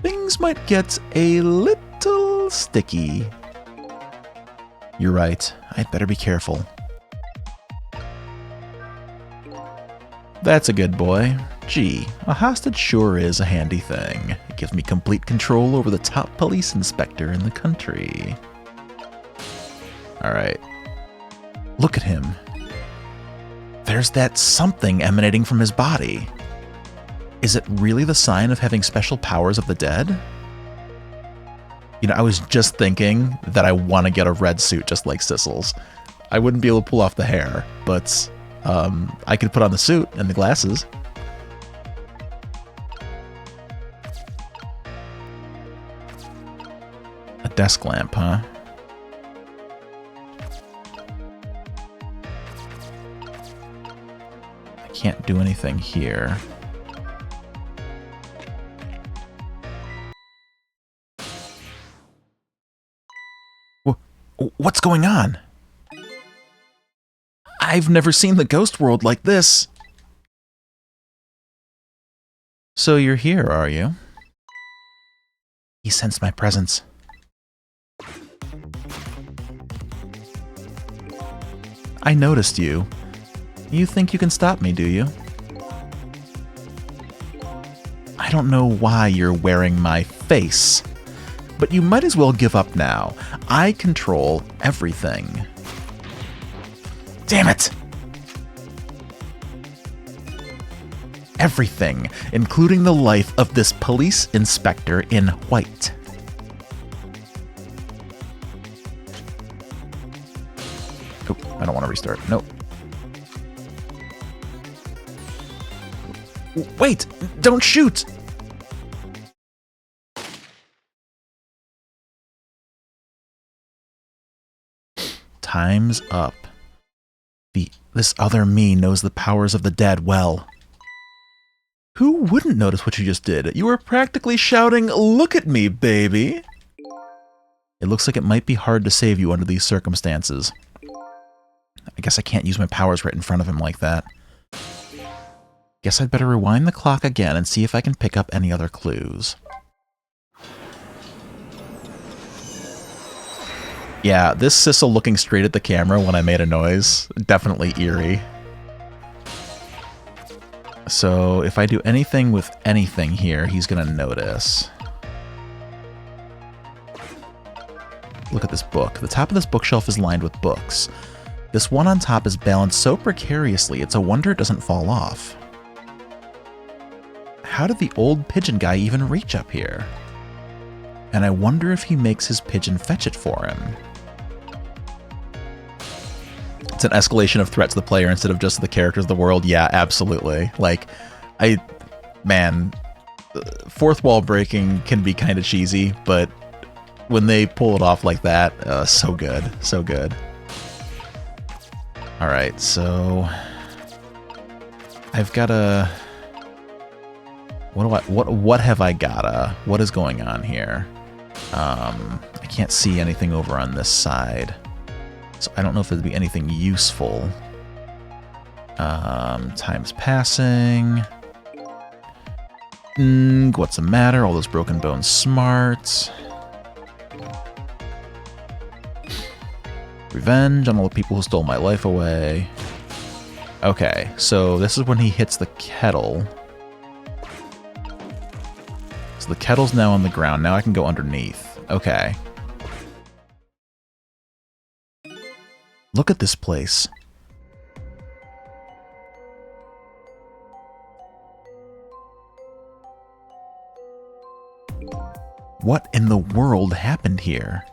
things might get a little sticky. You're right, I'd better be careful. That's a good boy. Gee, a hostage sure is a handy thing. It gives me complete control over the top police inspector in the country. Alright. Look at him. There's that something emanating from his body. Is it really the sign of having special powers of the dead? You know, I was just thinking that I want to get a red suit just like Sissel's. I wouldn't be able to pull off the hair, but I could put on the suit and the glasses. A desk lamp, huh? I can't do anything here. What's going on? I've never seen the ghost world like this. So you're here, are you? He sensed my presence. I noticed you. You think you can stop me, do you? I don't know why you're wearing my face, but you might as well give up now. I control everything. Damn it! Everything, including the life of this police inspector in white. Oh, I don't want to restart. Nope. Wait! Don't shoot! Time's up. This other me knows the powers of the dead well. Who wouldn't notice what you just did? You were practically shouting, "Look at me, baby!" It looks like it might be hard to save you under these circumstances. I guess I can't use my powers right in front of him like that. Guess I'd better rewind the clock again and see if I can pick up any other clues. Yeah, this Sissel looking straight at the camera when I made a noise, definitely eerie. So if I do anything with anything here, he's gonna notice. Look at this book. The top of this bookshelf is lined with books. This one on top is balanced so precariously, it's a wonder it doesn't fall off. How did the old pigeon guy even reach up here? And I wonder if he makes his pigeon fetch it for him. It's an escalation of threat to the player instead of just the characters of the world. Yeah, absolutely. Like, man, fourth wall breaking can be kind of cheesy, but when they pull it off like that, so good, so good. All right, so I've got a. What have I got? What is going on here? I can't see anything over on this side, so I don't know if there'd be anything useful. Time's passing. What's the matter? All those broken bones smarts. Revenge on all the people who stole my life away. Okay, so this is when he hits the kettle. So the kettle's now on the ground. Now I can go underneath. Okay. Look at this place. What in the world happened here?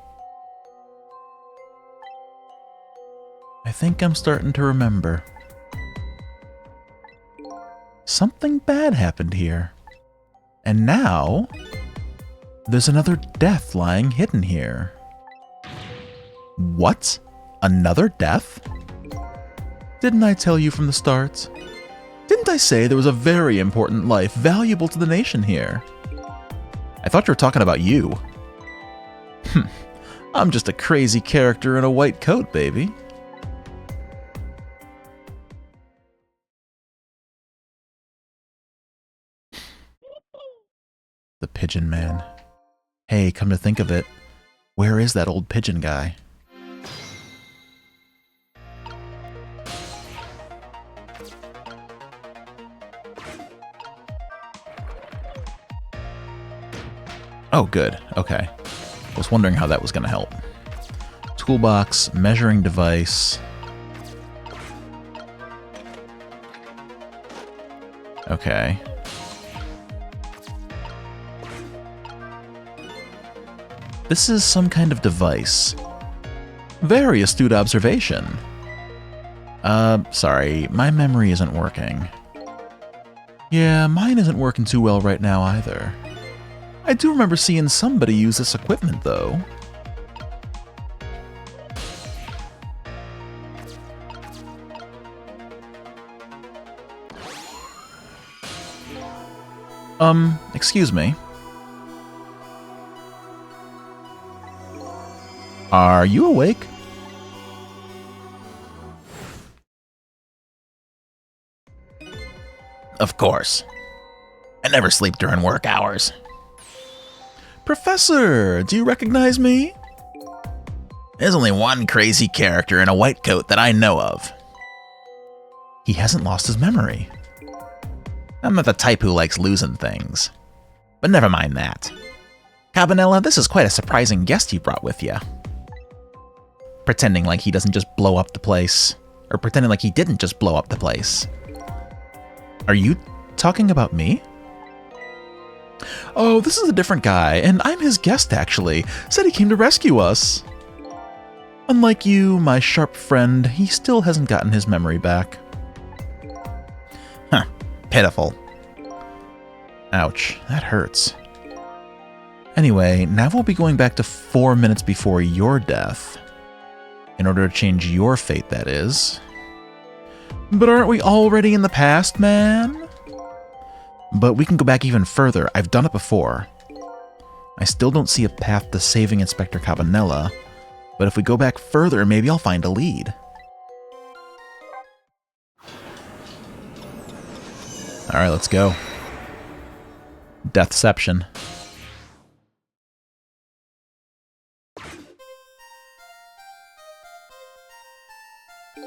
I think I'm starting to remember. Something bad happened here. And now, there's another death lying hidden here. What? Another death? Didn't I tell you from the start? Didn't I say there was a very important life valuable to the nation here? I thought you were talking about you. I'm just a crazy character in a white coat, baby. The Pigeon Man. Hey, come to think of it, where is that old pigeon guy? Oh, good. Okay. I was wondering how that was going to help. Toolbox, measuring device. Okay. This is some kind of device. Very astute observation. Sorry, my memory isn't working. Yeah, mine isn't working too well right now either. I do remember seeing somebody use this equipment, though. Excuse me. Are you awake? Of course. I never sleep during work hours. Professor, do you recognize me? There's only one crazy character in a white coat that I know of. He hasn't lost his memory. I'm not the type who likes losing things. But never mind that. Cabanella, this is quite a surprising guest you brought with you. Pretending like he doesn't just blow up the place. Or pretending like he didn't just blow up the place. Are you talking about me? Oh, this is a different guy, and I'm his guest, actually. Said he came to rescue us. Unlike you, my sharp friend, he still hasn't gotten his memory back. Huh. Pitiful. Ouch, that hurts. Anyway, now we'll be going back to 4 minutes before your death. In order to change your fate, that is. But aren't we already in the past, man? But we can go back even further. I've done it before. I still don't see a path to saving Inspector Cabanella, but if we go back further, maybe I'll find a lead. Alright, let's go. Deathception.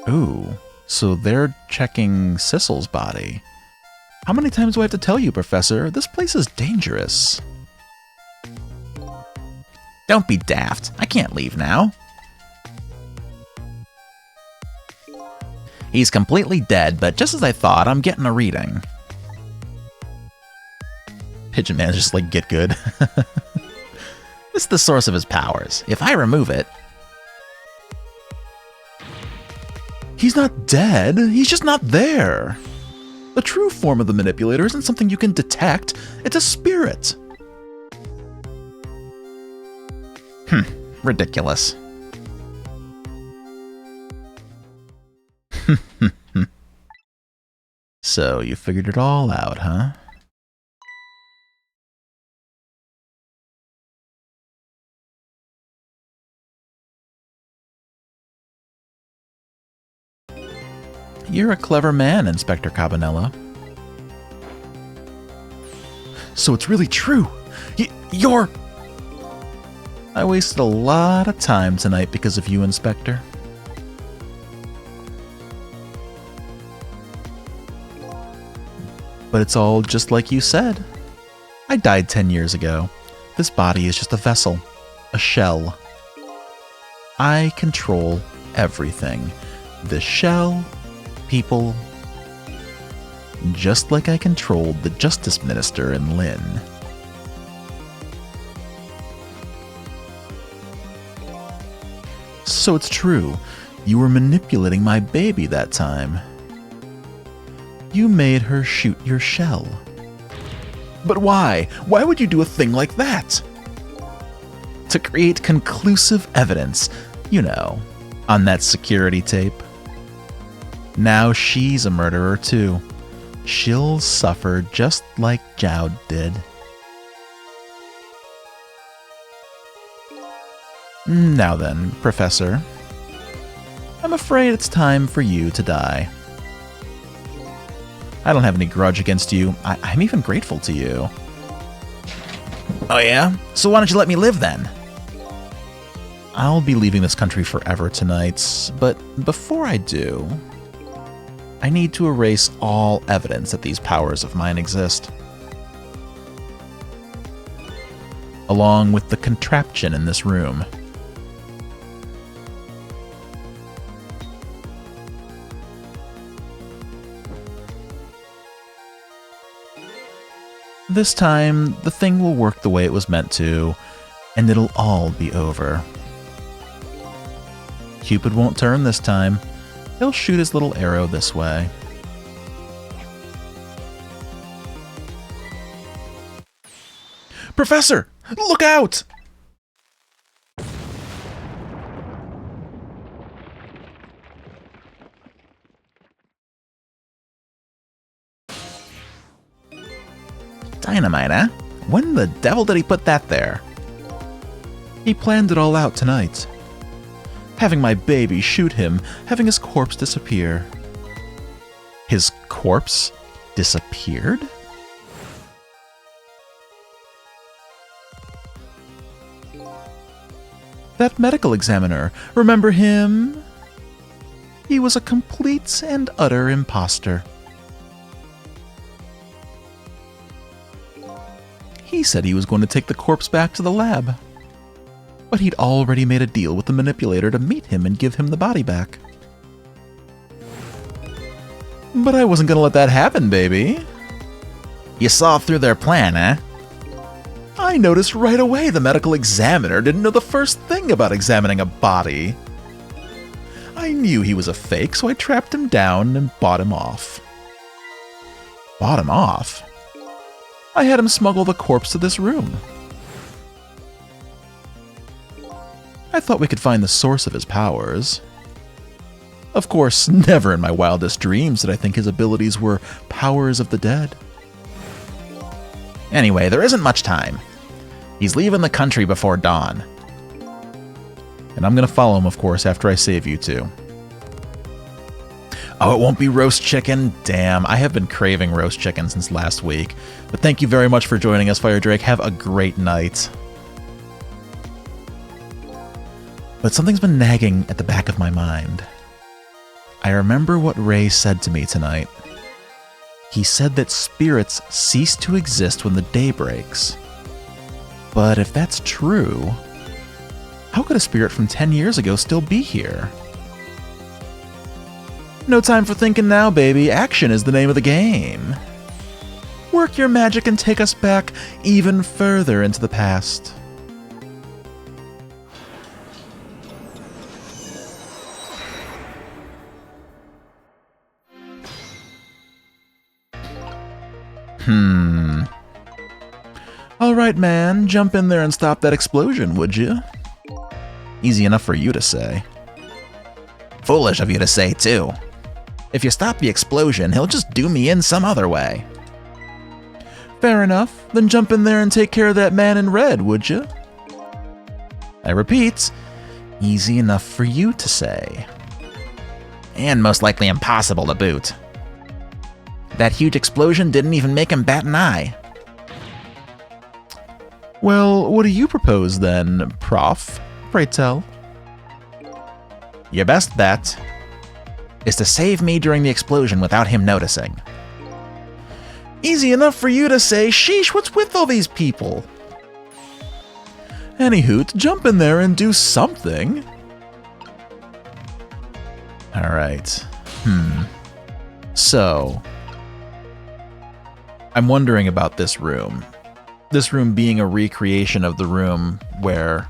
Ooh, so they're checking Sissel's body. How many times do I have to tell you, Professor? This place is dangerous. Don't be daft. I can't leave now. He's completely dead, but just as I thought, I'm getting a reading. Pigeon Man's just like, get good. It's the source of his powers. If I remove it... He's not dead. He's just not there. The true form of the manipulator isn't something you can detect, it's a spirit. Ridiculous. So, you figured it all out, huh? You're a clever man, Inspector Cabanella. So it's really true. You're... I wasted a lot of time tonight because of you, Inspector. But it's all just like you said. I died 10 years ago. This body is just a vessel, a shell. I control everything. The shell, people, just like I controlled the Justice Minister in Lynn. So it's true, you were manipulating my baby that time. You made her shoot your shell. But why? Why would you do a thing like that? To create conclusive evidence, you know, on that security tape. Now she's a murderer too. She'll suffer just like Jowd did. Now then, Professor, I'm afraid it's time for you to die. I don't have any grudge against you. I'm even grateful to you. Oh yeah? So why don't you let me live then? I'll be leaving this country forever tonight, but before I do, I need to erase all evidence that these powers of mine exist. Along with the contraption in this room. This time, the thing will work the way it was meant to, and it'll all be over. Cupid won't turn this time. He'll shoot his little arrow this way. Professor! Look out! Dynamite, eh? When the devil did he put that there? He planned it all out tonight. Having my baby shoot him, having his corpse disappear. His corpse disappeared? That medical examiner, remember him? He was a complete and utter imposter. He said he was going to take the corpse back to the lab. But he'd already made a deal with the manipulator to meet him and give him the body back. But I wasn't going to let that happen, baby. You saw through their plan, eh? I noticed right away the medical examiner didn't know the first thing about examining a body. I knew he was a fake, so I trapped him down and bought him off. Bought him off? I had him smuggle the corpse to this room. I thought we could find the source of his powers. Of course, never in my wildest dreams did I think his abilities were powers of the dead. Anyway, there isn't much time. He's leaving the country before dawn. And I'm gonna follow him, of course, after I save you two. Oh, it won't be roast chicken? Damn, I have been craving roast chicken since last week. But thank you very much for joining us, Fire Drake. Have a great night. But something's been nagging at the back of my mind. I remember what Ray said to me tonight. He said that spirits cease to exist when the day breaks. But if that's true, how could a spirit from 10 years ago still be here? No time for thinking now, baby. Action is the name of the game. Work your magic and take us back even further into the past. Alright, man, jump in there and stop that explosion, would you? Easy enough for you to say. Foolish of you to say, too. If you stop the explosion, he'll just do me in some other way. Fair enough. Then jump in there and take care of that man in red, would you? I repeat, easy enough for you to say. And most likely impossible to boot. That huge explosion didn't even make him bat an eye. Well, what do you propose then, Prof? Pray tell. Your best bet is to save me during the explosion without him noticing. Easy enough for you to say, sheesh, what's with all these people? Anywho, jump in there and do something. Alright. So, I'm wondering about this room. This room being a recreation of the room where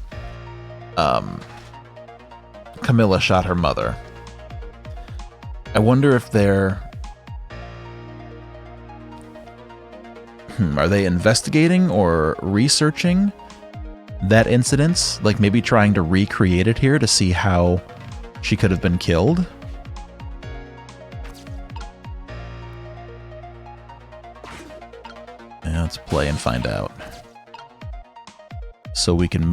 Camilla shot her mother. I wonder if they're... are they investigating or researching that incident? Like maybe trying to recreate it here to see how she could have been killed? Yeah, let's play and find out. So we can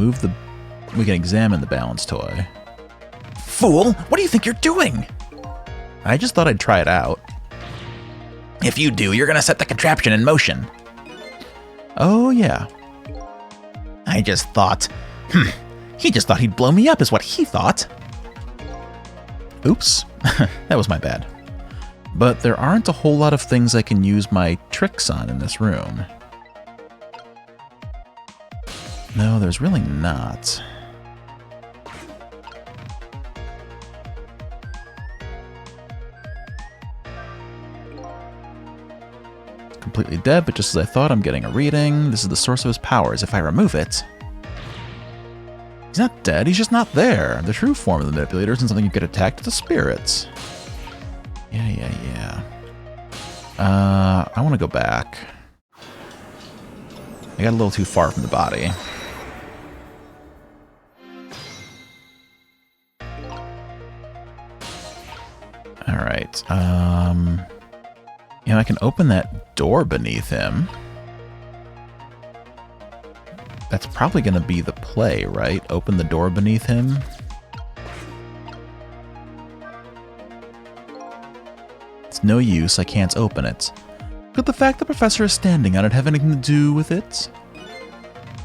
examine the balance toy. Fool! What do you think you're doing? I just thought I'd try it out. If you do, you're gonna set the contraption in motion. Oh, yeah. I just thought... he just thought he'd blow me up is what he thought. Oops. That was my bad. But there aren't a whole lot of things I can use my tricks on in this room. No, there's really not. Completely dead, but just as I thought, I'm getting a reading. This is the source of his powers. If I remove it... He's not dead, he's just not there. The true form of the manipulator isn't something you get attacked with the spirits. Yeah. I want to go back. I got a little too far from the body. Alright, I can open that door beneath him. That's probably going to be the play, right? Open the door beneath him. It's no use, I can't open it. Could the fact the professor is standing on it have anything to do with it?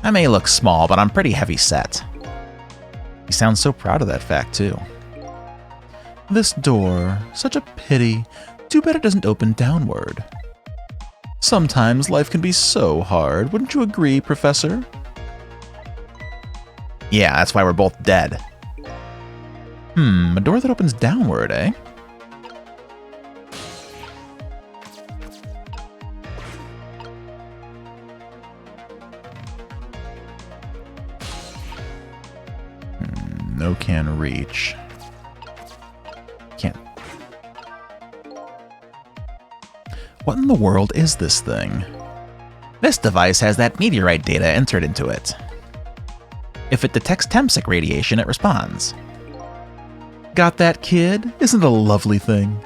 I may look small, but I'm pretty heavy set. He sounds so proud of that fact, too. This door, such a pity. Too bad it doesn't open downward. Sometimes life can be so hard, wouldn't you agree, Professor? Yeah, that's why we're both dead. A door that opens downward, eh? No can reach. Can't. What in the world is this thing? This device has that meteorite data entered into it. If it detects Temsic radiation, it responds. Got that, kid? Isn't it a lovely thing?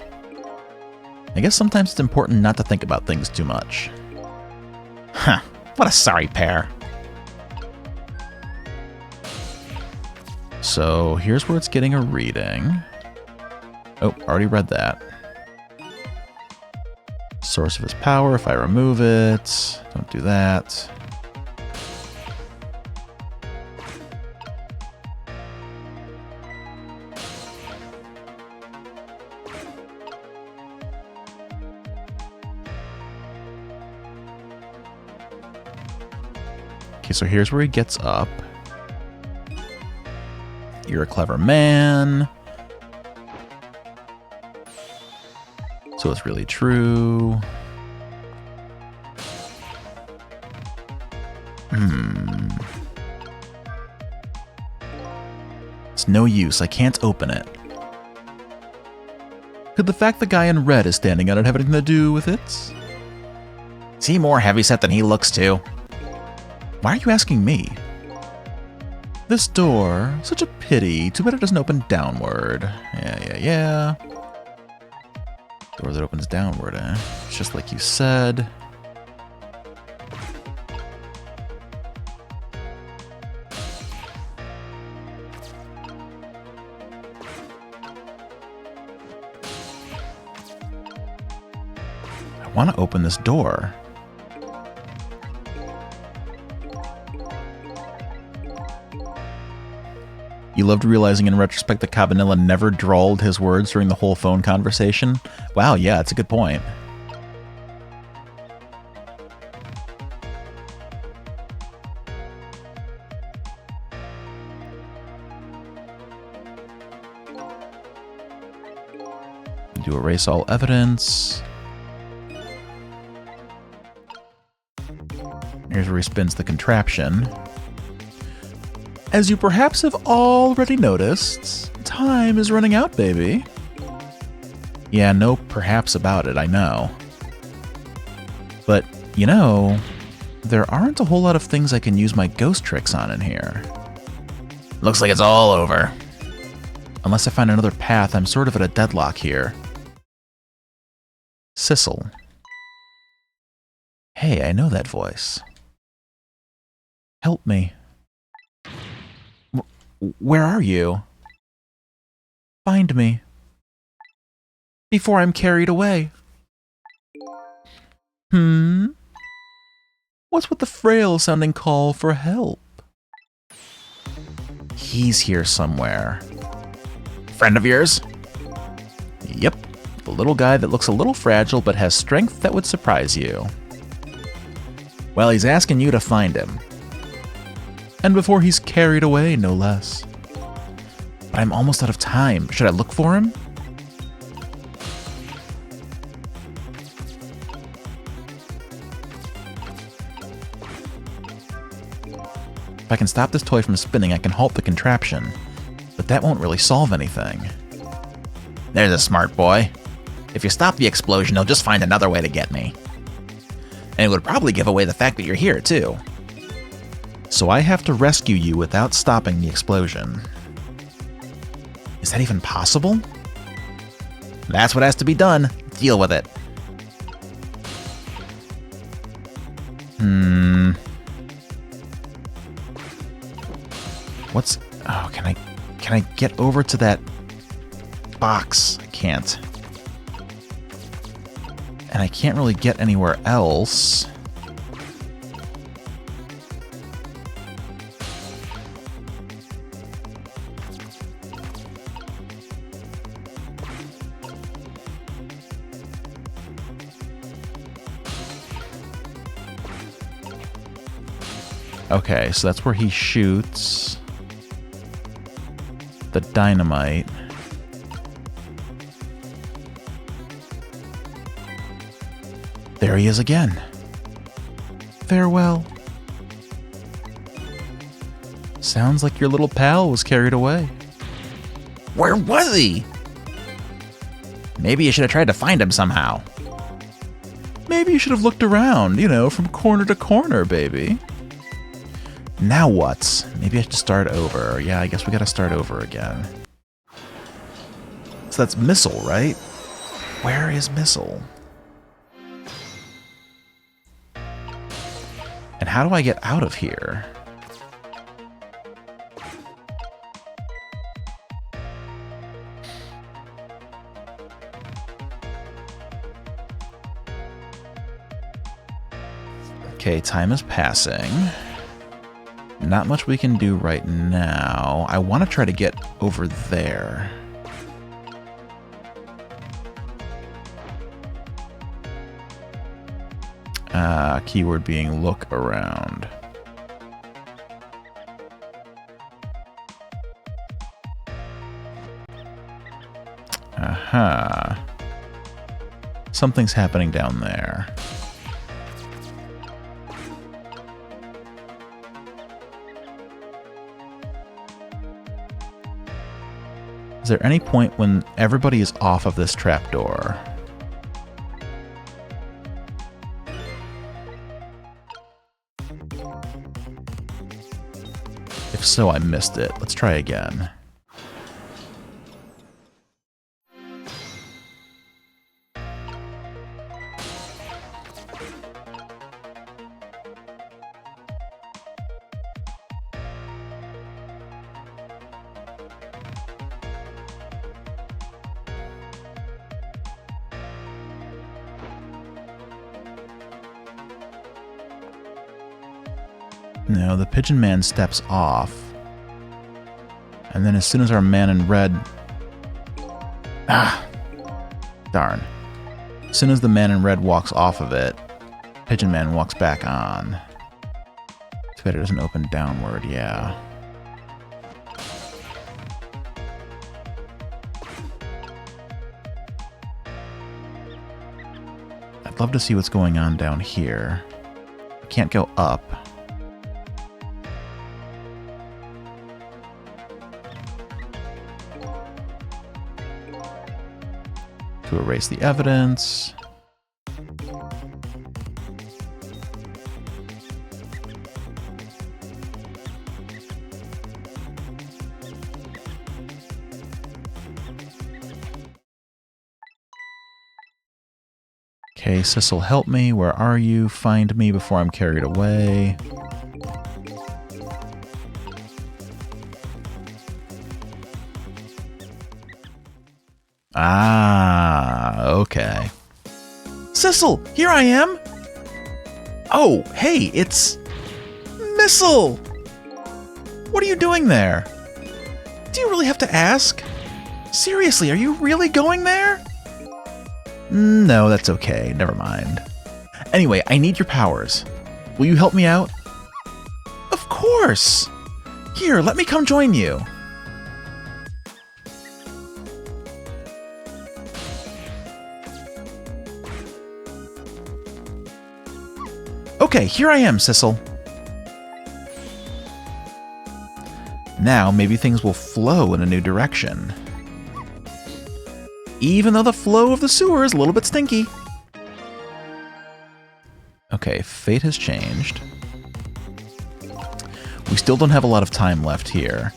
I guess sometimes it's important not to think about things too much. Huh, what a sorry pair. So here's where it's getting a reading. Oh, already read that. Source of his power, if I remove it. Don't do that. Okay, so here's where he gets up. You're a clever man. So it's really true. It's no use. I can't open it. Could the fact the guy in red is standing on it have anything to do with it? Is he more heavyset than he looks too? Why are you asking me? This door, such a pity. Too bad it doesn't open downward. Yeah. Door that opens downward, eh? It's just like you said. I want to open this door. You loved realizing in retrospect that Cabanilla never drawled his words during the whole phone conversation? Wow, yeah, that's a good point. Do erase all evidence. Here's where he spins the contraption. As you perhaps have already noticed, time is running out, baby. Yeah, no perhaps about it, I know. But, you know, there aren't a whole lot of things I can use my ghost tricks on in here. Looks like it's all over. Unless I find another path, I'm sort of at a deadlock here. Sissel. Hey, I know that voice. Help me. Where are you? Find me. Before I'm carried away. What's with the frail-sounding call for help? He's here somewhere. Friend of yours? Yep. The little guy that looks a little fragile but has strength that would surprise you. Well, he's asking you to find him. And before he's carried away, no less. But I'm almost out of time. Should I look for him? If I can stop this toy from spinning, I can halt the contraption. But that won't really solve anything. There's a smart boy. If you stop the explosion, he'll just find another way to get me. And it would probably give away the fact that you're here, too. So I have to rescue you without stopping the explosion. Is that even possible? That's what has to be done. Deal with it. What's... Oh, can I get over to that box? I can't. And I can't really get anywhere else. Okay, so that's where he shoots the dynamite. There he is again. Farewell. Sounds like your little pal was carried away. Where was he? Maybe you should have tried to find him somehow. Maybe you should have looked around, you know, from corner to corner, baby. Now what? Maybe I have to start over. Yeah, I guess we gotta start over again. So that's Missile, right? Where is Missile? And how do I get out of here? Okay, time is passing. Not much we can do right now. I want to try to get over there. Keyword being look around. Aha. Something's happening down there. Is there any point when everybody is off of this trapdoor? So I missed it. Let's try again. No, the pigeon man steps off. And then as soon as our man in red... Ah! Darn. As soon as the man in red walks off of it, pigeon man walks back on. Too bad it doesn't open downward, yeah. I'd love to see what's going on down here. I can't go up. To erase the evidence. Okay, Sissel, help me. Where are you? Find me before I'm carried away. Ah, okay. Sissel, here I am! Oh, hey, it's... Missile! What are you doing there? Do you really have to ask? Seriously, are you really going there? No, that's okay. Never mind. Anyway, I need your powers. Will you help me out? Of course! Here, let me come join you. Okay, here I am, Sissel. Now, maybe things will flow in a new direction. Even though the flow of the sewer is a little bit stinky. Okay, fate has changed. We still don't have a lot of time left here,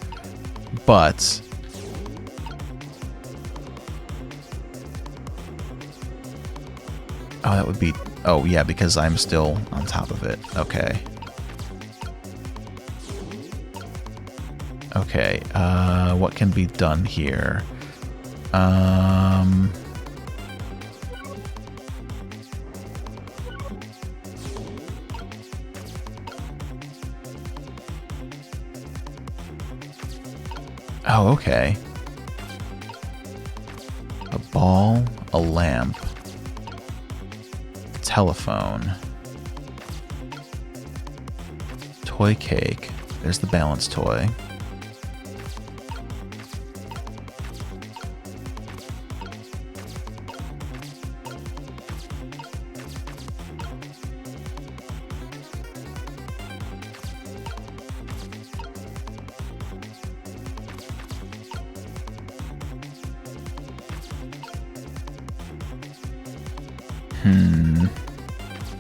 but... Oh, that would be... Oh, yeah, because I'm still on top of it. Okay. Okay, what can be done here? Oh, okay. A ball, a lamp, telephone, toy cake. There's the balance toy.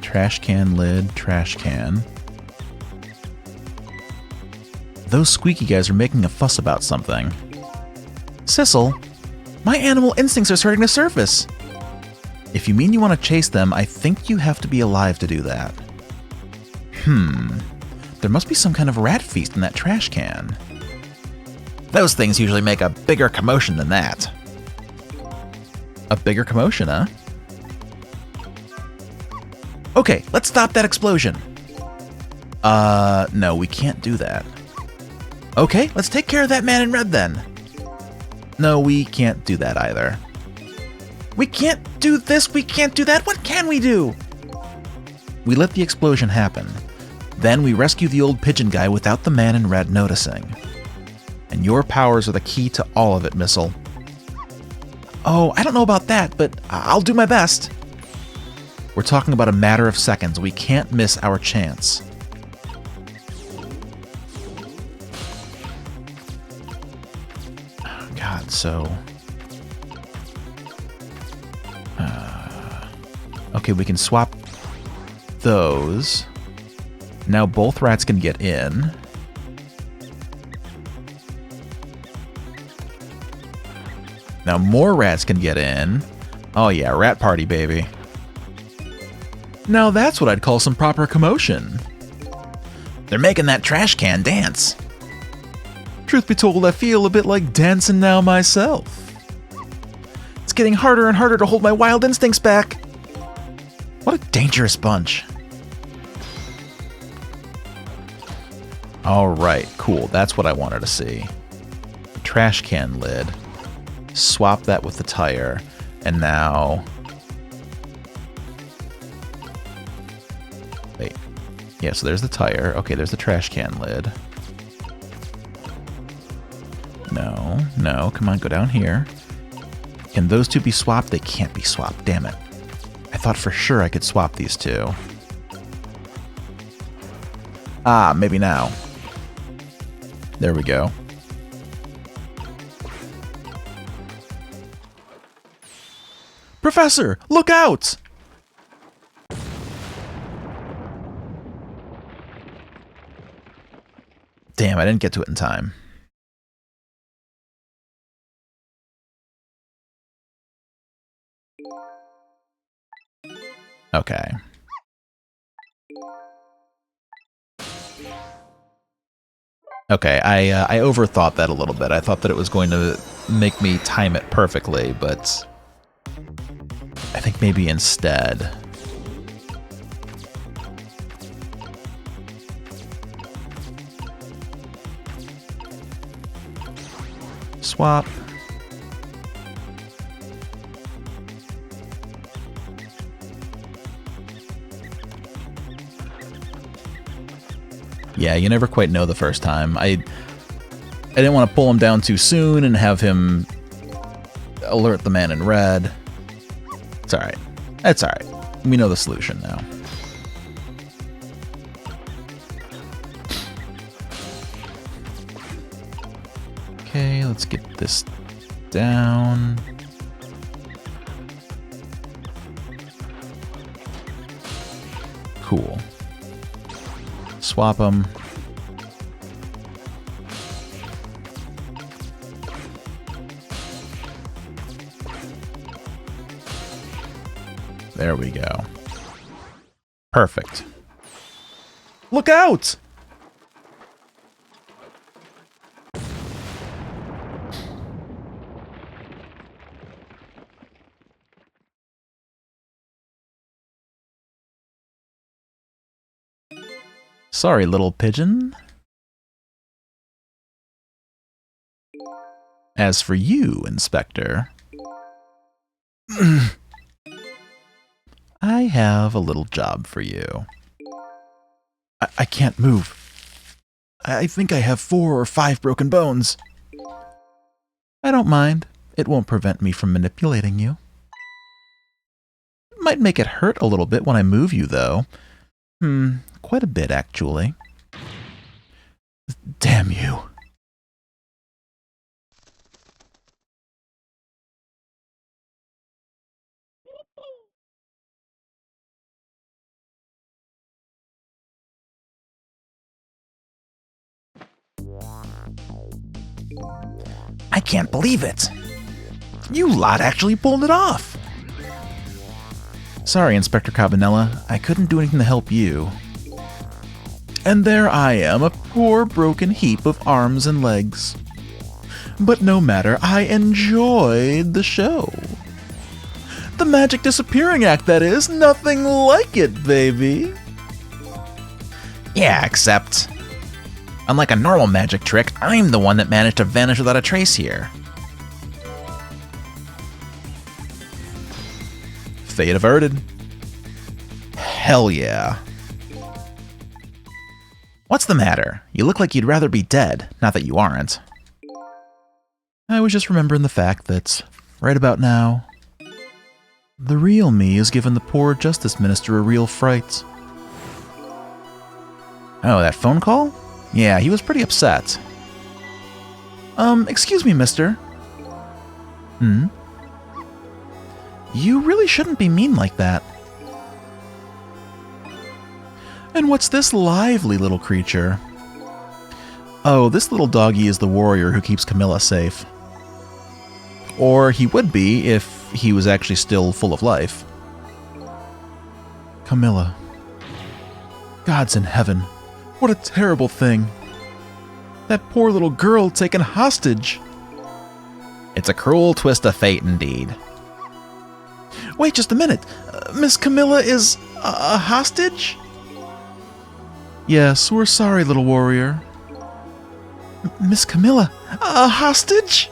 Trash can lid, trash can. Those squeaky guys are making a fuss about something. Sissel, my animal instincts are starting to surface. If you mean you want to chase them, I think you have to be alive to do that. There must be some kind of rat feast in that trash can. Those things usually make a bigger commotion than that. A bigger commotion, huh? Okay, let's stop that explosion. No, we can't do that. Okay, let's take care of that man in red then. No, we can't do that either. We can't do this, we can't do that, what can we do? We let the explosion happen. Then we rescue the old pigeon guy without the man in red noticing. And your powers are the key to all of it, Missile. Oh, I don't know about that, but I'll do my best. We're talking about a matter of seconds. We can't miss our chance. Oh, God, so... Okay, we can swap those. Now both rats can get in. Now more rats can get in. Oh yeah, rat party, baby. Now that's what I'd call some proper commotion. They're making that trash can dance. Truth be told, I feel a bit like dancing now myself. It's getting harder and harder to hold my wild instincts back. What a dangerous bunch. Alright, cool. That's what I wanted to see. Trash can lid. Swap that with the tire. And now... Wait. Yeah, so there's the tire. Okay, there's the trash can lid. No, no, come on, go down here. Can those two be swapped? They can't be swapped, damn it. I thought for sure I could swap these two. Ah, maybe now. There we go. Professor, look out! Damn, I didn't get to it in time. Okay. Okay, I overthought that a little bit. I thought that it was going to make me time it perfectly, but I think maybe instead. Swap. Yeah, you never quite know the first time. I didn't want to pull him down too soon and have him alert the man in red. It's alright. It's alright. We know the solution now. Okay, let's get this down. Cool. Swap them. There we go. Perfect. Look out! Sorry, little pigeon. As for you, Inspector, I have a little job for you. I can't move. I think I have 4 or 5 broken bones. I don't mind. It won't prevent me from manipulating you. It might make it hurt a little bit when I move you, though. Quite a bit, actually. Damn you. I can't believe it. You lot actually pulled it off. Sorry, Inspector Cabanella. I couldn't do anything to help you. And there I am, a poor broken heap of arms and legs. But no matter, I enjoyed the show. The magic disappearing act, that is. Nothing like it, baby. Yeah, except... unlike a normal magic trick, I'm the one that managed to vanish without a trace here. Fate averted. Hell yeah. What's the matter? You look like you'd rather be dead, not that you aren't. I was just remembering the fact that, right about now, the real me has given the poor Justice Minister a real fright. Oh, that phone call? Yeah, he was pretty upset. Excuse me, mister. You really shouldn't be mean like that. And what's this lively little creature? Oh, this little doggy is the warrior who keeps Camilla safe. Or he would be if he was actually still full of life. Camilla. God's in heaven. What a terrible thing. That poor little girl taken hostage. It's a cruel twist of fate indeed. Wait just a minute. Miss Camilla is a hostage? Yes, we're sorry, little warrior. Miss Camilla, a hostage?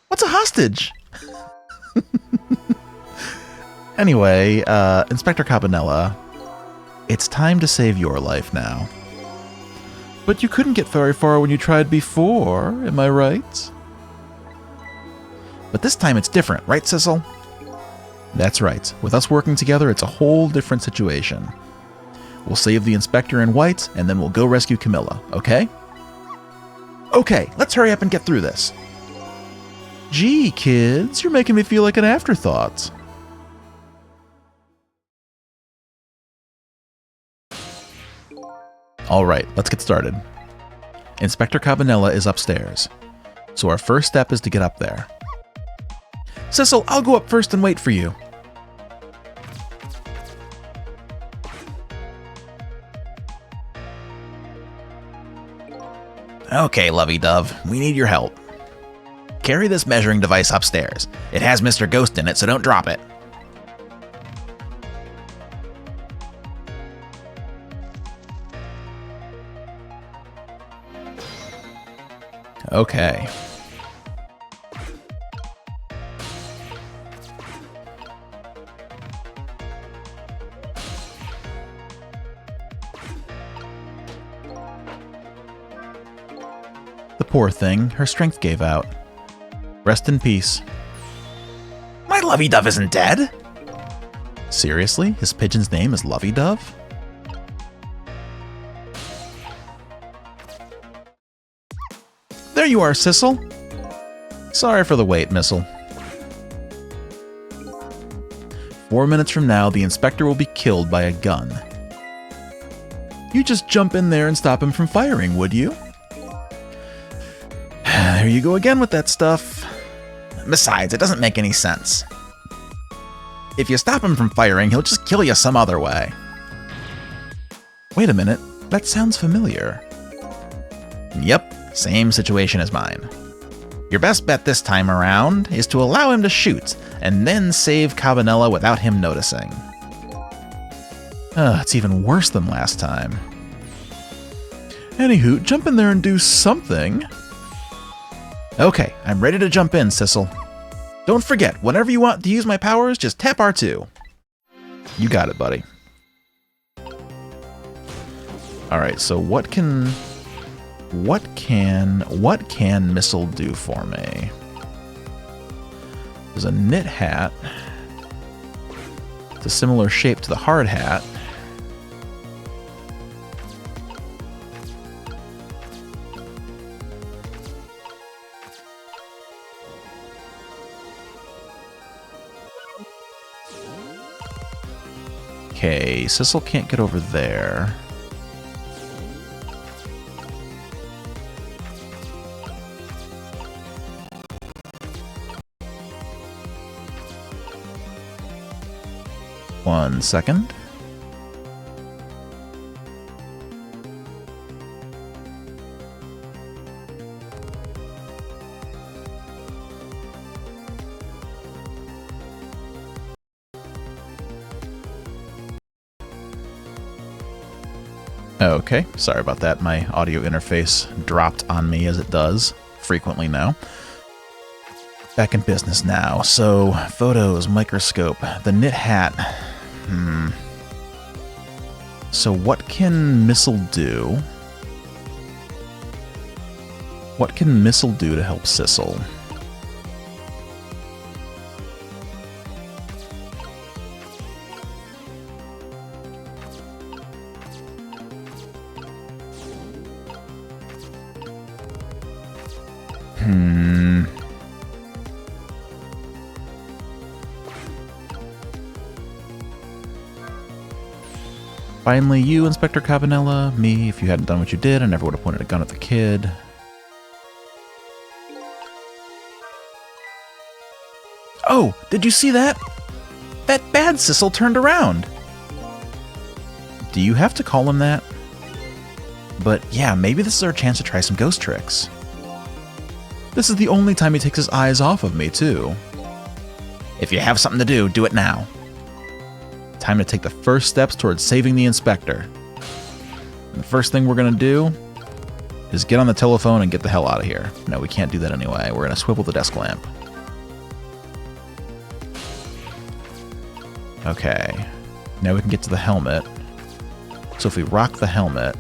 What's a hostage? Anyway, Inspector Cabanela, it's time to save your life now. But you couldn't get very far when you tried before, am I right? But this time it's different, right, Sissel? That's right. With us working together, it's a whole different situation. We'll save the Inspector in white, and then we'll go rescue Camilla, okay? Okay, let's hurry up and get through this. Gee, kids, you're making me feel like an afterthought. Alright, let's get started. Inspector Cabanela is upstairs, so our first step is to get up there. Sissel, I'll go up first and wait for you. Okay, lovey-dove, we need your help. Carry this measuring device upstairs. It has Mr. Ghost in it, so don't drop it. Okay. The poor thing, her strength gave out. Rest in peace. My lovey-dove isn't dead! Seriously? His pigeon's name is Lovey-Dove? There you are, Sissel. Sorry for the wait, Missile. 4 minutes from now, the Inspector will be killed by a gun. You just jump in there and stop him from firing, would you? There you go again with that stuff. Besides, it doesn't make any sense. If you stop him from firing, he'll just kill you some other way. Wait a minute, that sounds familiar. Yep, same situation as mine. Your best bet this time around is to allow him to shoot, and then save Cabanela without him noticing. It's even worse than last time. Anywho, jump in there and do something. Okay, I'm ready to jump in, Sissel. Don't forget, whenever you want to use my powers, just tap R2. You got it, buddy. Alright, so what can Missile do for me? There's a knit hat. It's a similar shape to the hard hat. Okay, Sissel can't get over there. One second. Okay, sorry about that. My audio interface dropped on me as it does frequently now. Back in business now. So, photos, microscope, the knit hat. So what can Missile do? What can Missile do to help Sissel? Finally, you, Inspector Cabanela. Me, if you hadn't done what you did, I never would have pointed a gun at the kid. Oh, did you see that? That bad Sissel turned around. Do you have to call him that? But yeah, maybe this is our chance to try some ghost tricks. This is the only time he takes his eyes off of me, too. If you have something to do, do it now. Time to take the first steps towards saving the inspector. And the first thing we're gonna do is get on the telephone and get the hell out of here. No, we can't do that anyway. We're gonna swivel the desk lamp. Okay. Now we can get to the helmet. So if we rock the helmet...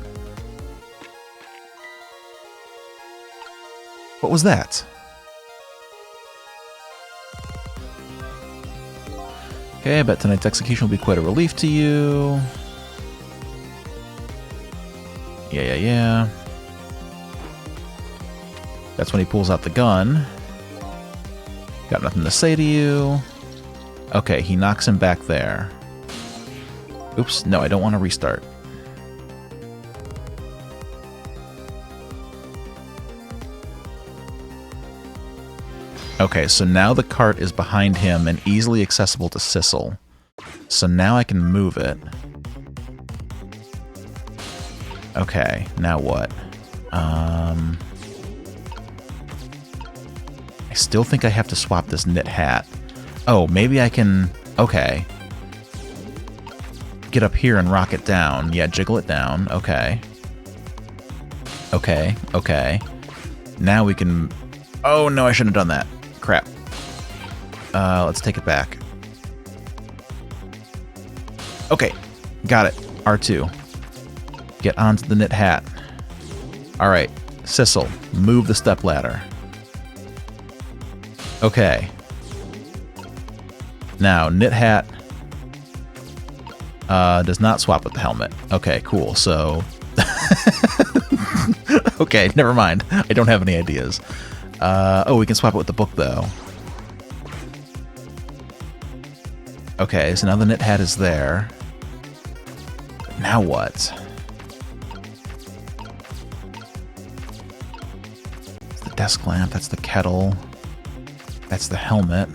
What was that? Okay, I bet tonight's execution will be quite a relief to you. Yeah. That's when he pulls out the gun. Got nothing to say to you. Okay, he knocks him back there. Oops, no, I don't want to restart. Okay, so now the cart is behind him and easily accessible to Sissel. So now I can move it. Okay, now what? I still think I have to swap this knit hat. Oh, maybe I can... Okay. Get up here and rock it down. Yeah, jiggle it down. Okay. Okay. Now we can... Oh, no, I shouldn't have done that. Crap. Let's take it back. Okay, got it. R2. Get onto the knit hat. Alright, Sissel, move the stepladder. Okay. Now, knit hat does not swap with the helmet. Okay, cool. So... Okay, never mind. I don't have any ideas. Oh, we can swap it with the book, though. Okay, so now the knit hat is there. But now what? It's the desk lamp, that's the kettle. That's the helmet.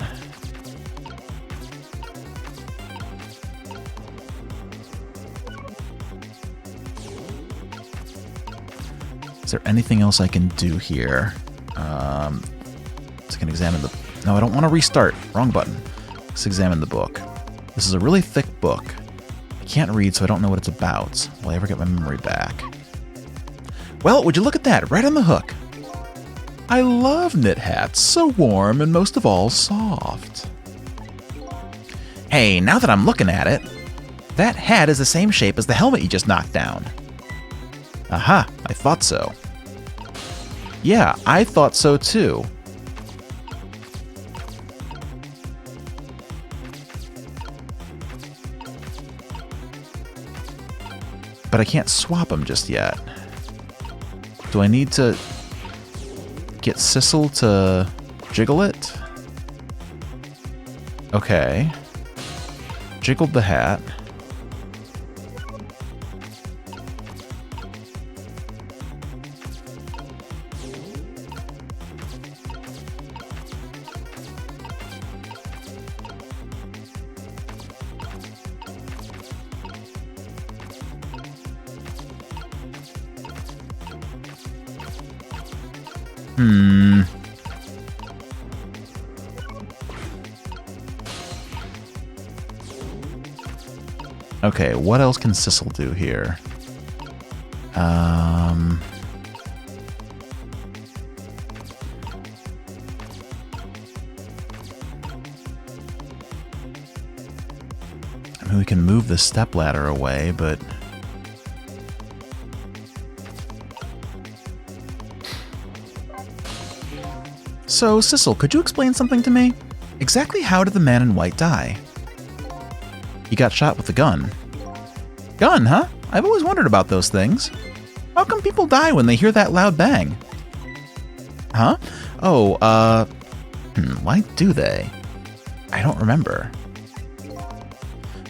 Is there anything else I can do here? So I can examine the... No, I don't want to restart. Wrong button. Let's examine the book. This is a really thick book. I can't read, so I don't know what it's about. Will I ever get my memory back? Well, would you look at that? Right on the hook. I love knit hats. So warm and most of all, soft. Hey, now that I'm looking at it, that hat is the same shape as the helmet you just knocked down. Aha, I thought so. Yeah, I thought so too. But I can't swap them just yet. Do I need to get Sissel to jiggle it? Okay. Jiggled the hat. Okay, what else can Sissel do here? I mean, we can move the stepladder away, but... So, Sissel, could you explain something to me? Exactly how did the man in white die? He got shot with a gun. Gun, huh? I've always wondered about those things. How come people die when they hear that loud bang? Huh? Oh, why do they? I don't remember.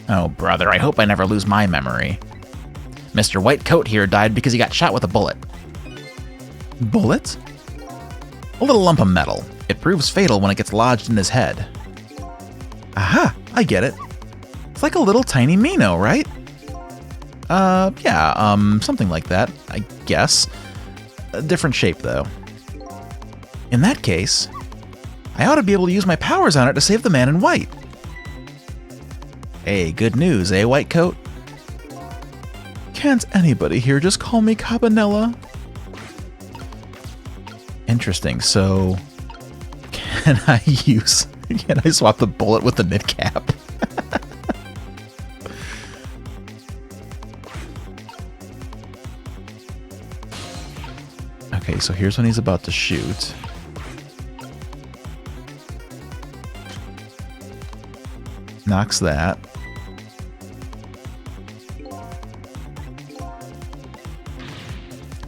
Oh, brother, I hope I never lose my memory. Mr. White Coat here died because he got shot with a bullet. Bullet? A little lump of metal. It proves fatal when it gets lodged in his head. Aha! I get it. It's like a little tiny Mino, right? Yeah, something like that, I guess. A different shape, though. In that case, I ought to be able to use my powers on it to save the man in white. Hey, good news, eh, White Coat? Can't anybody here just call me Cabanella? Interesting, so... Can I swap the bullet with the knit cap? Okay, so here's when he's about to shoot. Knocks that.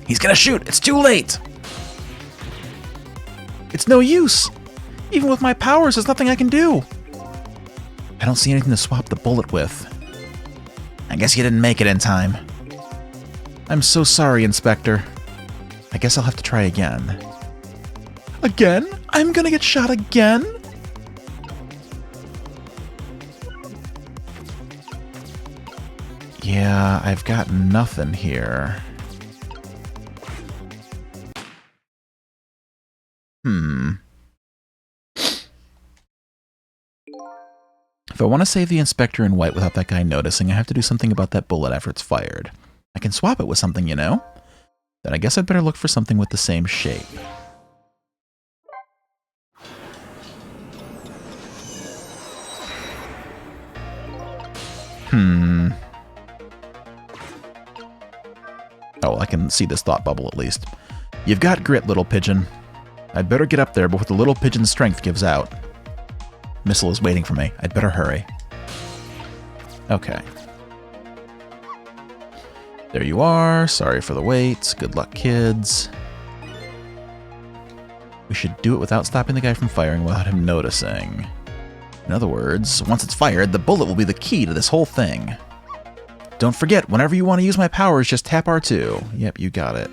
He's gonna shoot! It's too late! It's no use! Even with my powers, there's nothing I can do! I don't see anything to swap the bullet with. I guess you didn't make it in time. I'm so sorry, Inspector. I guess I'll have to try again. Again? I'm gonna get shot again? Yeah, I've got nothing here. If I want to save the Inspector in white without that guy noticing, I have to do something about that bullet after it's fired. I can swap it with something, you know? Then I guess I'd better look for something with the same shape. Oh, I can see this thought bubble at least. You've got grit, little pigeon. I'd better get up there before the little pigeon's strength gives out. Missile is waiting for me. I'd better hurry. Okay. There you are. Sorry for the wait. Good luck, kids. We should do it without stopping the guy from firing without him noticing. In other words, once it's fired, the bullet will be the key to this whole thing. Don't forget, whenever you want to use my powers, just tap R2. Yep, you got it.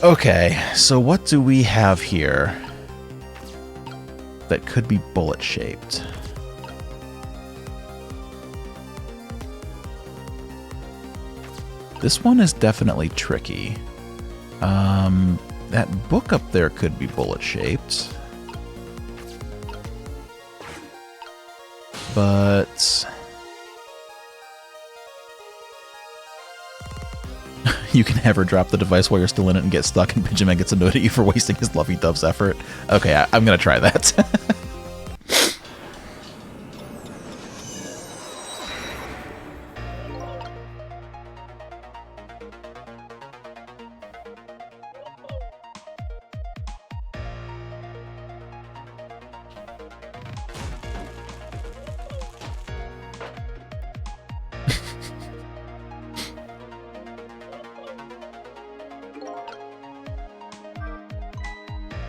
Okay, so what do we have here that could be bullet-shaped? This one is definitely tricky. That book up there could be bullet-shaped. But... you can never drop the device while you're still in it and get stuck, and Benjamin gets annoyed at you for wasting his lovey-dove's effort. Okay, I'm gonna try that.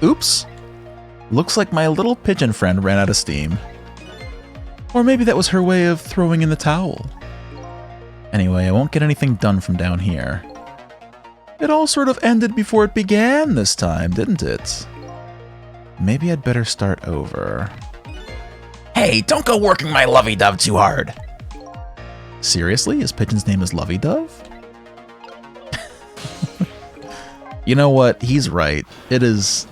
Oops. Looks like my little pigeon friend ran out of steam. Or maybe that was her way of throwing in the towel. Anyway, I won't get anything done from down here. It all sort of ended before it began this time, didn't it? Maybe I'd better start over. Hey, don't go working my lovey-dove too hard! Seriously? His pigeon's name is Lovey-Dove? You know what? He's right. It is...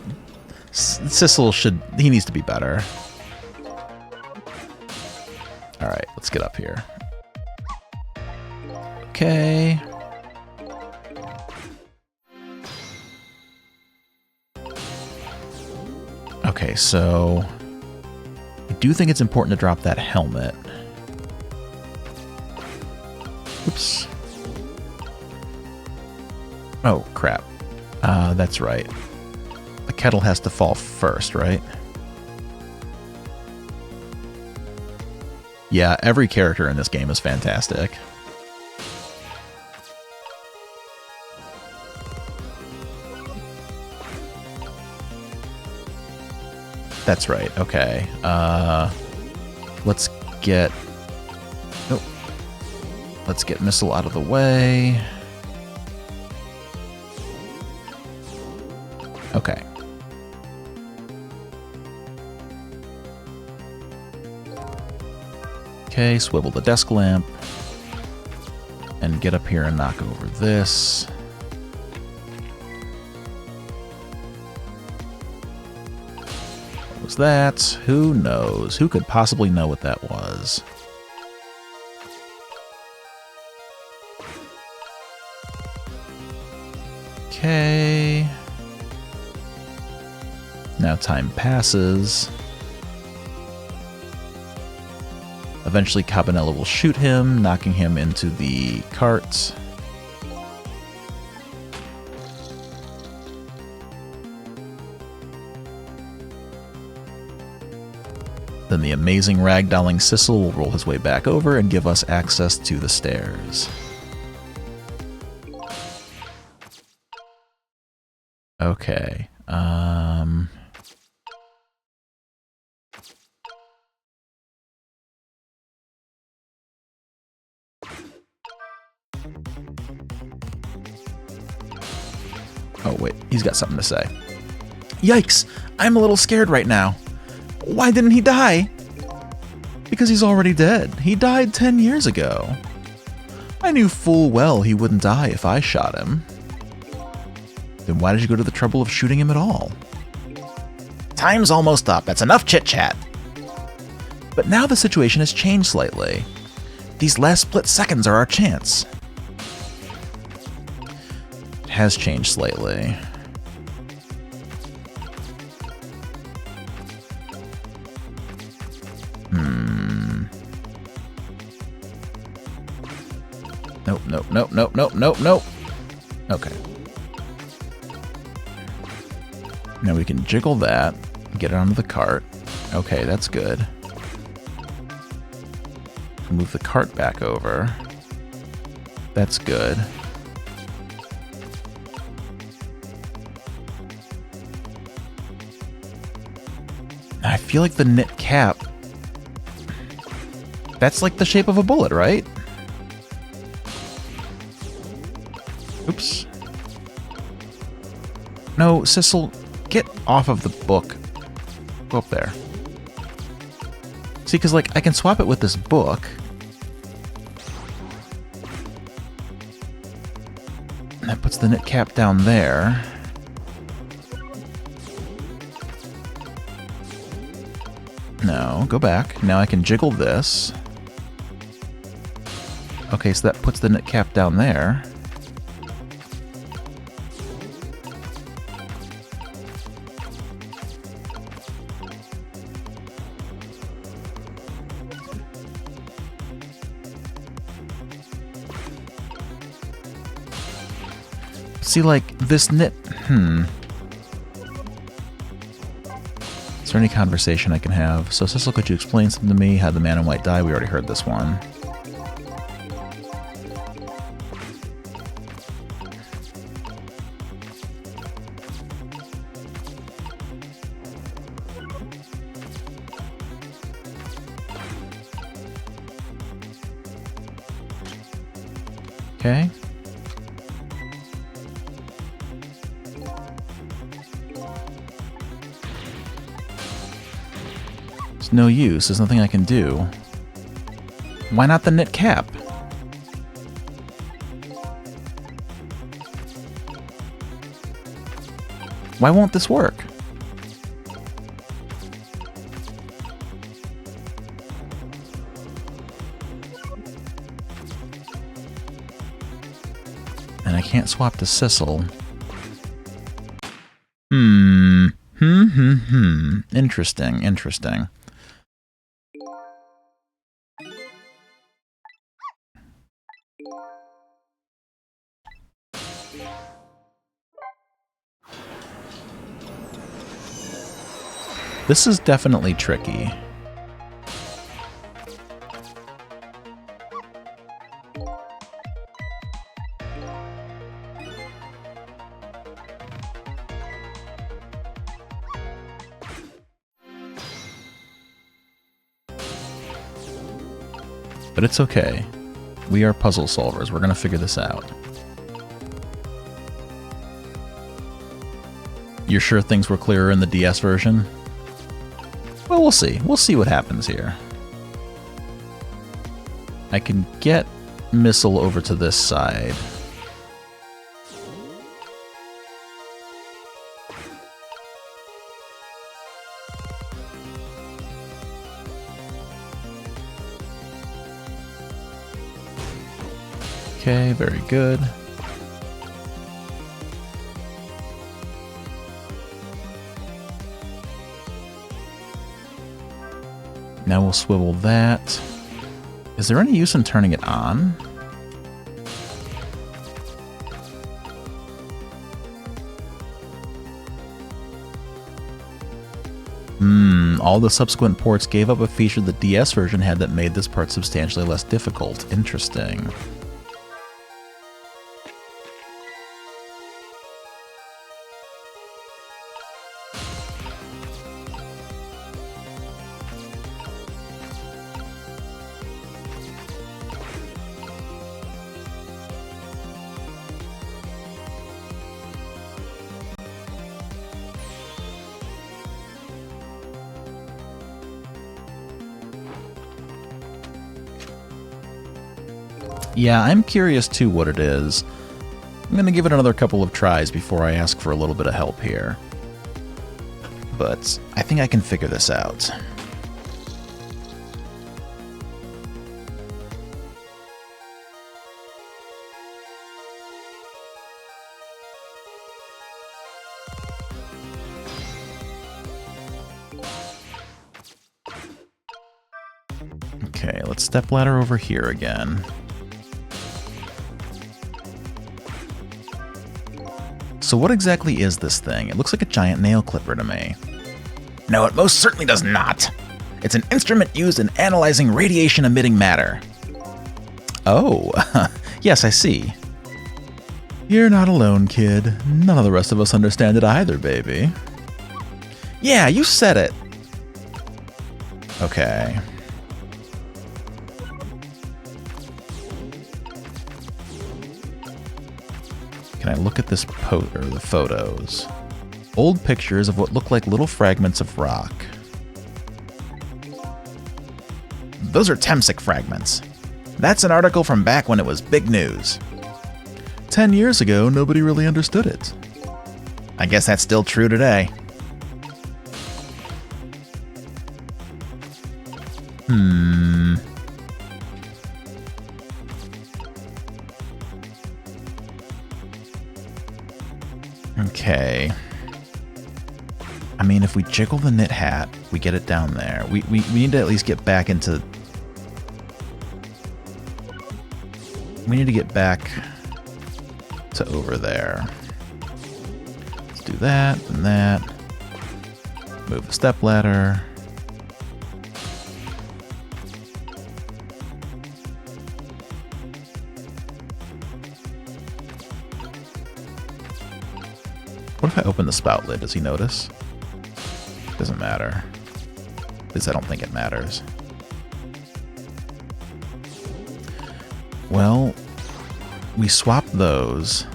Sissel he needs to be better. Alright, let's get up here. Okay. Okay, so... I do think it's important to drop that helmet. Oops. Oh, crap. That's right. The kettle has to fall first, right? Yeah, every character in this game is fantastic. That's right, okay. Let's get... Oh. Let's get Missile out of the way. Okay. Okay, swivel the desk lamp. And get up here and knock over this. What was that? Who knows? Who could possibly know what that was? Okay. Now time passes. Eventually Cabanela will shoot him, knocking him into the cart. Then the amazing ragdolling Sissel will roll his way back over and give us access to the stairs. Okay. Oh, wait. He's got something to say. Yikes! I'm a little scared right now. Why didn't he die? Because he's already dead. He died 10 years ago. I knew full well he wouldn't die if I shot him. Then why did you go to the trouble of shooting him at all? Time's almost up. That's enough chit-chat. But now the situation has changed slightly. These last split seconds are our chance. It has changed slightly. Nope. Okay. Now we can jiggle that, get it onto the cart. Okay, that's good. Move the cart back over. That's good. I feel like the knit cap, that's like the shape of a bullet, right? Oops. No, Sissel, get off of the book. Go up there. See, because, like, I can swap it with this book. And that puts the knit cap down there. No, go back. Now I can jiggle this. Okay, so that puts the knit cap down there. See, like, this knit... Is there any conversation I can have? So, Sissel, could you explain something to me? How'd the man in white die? We already heard this one. Okay. It's no use. There's nothing I can do. Why not the knit cap? Why won't this work? And I can't swap to Sissel. Interesting. This is definitely tricky. But it's okay. We are puzzle solvers. We're going to figure this out. You're sure things were clearer in the DS version? Well, we'll see. We'll see what happens here. I can get Missile over to this side. Okay, very good. Now we'll swivel that. Is there any use in turning it on? All the subsequent ports gave up a feature the DS version had that made this part substantially less difficult. Interesting. Yeah, I'm curious too what it is. I'm going to give it another couple of tries before I ask for a little bit of help here. But I think I can figure this out. Okay, let's stepladder over here again. So what exactly is this thing? It looks like a giant nail clipper to me. No, it most certainly does not. It's an instrument used in analyzing radiation-emitting matter. Oh, yes, I see. You're not alone, kid. None of the rest of us understand it either, baby. Yeah, you said it. Okay. Can I look at this the photos? Old pictures of what look like little fragments of rock. Those are Temsic fragments. That's an article from back when it was big news. 10 years ago, nobody really understood it. I guess that's still true today. Okay. I mean, if we jiggle the knit hat, we get it down there. We need to at least get back into... We need to get back to over there. Let's do that and that. Move the stepladder. What if I open the spout lid? Does he notice? Doesn't matter. At least I don't think it matters. Well, we swap those.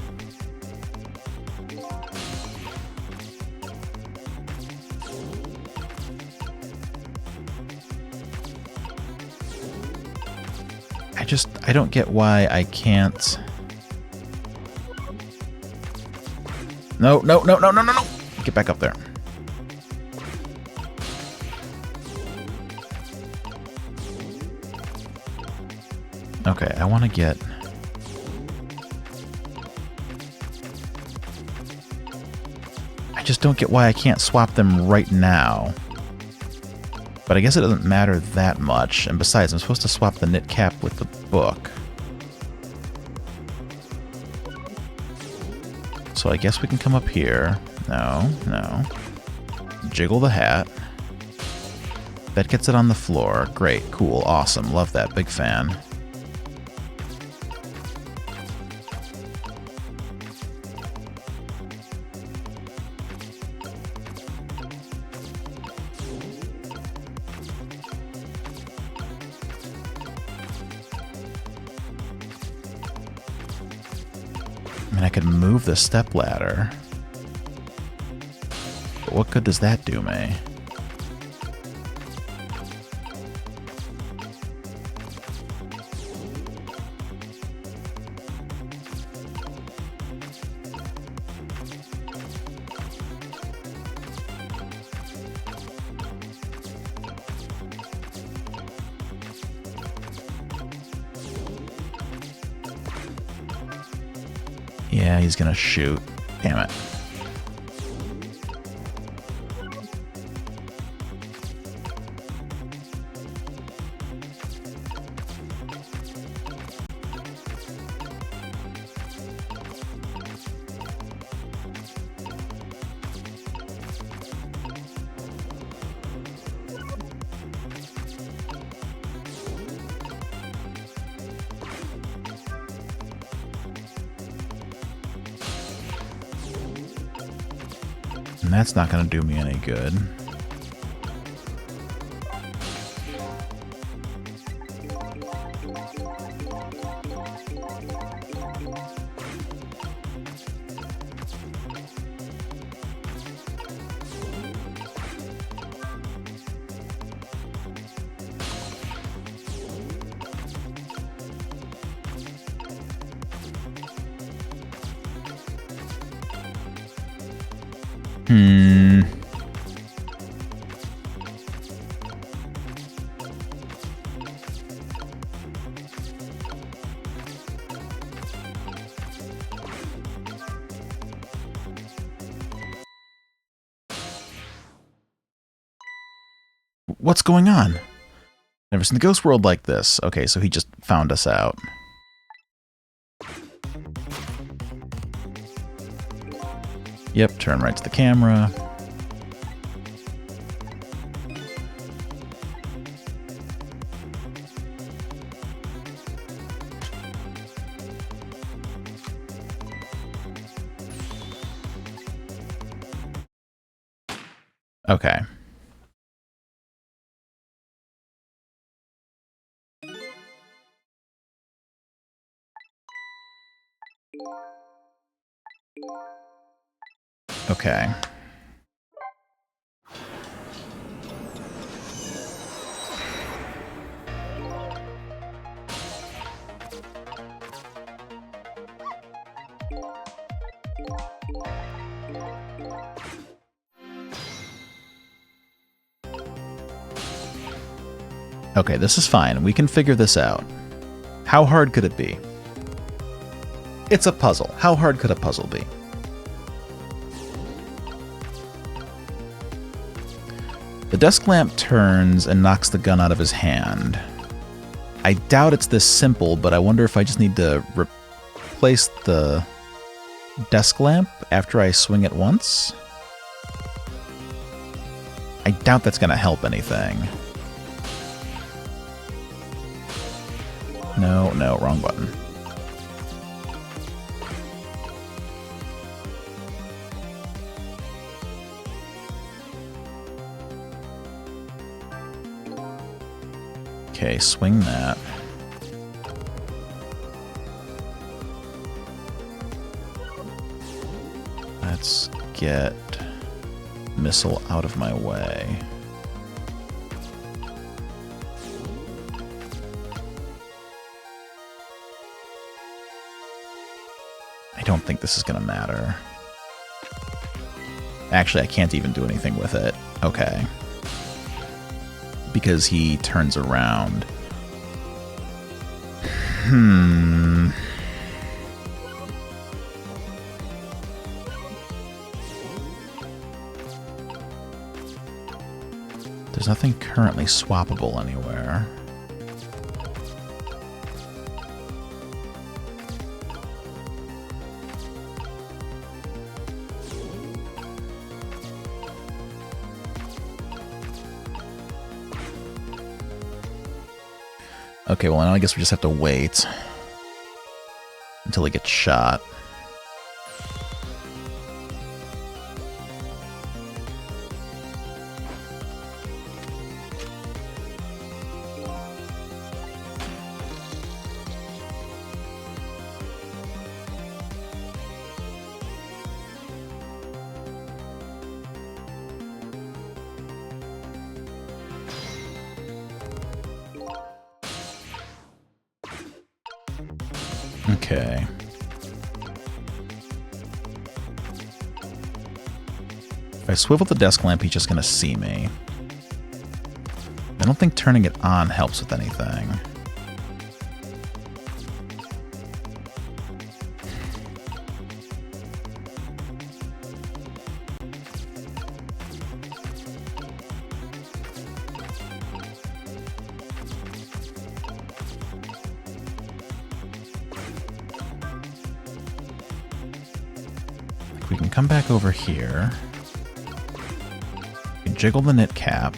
I don't get why I can't... No, no, no, no, no, no, no! Get back up there. Okay, I want to get... I just don't get why I can't swap them right now. But I guess it doesn't matter that much. And besides, I'm supposed to swap the knit cap with the book. So I guess we can come up here. No, no. Jiggle the hat. That gets it on the floor. Great, cool, awesome. Love that. Big fan. I mean, I could move the stepladder. But what good does that do me? Yeah, he's gonna shoot. Damn it. And that's not going to do me any good. What's going on? Never seen the ghost world like this. Okay, so he just found us out. Yep, turn right to the camera. Okay. Okay. Okay, this is fine. We can figure this out. How hard could it be? It's a puzzle. How hard could a puzzle be? The desk lamp turns and knocks the gun out of his hand. I doubt it's this simple, but I wonder if I just need to replace the desk lamp after I swing it once? I doubt that's going to help anything. No, wrong button. Okay, swing that. Let's get missile out of my way. I don't think this is going to matter. Actually, I can't even do anything with it. Okay. Because he turns around. There's nothing currently swappable anywhere. Okay, well, now I guess we just have to wait until he gets shot. Okay. If I swivel the desk lamp, he's just going to see me. I don't think turning it on helps with anything. We can come back over here. We can jiggle the knit cap.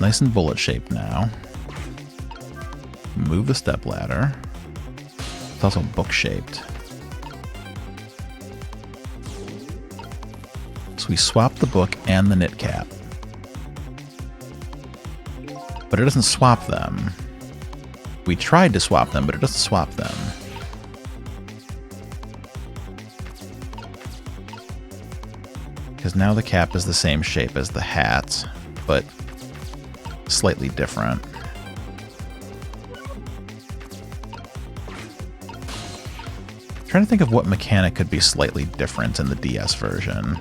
Nice and bullet shaped now. Move the step ladder. It's also book shaped. So we swap the book and the knit cap. But it doesn't swap them. We tried to swap them, but it doesn't swap them. Because now the cap is the same shape as the hat, but slightly different. I'm trying to think of what mechanic could be slightly different in the DS version.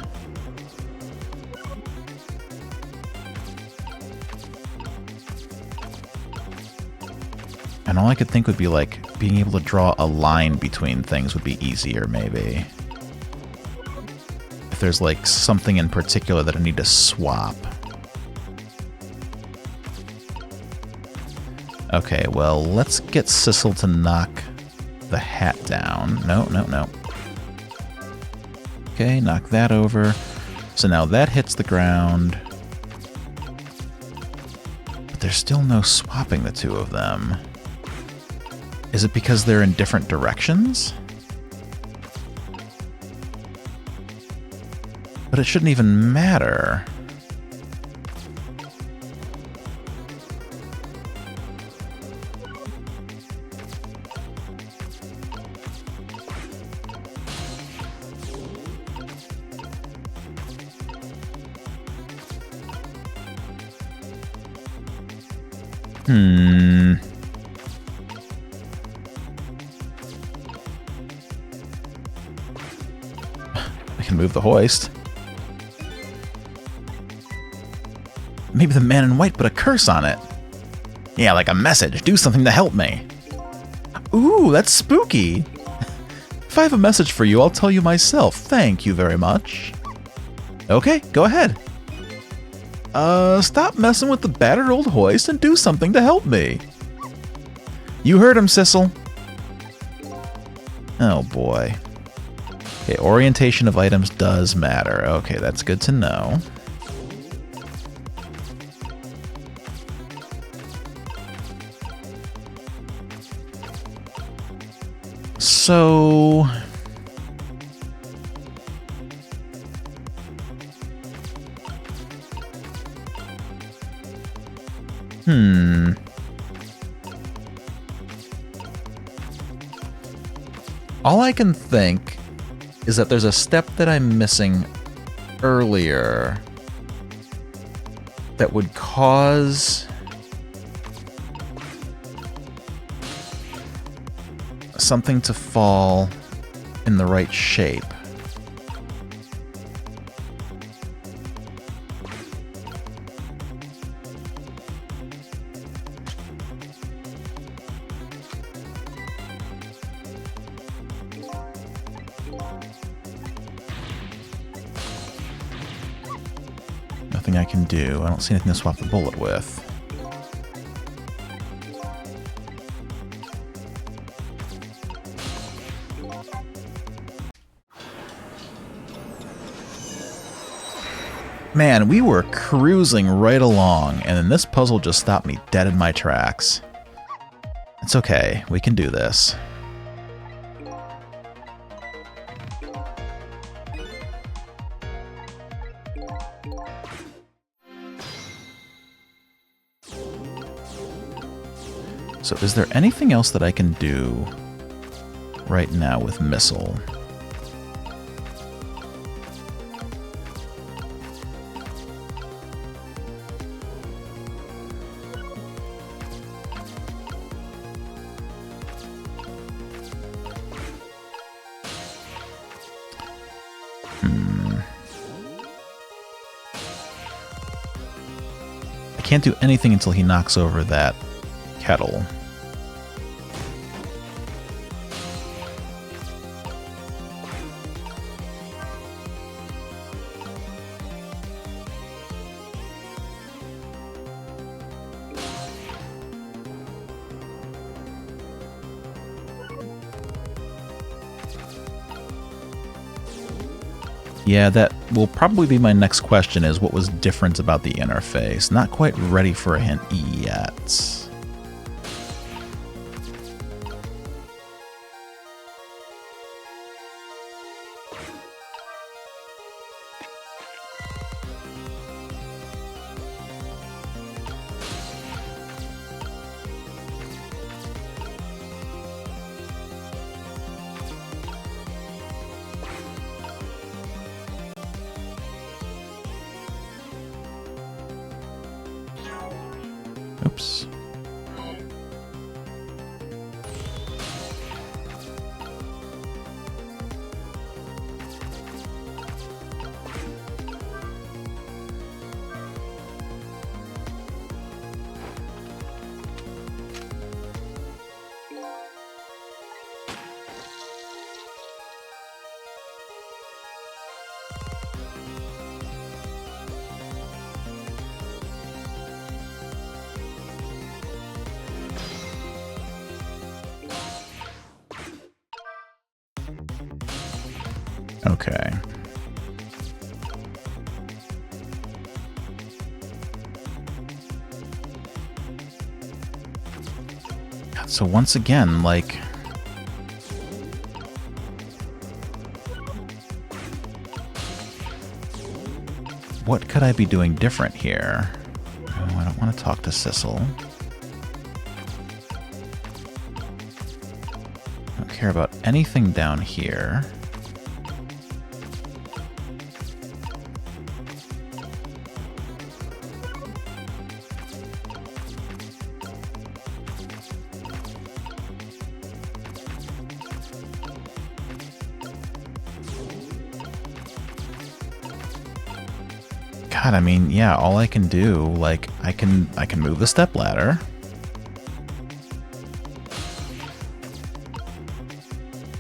And all I could think would be like being able to draw a line between things would be easier, maybe. If there's like something in particular that I need to swap. Okay, well, let's get Sissel to knock the hat down. No, no, no. Okay, knock that over. So now that hits the ground. But there's still no swapping the two of them. Is it because they're in different directions? But it shouldn't even matter. I can move the hoist. Maybe the man in white put a curse on it. Yeah, like a message. Do something to help me. Ooh, that's spooky. If I have a message for you, I'll tell you myself. Thank you very much. Okay, go ahead. Stop messing with the battered old hoist and do something to help me. You heard him, Sissel. Oh, boy. Okay, orientation of items does matter. Okay, that's good to know. So... All I can think is that there's a step that I'm missing earlier that would cause something to fall in the right shape. Nothing I can do. I don't see anything to swap the bullet with. Man, we were cruising right along, and then this puzzle just stopped me dead in my tracks. It's okay. We can do this. So is there anything else that I can do right now with Missile? I can't do anything until he knocks over that kettle. Yeah, that will probably be my next question, is what was different about the interface? Not quite ready for a hint yet. Oops. Okay. So once again, like, what could I be doing different here? Oh, I don't want to talk to Sissel. I don't care about anything down here. God, I mean, yeah, all I can do, like, I can move the stepladder.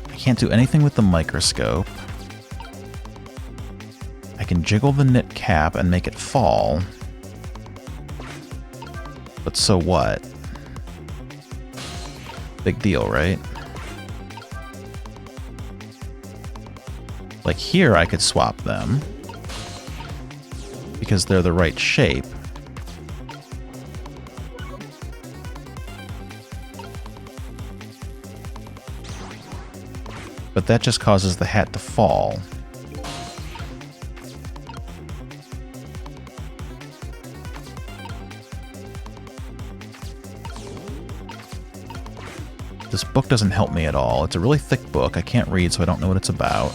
I can't do anything with the microscope. I can jiggle the knit cap and make it fall. But so what? Big deal, right? Like here, I could swap them, because they're the right shape. But that just causes the hat to fall. This book doesn't help me at all. It's a really thick book. I can't read, so I don't know what it's about.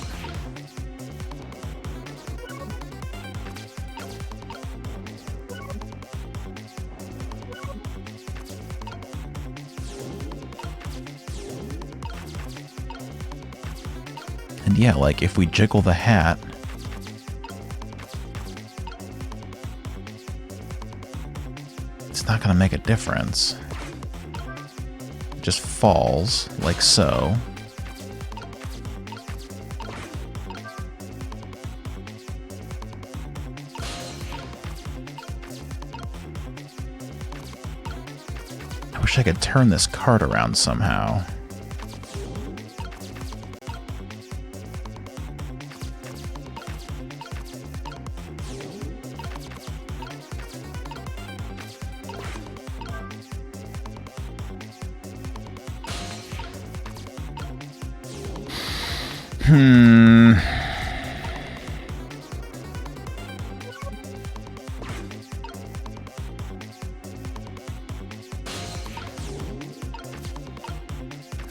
And yeah, like, if we jiggle the hat, it's not going to make a difference. It just falls, like so. I wish I could turn this card around somehow.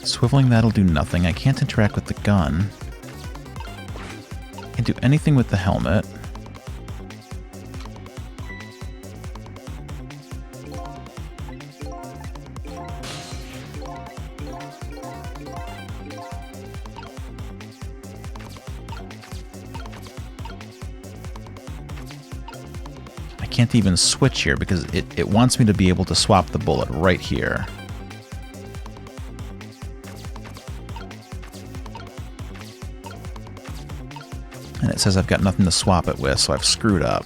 Swiveling that'll do nothing. I can't interact with the gun. Can't do anything with the helmet. I can't even switch here because it wants me to be able to swap the bullet right here. And it says I've got nothing to swap it with, so I've screwed up.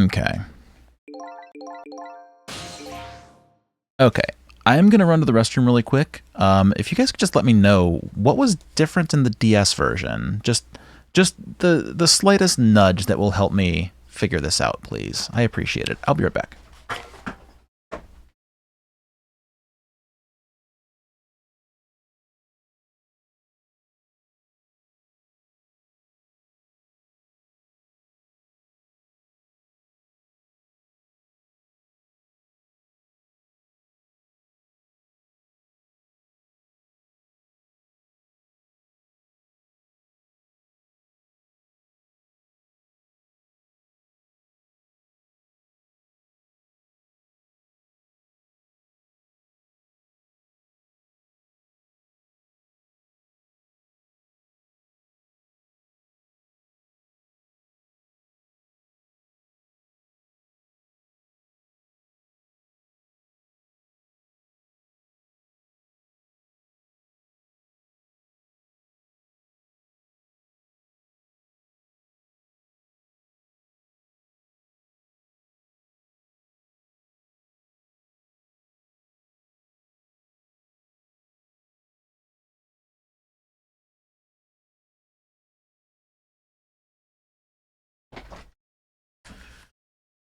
Okay. Okay. I'm going to run to the restroom really quick. If you guys could just let me know what was different in the DS version. Just the slightest nudge that will help me figure this out, please. I appreciate it. I'll be right back.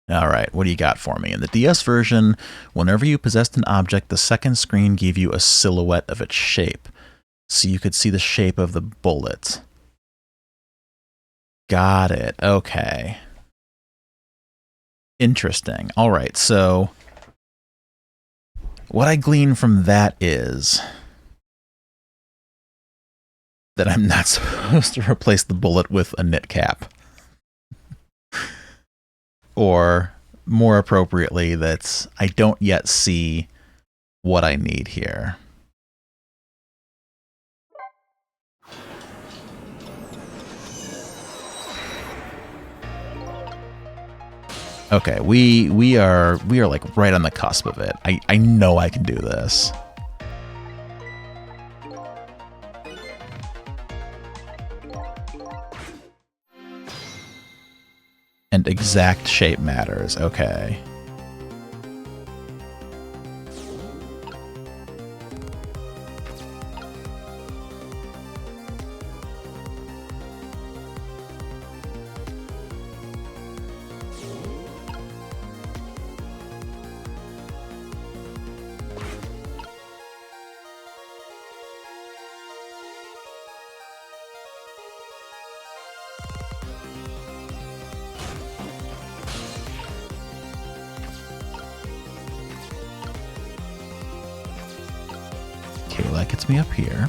All right, what do you got for me? In the DS version, whenever you possessed an object, the second screen gave you a silhouette of its shape. So you could see the shape of the bullet. Got it. Okay. Interesting. All right, so what I glean from that is that I'm not supposed to replace the bullet with a knit cap. Or, more appropriately, that I don't yet see what I need here. Okay, we are like right on the cusp of it. I know I can do this. And exact shape matters. Okay. Okay, that gets me up here.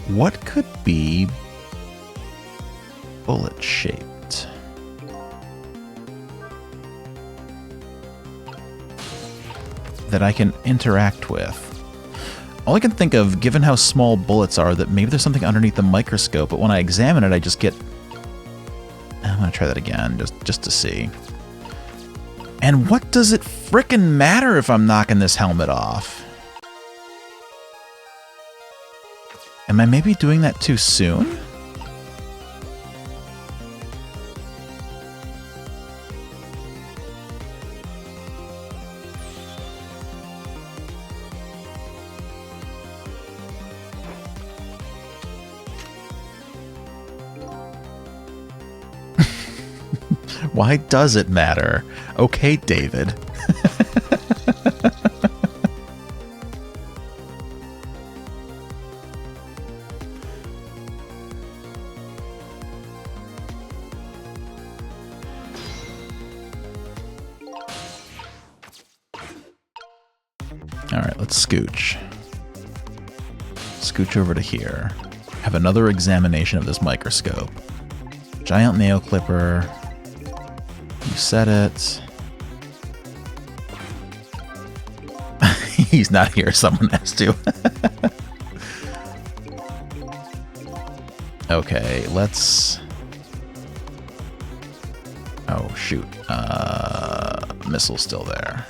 What could be bullet shaped? That I can interact with. All I can think of, given how small bullets are, that maybe there's something underneath the microscope, but when I examine it, I just get... I'm gonna try that again, just to see. And what does it frickin' matter if I'm knocking this helmet off? Am I maybe doing that too soon? Why does it matter? Okay, David. Alright, let's scooch. Scooch over to here. Have another examination of this microscope. Giant nail clipper. You set it. He's not here, someone has to. Okay, let's... Oh, shoot. Missile's still there.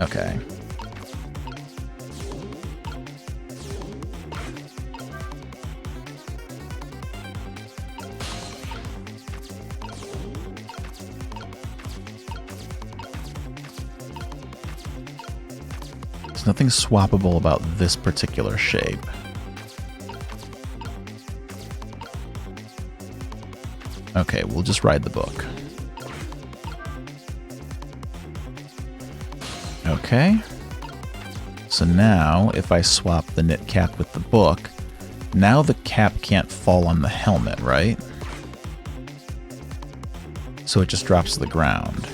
Okay. There's nothing swappable about this particular shape. Okay, we'll just ride the book. Okay. So now, if I swap the knit cap with the book, now the cap can't fall on the helmet, right? So it just drops to the ground.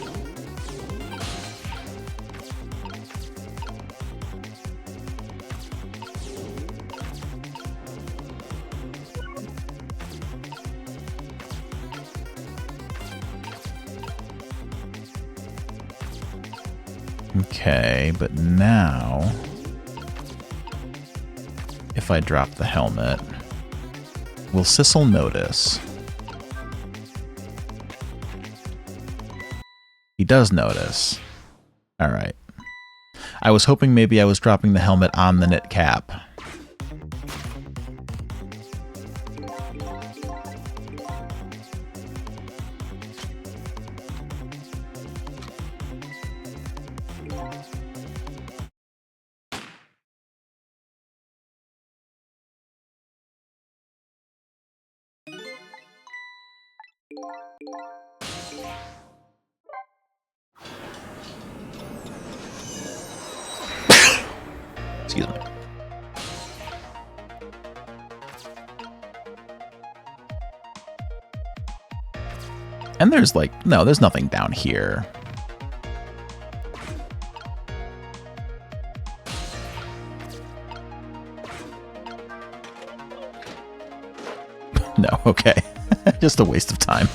Okay, but now, if I drop the helmet, will Sissel notice? He does notice. Alright. I was hoping maybe I was dropping the helmet on the knit cap. Excuse me. And there's like, no, there's nothing down here. No, okay. Just a waste of time.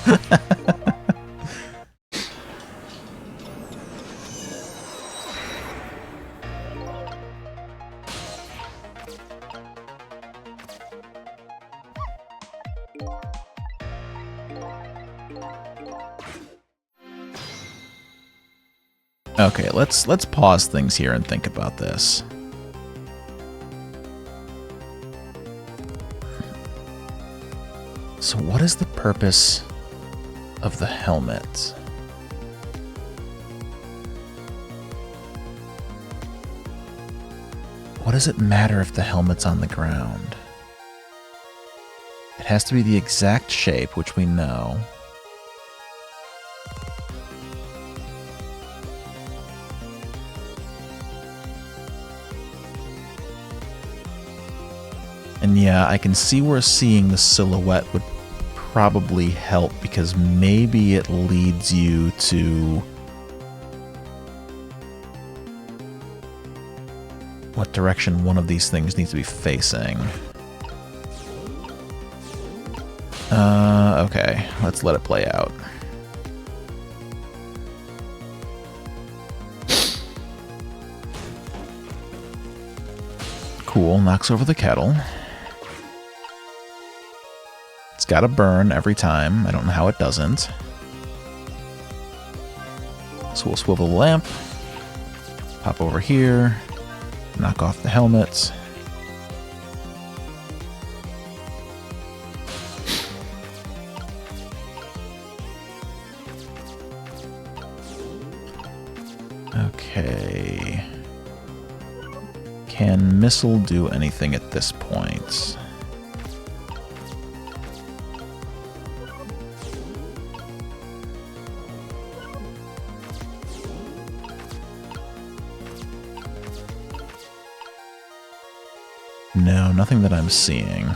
Okay, let's pause things here and think about this. So what is the purpose of the helmet? What does it matter if the helmet's on the ground? It has to be the exact shape, which we know. And yeah, I can see where seeing the silhouette would probably help, because maybe it leads you to what direction one of these things needs to be facing. Okay, let's let it play out. Cool, knocks over the kettle. It's got to burn every time. I don't know how it doesn't. So we'll swivel the lamp, pop over here, knock off the helmets. Okay. Can missile do anything at this point? No, nothing that I'm seeing.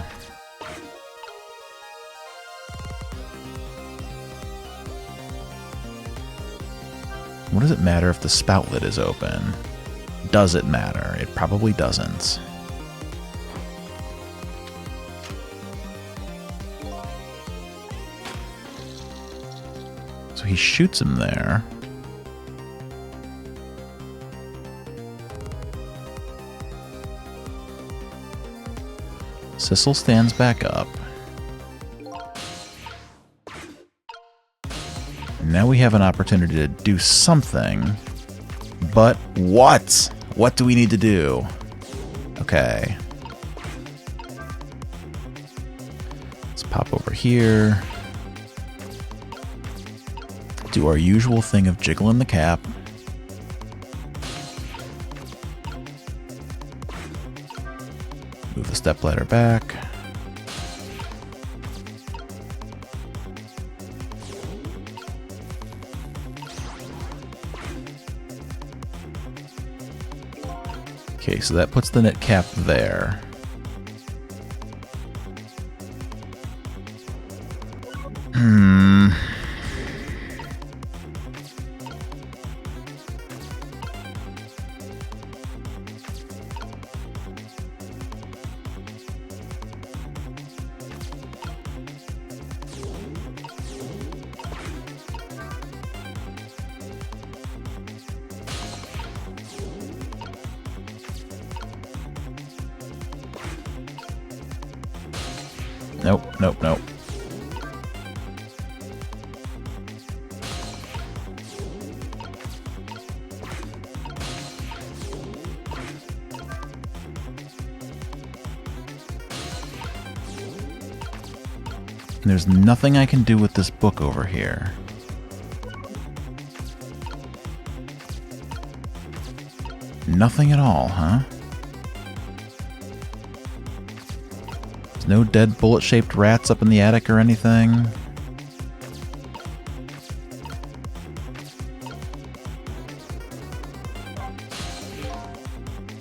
What does it matter if the spout lid is open? Does it matter? It probably doesn't. So he shoots him there. Sissel stands back up. Now we have an opportunity to do something. But what? What do we need to do? Okay. Let's pop over here. Do our usual thing of jiggling the cap. Move the stepladder back. Okay, so that puts the knit cap there. Nope, nope, nope. There's nothing I can do with this book over here. Nothing at all, huh? There's no dead bullet-shaped rats up in the attic or anything.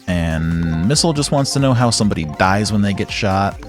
And Missile just wants to know how somebody dies when they get shot.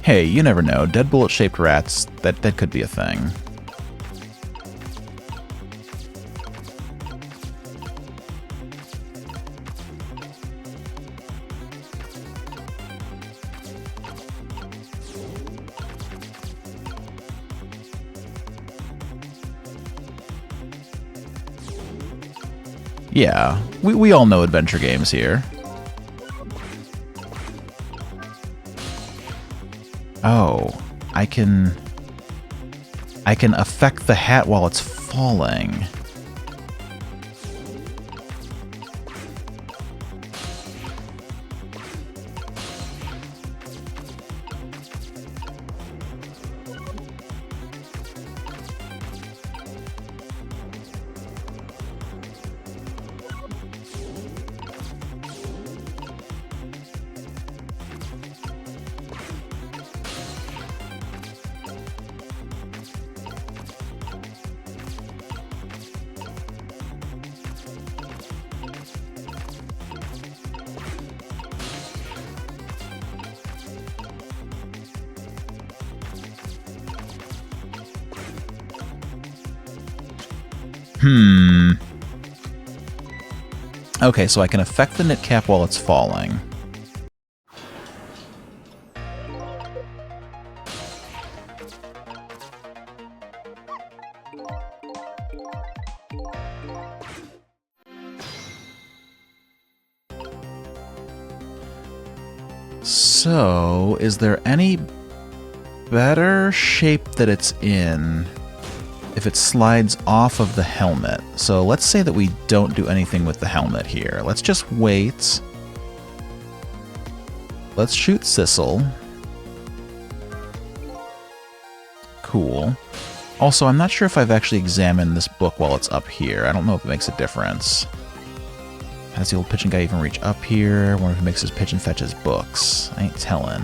Hey, you never know. Dead bullet-shaped rats, that could be a thing. Yeah, we all know adventure games here. Oh, I can affect the hat while it's falling. Okay, so I can affect the knit cap while it's falling. So, is there any better shape that it's in if it slides off of the helmet? So let's say that we don't do anything with the helmet here. Let's just wait. Let's shoot Sissel. Cool. Also, I'm not sure if I've actually examined this book while it's up here. I don't know if it makes a difference. How does the old pigeon guy even reach up here? I wonder if he makes his pigeon fetch his books. I ain't telling.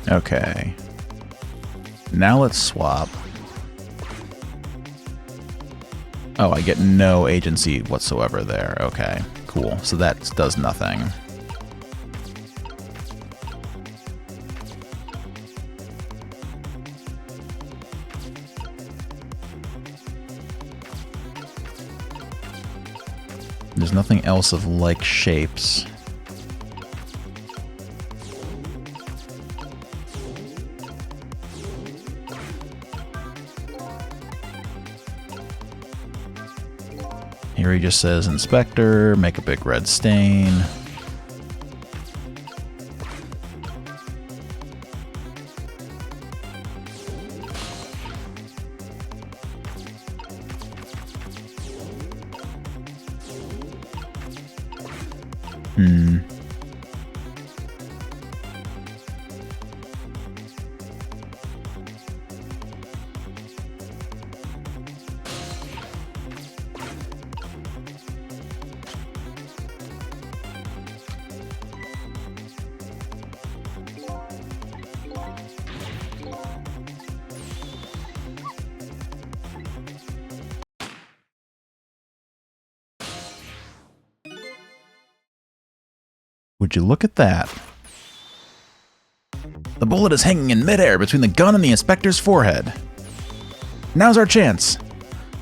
Okay. Now let's swap. Oh, I get no agency whatsoever there. Okay, cool. So that does nothing. There's nothing else of like shapes. Here he just says, Inspector, make a big red stain. Would you look at that? The bullet is hanging in midair between the gun and the inspector's forehead. Now's our chance.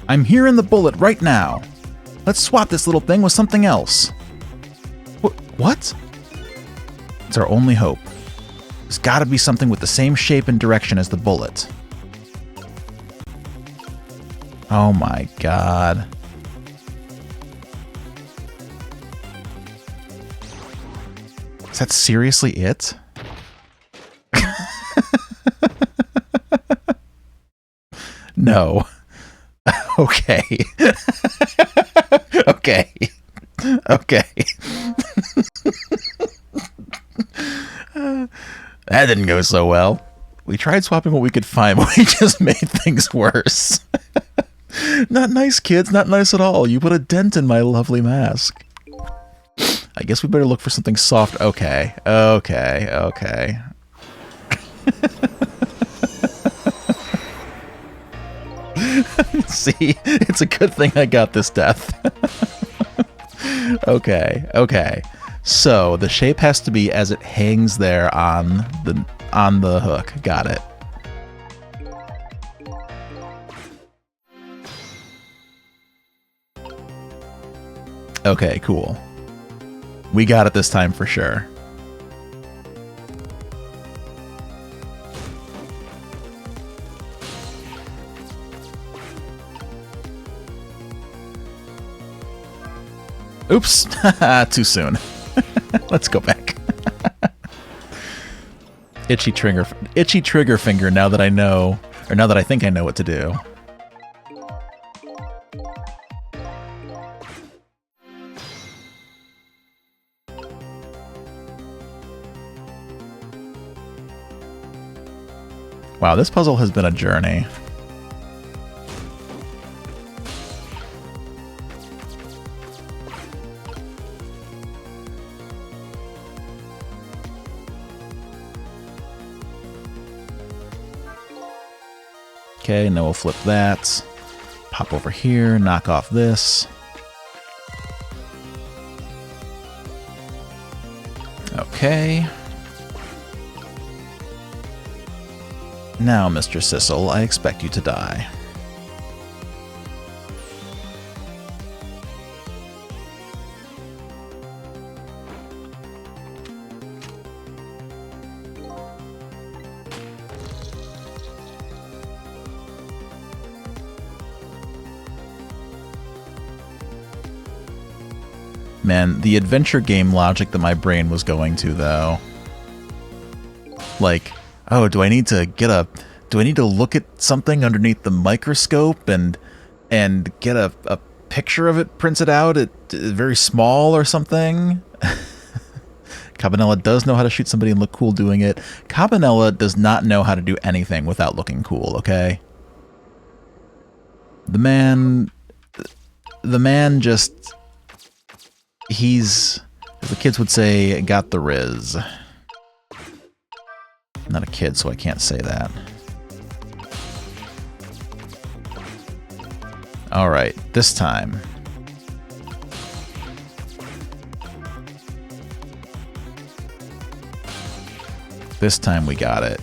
I'm hearing the bullet right now. Let's swap this little thing with something else. What? It's our only hope. There's gotta be something with the same shape and direction as the bullet. Oh my god. Is that seriously it? No. Okay. Okay. Okay. That didn't go so well. We tried swapping what we could find, but we just made things worse. Not nice, kids. Not nice at all. You put a dent in my lovely mask. I guess we better look for something soft. Okay. Okay. Okay. See, it's a good thing I got this death. Okay. Okay. So the shape has to be as it hangs there on the hook. Got it. Okay, cool. We got it this time for sure. Oops, too soon. Let's go back. Itchy trigger finger now that I know, or now that I think I know what to do. Wow, this puzzle has been a journey. Okay, now we'll flip that. Pop over here, knock off this. Okay. Now, Mr. Sissel, I expect you to die. Man, the adventure game logic that my brain was going to, though. Like, oh, do I need to look at something underneath the microscope and get a picture of it printed out at very small or something? Can Cabanela does know how to shoot somebody and look cool doing it. Cabanela does not know how to do anything without looking cool, okay? The man just, he's, as the kids would say, got the riz. I'm not a kid, so I can't say that. Alright, this time. This time we got it.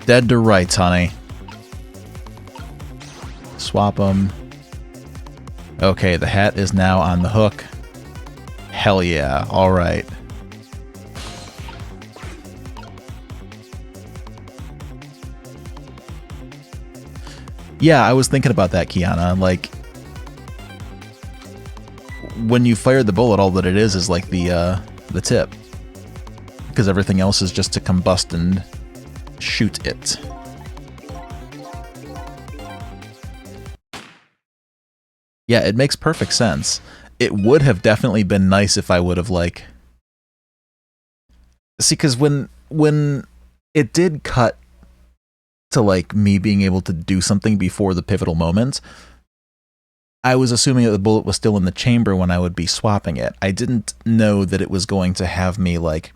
Dead to rights, honey. Swap them. Okay, the hat is now on the hook. Hell yeah, alright. Yeah, I was thinking about that, Kiana. Like, when you fire the bullet, all that it is like the tip. Because everything else is just to combust and shoot it. Yeah, it makes perfect sense. It would have definitely been nice if I would have, like... See, because when it did cut to, like, me being able to do something before the pivotal moment, I was assuming that the bullet was still in the chamber when I would be swapping it. I didn't know that it was going to have me, like,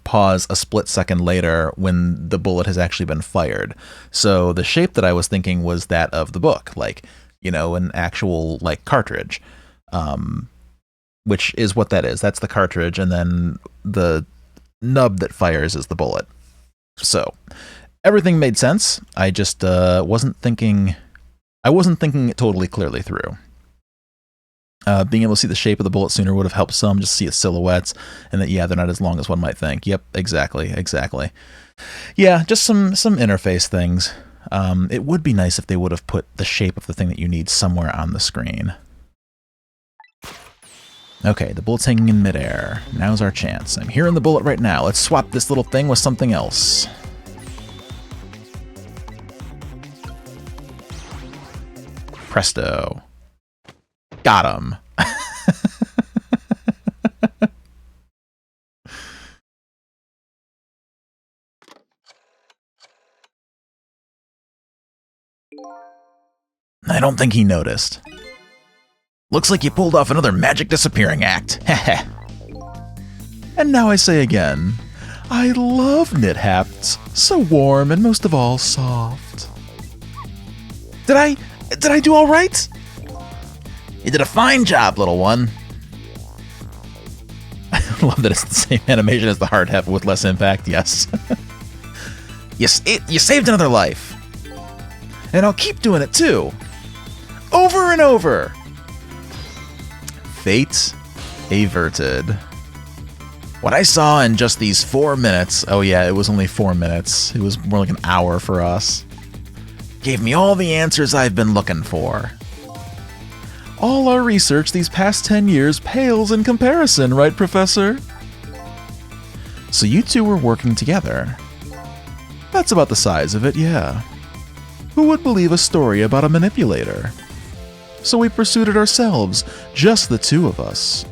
pause a split second later when the bullet has actually been fired. So the shape that I was thinking was that of the book, like, you know, an actual, like, cartridge, which is what that is. That's the cartridge, and then the nub that fires is the bullet. So everything made sense. I just wasn't thinking it totally clearly through. Being able to see the shape of the bullet sooner would have helped some, just see its silhouettes, and that, yeah, they're not as long as one might think. Yep, exactly. Yeah, just some interface things. It would be nice if they would have put the shape of the thing that you need somewhere on the screen. Okay, the bullet's hanging in midair. Now's our chance. I'm hearing the bullet right now. Let's swap this little thing with something else. Presto. Got him. I don't think he noticed. Looks like you pulled off another magic disappearing act. Heh. And now I say again, I love knit hats. So warm and most of all, soft. Did I do all right? You did a fine job, little one. I love that it's the same animation as the hard hat, but with less impact, yes. You saved another life. And I'll keep doing it too. Over and over. Fate averted. What I saw in just these 4 minutes, oh yeah, it was only 4 minutes. It was more like an hour for us. Gave me all the answers I've been looking for. All our research these past 10 years pales in comparison, right, Professor? So you two were working together. That's about the size of it, yeah. Who would believe a story about a manipulator? So we pursued it ourselves, just the two of us.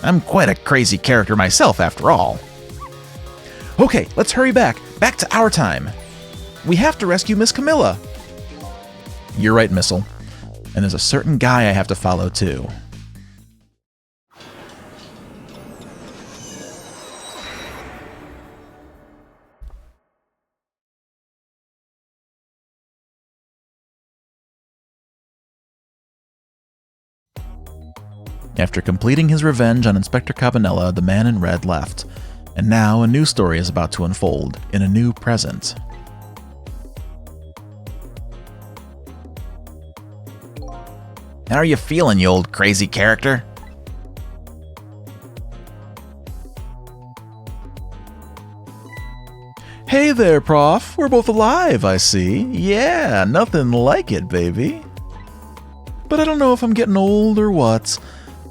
I'm quite a crazy character myself, after all. Okay, let's hurry back to our time. We have to rescue Miss Camilla. You're right, Missile. And there's a certain guy I have to follow, too. After completing his revenge on Inspector Cabanela, the man in red left. And now a new story is about to unfold, in a new present. How are you feeling, you old crazy character? Hey there, Prof. We're both alive, I see. Yeah, nothing like it, baby. But I don't know if I'm getting old or what.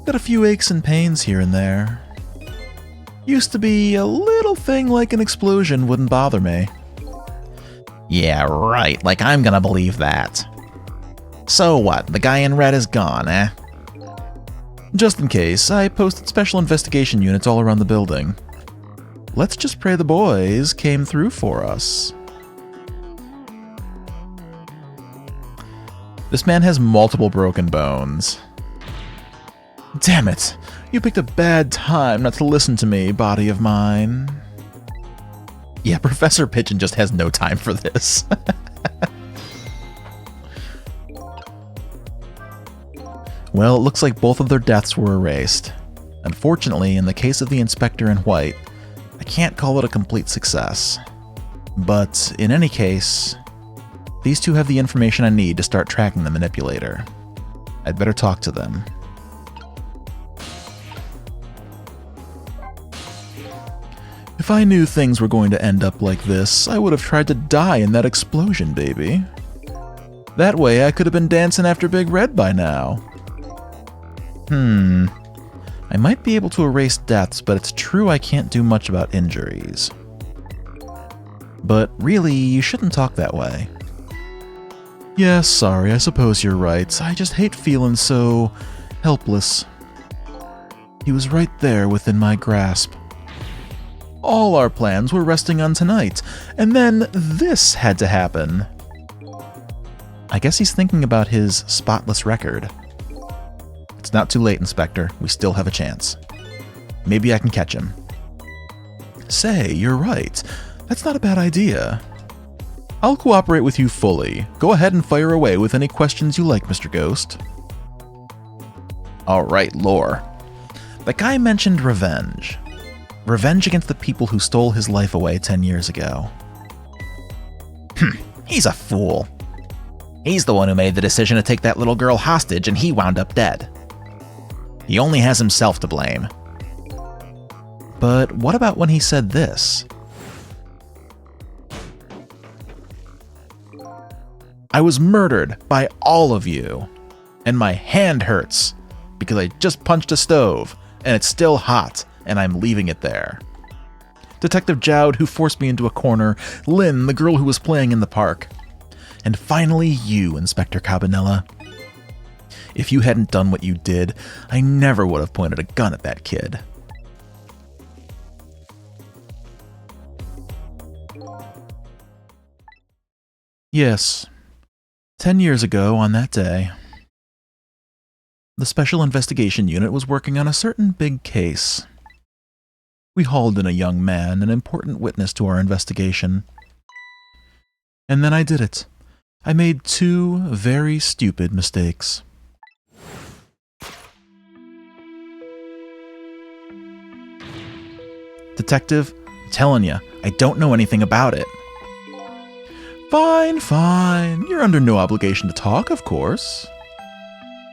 Got a few aches and pains here and there. Used to be a little thing like an explosion wouldn't bother me. Yeah, right, like I'm gonna believe that. So what, the guy in red is gone, eh? Just in case, I posted special investigation units all around the building. Let's just pray the boys came through for us. This man has multiple broken bones. Damn it! You picked a bad time not to listen to me, body of mine. Yeah, Professor Pigeon just has no time for this. Well, it looks like both of their deaths were erased. Unfortunately, in the case of the inspector in white, I can't call it a complete success. But in any case, these two have the information I need to start tracking the manipulator. I'd better talk to them. If I knew things were going to end up like this, I would have tried to die in that explosion, baby. That way I could have been dancing after Big Red by now. I might be able to erase deaths, but it's true I can't do much about injuries. But really, you shouldn't talk that way. Yes, sorry, I suppose you're right. I just hate feeling so helpless. He was right there within my grasp. All our plans were resting on tonight, and then this had to happen. I guess he's thinking about his spotless record. It's not too late, Inspector. We still have a chance. Maybe I can catch him. Say, you're right. That's not a bad idea. I'll cooperate with you fully. Go ahead and fire away with any questions you like, Mr. Ghost. Alright, lore. The guy mentioned revenge. Revenge against the people who stole his life away 10 years ago. He's a fool. He's the one who made the decision to take that little girl hostage, and he wound up dead. He only has himself to blame. But what about when he said this? I was murdered by all of you, and my hand hurts because I just punched a stove, and it's still hot, and I'm leaving it there. Detective Jowd, who forced me into a corner, Lynn, the girl who was playing in the park, and finally you, Inspector Cabanela. If you hadn't done what you did, I never would have pointed a gun at that kid. Yes, 10 years ago on that day, the Special Investigation Unit was working on a certain big case. We hauled in a young man, an important witness to our investigation. And then I did it. I made two very stupid mistakes. Detective, I'm telling you, I don't know anything about it. Fine, fine. You're under no obligation to talk, of course.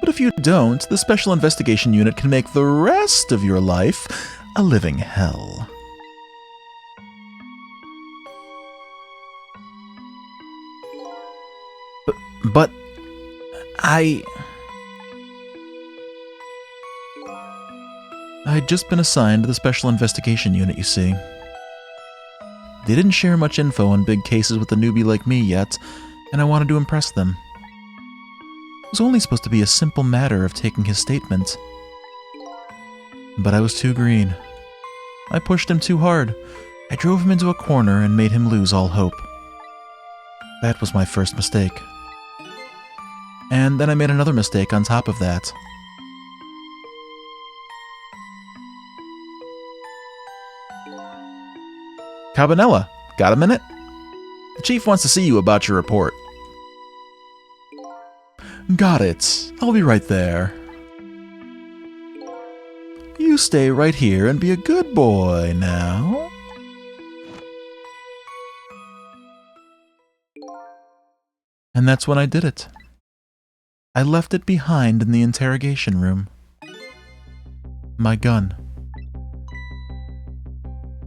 But if you don't, the Special Investigation Unit can make the rest of your life a living hell. But I'd just been assigned to the Special Investigation Unit, you see. They didn't share much info on big cases with a newbie like me yet, and I wanted to impress them. It was only supposed to be a simple matter of taking his statement. But I was too green. I pushed him too hard. I drove him into a corner and made him lose all hope. That was my first mistake. And then I made another mistake on top of that. Cabanela, got a minute? The chief wants to see you about your report. Got it. I'll be right there. You stay right here and be a good boy now. And that's when I did it. I left it behind in the interrogation room. My gun.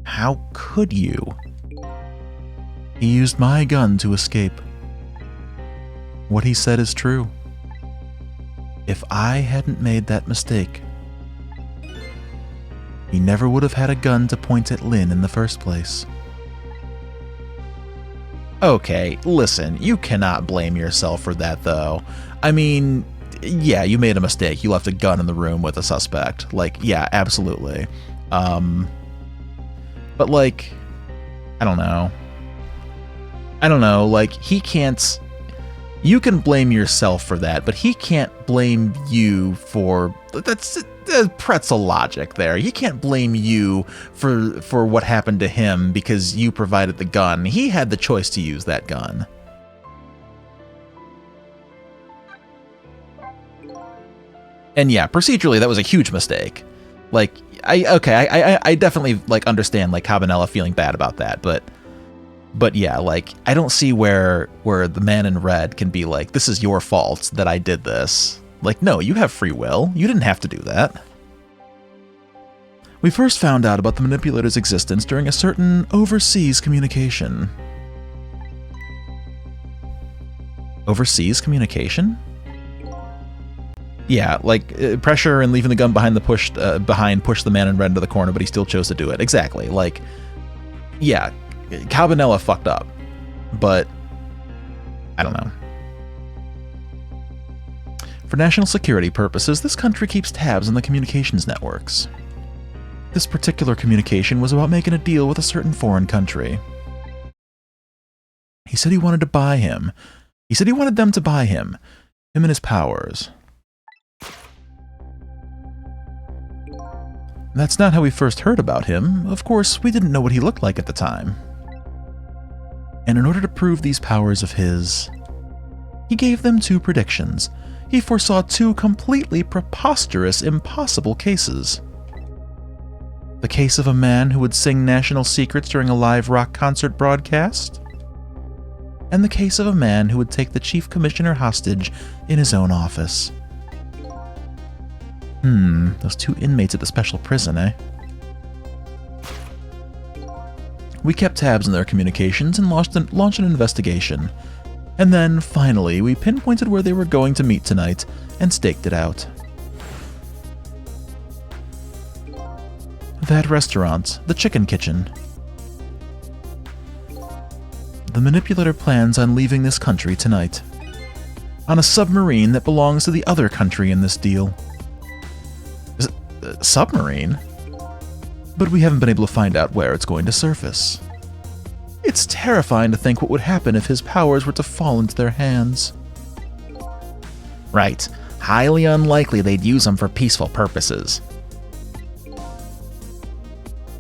How could you? He used my gun to escape. What he said is true. If I hadn't made that mistake, he never would have had a gun to point at Lynn in the first place. Okay, listen, you cannot blame yourself for that, though. I mean, yeah, you made a mistake. You left a gun in the room with a suspect. Like, yeah, absolutely. But like, I don't know. Like, he can't... You can blame yourself for that, but he can't blame you for... That's pretzel logic there. He can't blame you for what happened to him because you provided the gun. He had the choice to use that gun. And yeah, procedurally, that was a huge mistake. Like, I definitely like understand like Cabanela feeling bad about that, but yeah, like I don't see where the man in red can be like, this is your fault that I did this. Like, no, you have free will. You didn't have to do that. We first found out about the manipulator's existence during a certain overseas communication. Overseas communication? Yeah, like pressure and leaving the gun behind pushed the man in red into the corner, but he still chose to do it. Exactly. Like, yeah, Cabanela fucked up, but I don't know. For national security purposes, this country keeps tabs on the communications networks. This particular communication was about making a deal with a certain foreign country. He said he wanted to buy him. He said he wanted them to buy him and his powers. That's not how we first heard about him. Of course, we didn't know what he looked like at the time. And in order to prove these powers of his, he gave them 2 predictions. He foresaw 2 completely preposterous, impossible cases. The case of a man who would sing national secrets during a live rock concert broadcast, and the case of a man who would take the chief commissioner hostage in his own office. Those 2 inmates at the special prison, eh? We kept tabs on their communications and launched an investigation. And then, finally, we pinpointed where they were going to meet tonight and staked it out. That restaurant, the Chicken Kitchen. The manipulator plans on leaving this country tonight. On a submarine that belongs to the other country in this deal. Submarine? But we haven't been able to find out where it's going to surface. It's terrifying to think what would happen if his powers were to fall into their hands. Right. Highly unlikely they'd use them for peaceful purposes.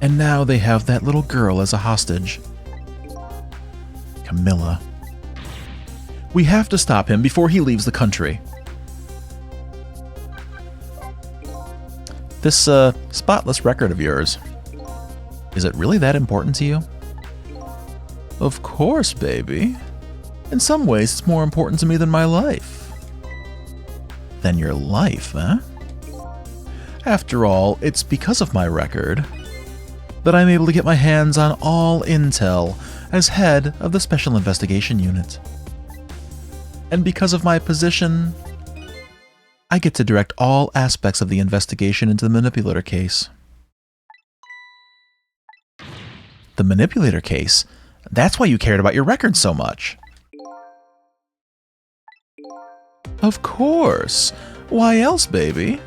And now they have that little girl as a hostage. Camilla. We have to stop him before he leaves the country. This, spotless record of yours, is it really that important to you? Of course, baby. In some ways, it's more important to me than my life. Than your life, eh? After all, it's because of my record that I'm able to get my hands on all intel as head of the Special Investigation Unit. And because of my position, I get to direct all aspects of the investigation into the manipulator case. The manipulator case? That's why you cared about your record so much. Of course. Why else, baby?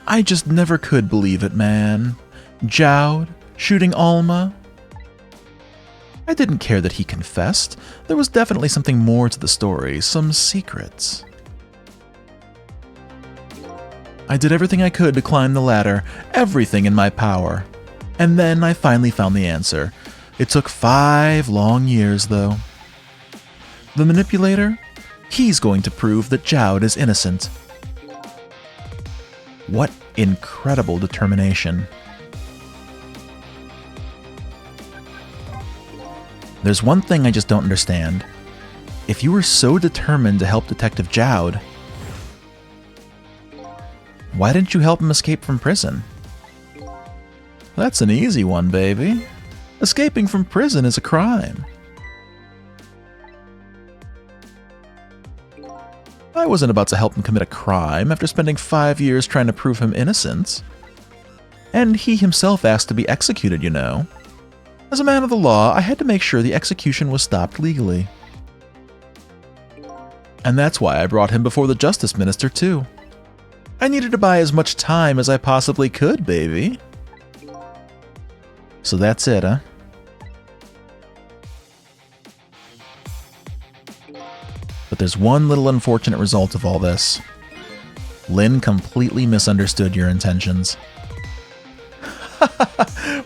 I just never could believe it, man. Jowd shooting Alma. I didn't care that he confessed. There was definitely something more to the story, some secrets. I did everything I could to climb the ladder, everything in my power. And then I finally found the answer. It took 5 long years, though. The manipulator? He's going to prove that Jowd is innocent. What incredible determination. There's one thing I just don't understand. If you were so determined to help Detective Jowd, why didn't you help him escape from prison? That's an easy one, baby. Escaping from prison is a crime. I wasn't about to help him commit a crime after spending 5 years trying to prove him innocent. And he himself asked to be executed, you know. As a man of the law, I had to make sure the execution was stopped legally. And that's why I brought him before the Justice Minister, too. I needed to buy as much time as I possibly could, baby. So that's it, huh? But there's one little unfortunate result of all this. Lynn completely misunderstood your intentions.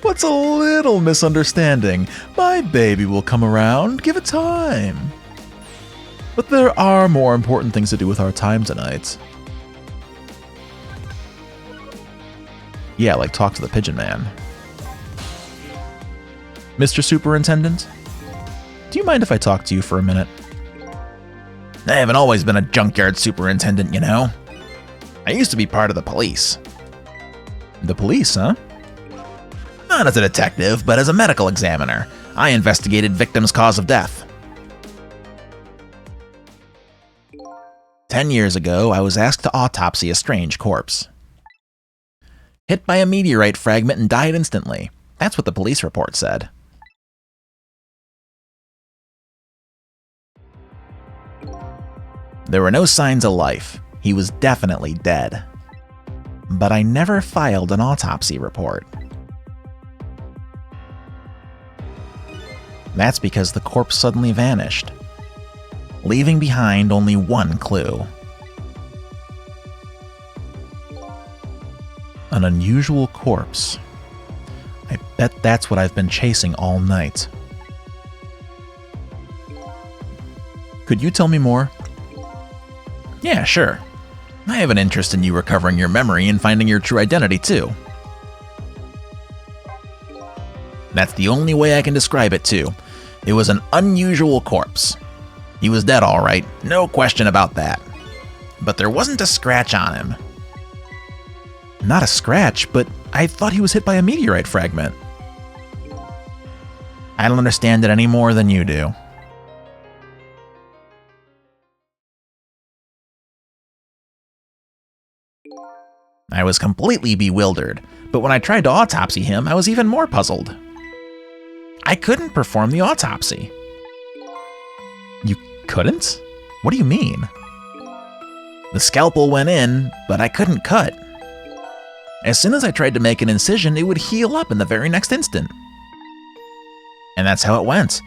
What's a little misunderstanding? My baby will come around. Give it time. But there are more important things to do with our time tonight. Yeah, like talk to the pigeon man. Mr. Superintendent, do you mind if I talk to you for a minute? I haven't always been a junkyard superintendent, you know. I used to be part of the police. The police, huh? Not as a detective, but as a medical examiner. I investigated victims' cause of death. 10 years ago, I was asked to autopsy a strange corpse. Hit by a meteorite fragment and died instantly. That's what the police report said. There were no signs of life. He was definitely dead. But I never filed an autopsy report. That's because the corpse suddenly vanished, leaving behind only one clue. An unusual corpse. I bet that's what I've been chasing all night. Could you tell me more? Yeah, sure. I have an interest in you recovering your memory and finding your true identity, too. That's the only way I can describe it, too. It was an unusual corpse. He was dead, all right, no question about that. But there wasn't a scratch on him. Not a scratch, but I thought he was hit by a meteorite fragment. I don't understand it any more than you do. I was completely bewildered, but when I tried to autopsy him, I was even more puzzled. I couldn't perform the autopsy. You couldn't? What do you mean? The scalpel went in, but I couldn't cut. As soon as I tried to make an incision, it would heal up in the very next instant. And that's how it went.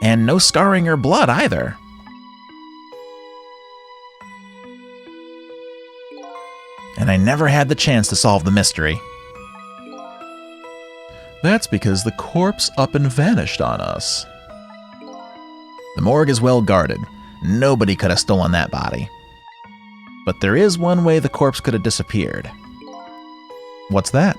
And no scarring or blood either. And I never had the chance to solve the mystery. That's because the corpse up and vanished on us. The morgue is well guarded. Nobody could have stolen that body. But there is one way the corpse could have disappeared. What's that?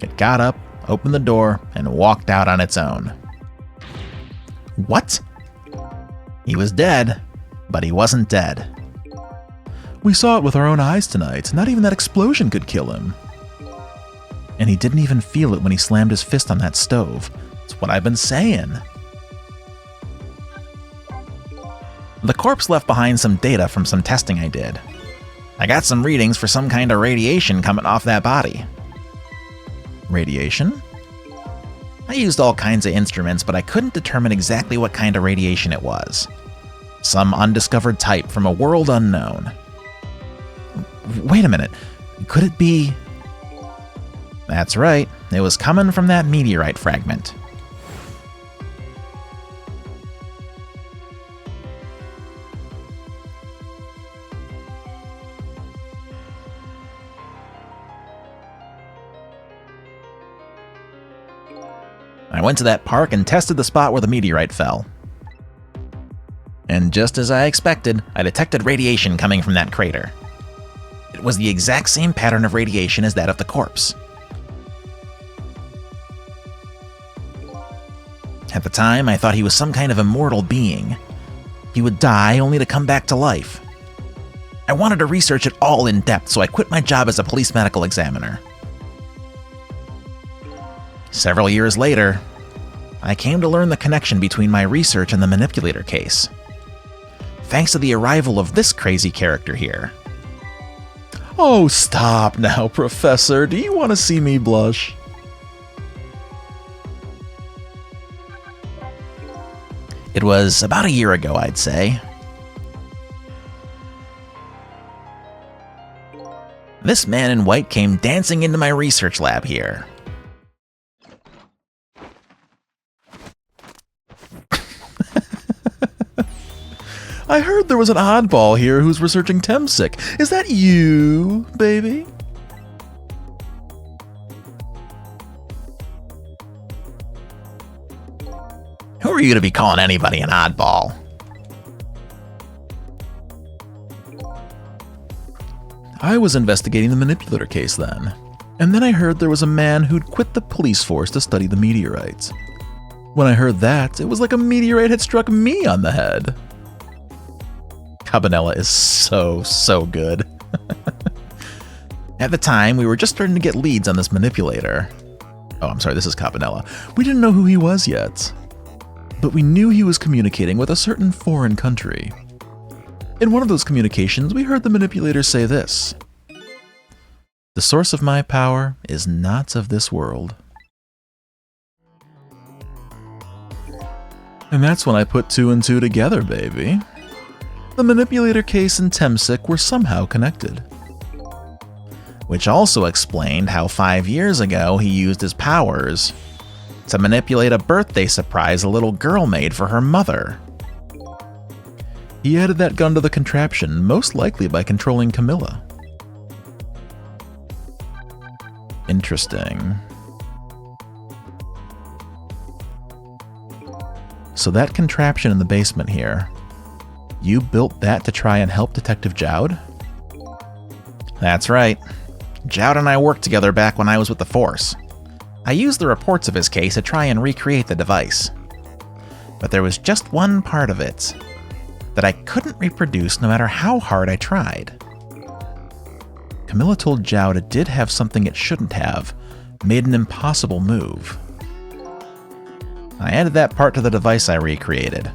It got up, opened the door, and walked out on its own. What? He was dead, but he wasn't dead. We saw it with our own eyes tonight. Not even that explosion could kill him. And he didn't even feel it when he slammed his fist on that stove. That's what I've been saying. The corpse left behind some data from some testing I did. I got some readings for some kind of radiation coming off that body. Radiation? I used all kinds of instruments, but I couldn't determine exactly what kind of radiation it was. Some undiscovered type from a world unknown. Wait a minute. Could it be... That's right. It was coming from that meteorite fragment. I went to that park and tested the spot where the meteorite fell. And just as I expected, I detected radiation coming from that crater. It was the exact same pattern of radiation as that of the corpse. At the time, I thought he was some kind of immortal being. He would die only to come back to life. I wanted to research it all in depth, so I quit my job as a police medical examiner. Several years later, I came to learn the connection between my research and the manipulator case, thanks to the arrival of this crazy character here. Oh, stop now, Professor. Do you want to see me blush? It was about a year ago, I'd say. This man in white came dancing into my research lab here. I heard there was an oddball here who's researching Temsic. Is that you, baby? Who are you to be calling anybody an oddball? I was investigating the manipulator case then, and then I heard there was a man who'd quit the police force to study the meteorites. When I heard that, it was like a meteorite had struck me on the head. Cabanela is so good. At the time, we were just starting to get leads on this manipulator. Oh, I'm sorry, this is Cabanela. We didn't know who he was yet, but we knew he was communicating with a certain foreign country. In one of those communications, we heard the manipulator say this: "The source of my power is not of this world." And that's when I put two and two together, baby. The manipulator case and Temsic were somehow connected. Which also explained how 5 years ago he used his powers to manipulate a birthday surprise a little girl made for her mother. He added that gun to the contraption, most likely by controlling Camilla. Interesting. So that contraption in the basement here, you built that to try and help Detective Jowd? That's right. Jowd and I worked together back when I was with the Force. I used the reports of his case to try and recreate the device. But there was just one part of it that I couldn't reproduce no matter how hard I tried. Camilla told Jowd it did have something it shouldn't have, made an impossible move. I added that part to the device I recreated.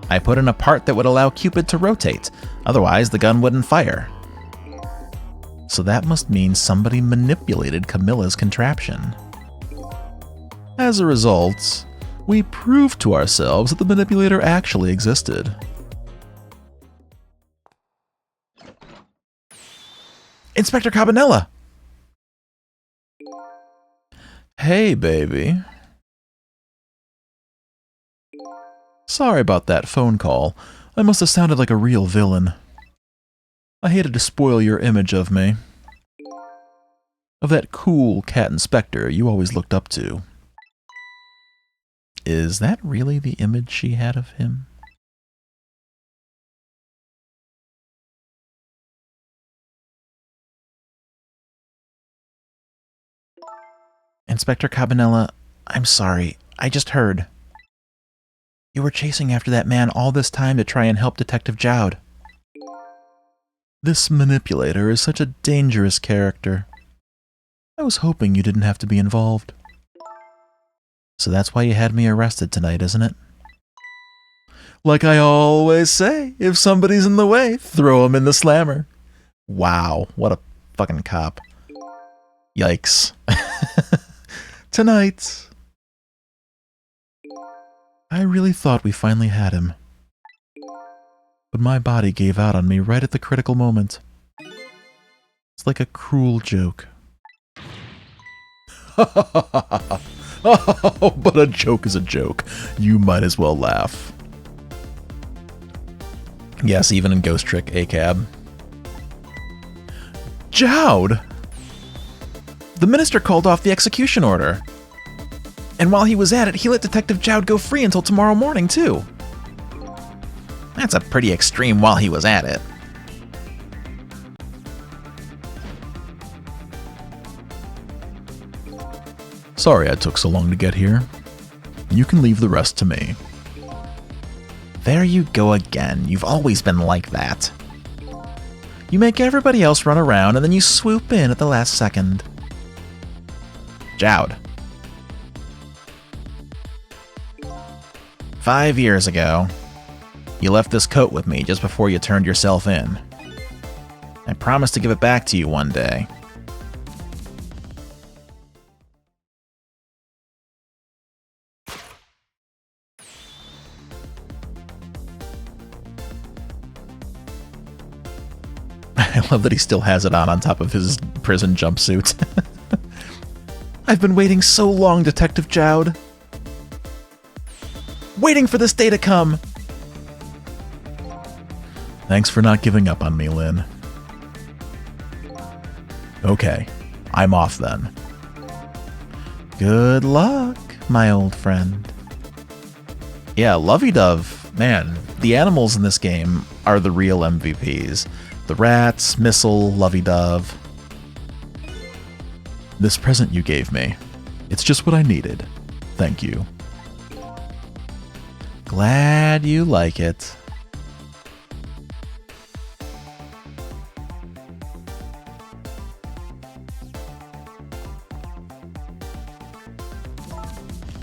I put in a part that would allow Cupid to rotate, otherwise the gun wouldn't fire. So that must mean somebody manipulated Camilla's contraption. As a result, we proved to ourselves that the manipulator actually existed. Inspector Cabanela! Hey, baby. Sorry about that phone call. I must have sounded like a real villain. I hated to spoil your image of me. Of that cool cat inspector you always looked up to. Is that really the image she had of him? Inspector Cabanela, I'm sorry. I just heard. You were chasing after that man all this time to try and help Detective Jowd. This manipulator is such a dangerous character. I was hoping you didn't have to be involved. So that's why you had me arrested tonight, isn't it? Like I always say, if somebody's in the way, throw 'em in the slammer. Wow, what a fucking cop. Yikes. Tonight. I really thought we finally had him. But my body gave out on me right at the critical moment. It's like a cruel joke. Oh, but a joke is a joke. You might as well laugh. Yes, even in Ghost Trick ACAB. Jowd! The minister called off the execution order. And while he was at it, he let Detective Jowd go free until tomorrow morning, too. That's a pretty extreme while he was at it. Sorry I took so long to get here. You can leave the rest to me. There you go again. You've always been like that. You make everybody else run around and then you swoop in at the last second. Jowd, 5 years ago, you left this coat with me just before you turned yourself in. I promised to give it back to you one day. I love that he still has it on top of his prison jumpsuit. I've been waiting so long, Detective Jowd. Waiting for this day to come. Thanks for not giving up on me, Lynn. Okay, I'm off then. Good luck, my old friend. Yeah, Lovey-Dove, man, the animals in this game are the real MVPs. The rats, Missile, Lovey-Dove. This present you gave me, it's just what I needed. Thank you. Glad you like it.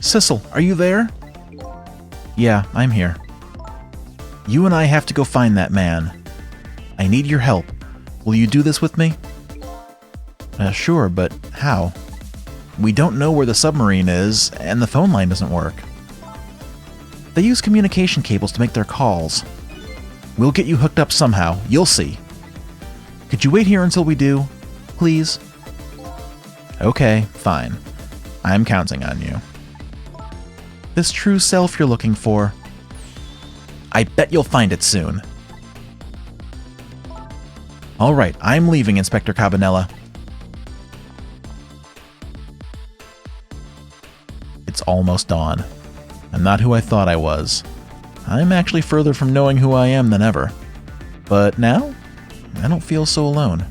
Sissel, are you there? Yeah, I'm here. You and I have to go find that man. I need your help. Will you do this with me? Sure, but how? We don't know where the submarine is, and the phone line doesn't work. They use communication cables to make their calls. We'll get you hooked up somehow, you'll see. Could you wait here until we do? Please? Okay, fine. I'm counting on you. This true self you're looking for. I bet you'll find it soon. All right, I'm leaving, Inspector Cabanella. It's almost dawn. I'm not who I thought I was. I'm actually further from knowing who I am than ever. But now, I don't feel so alone.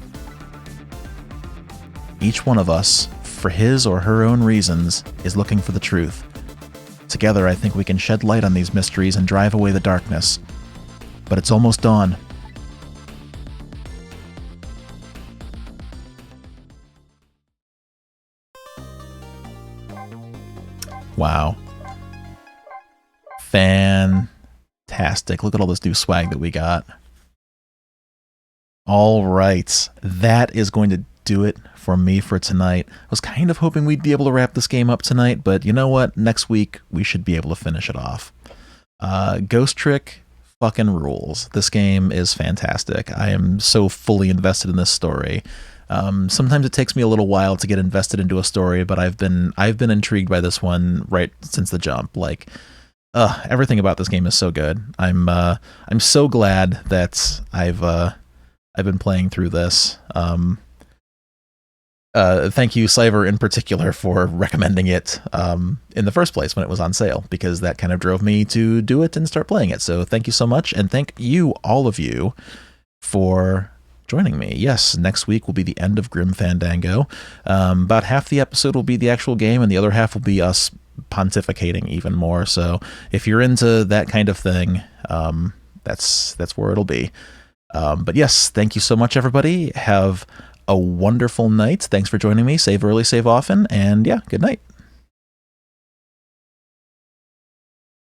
Each one of us, for his or her own reasons, is looking for the truth. Together, I think we can shed light on these mysteries and drive away the darkness. But it's almost dawn. Wow. Fantastic. Look at all this new swag that we got. All right. That is going to do it for me for tonight. I was kind of hoping we'd be able to wrap this game up tonight, but you know what? Next week, we should be able to finish it off. Ghost Trick fucking rules. This game is fantastic. I am so fully invested in this story. Sometimes it takes me a little while to get invested into a story, but I've been intrigued by this one right since the jump. Like, everything about this game is so good. I'm so glad that I've been playing through this. Thank you, Sliver, in particular, for recommending it in the first place when it was on sale, because that kind of drove me to do it and start playing it. So thank you so much, and thank you, all of you, for joining me. Yes, next week will be the end of Grim Fandango. About half the episode will be the actual game, and the other half will be us pontificating even more. So if you're into that kind of thing, that's where it'll be. But yes, thank you so much, everybody. Have a wonderful night. Thanks for joining me. Save early, save often, and yeah, good night.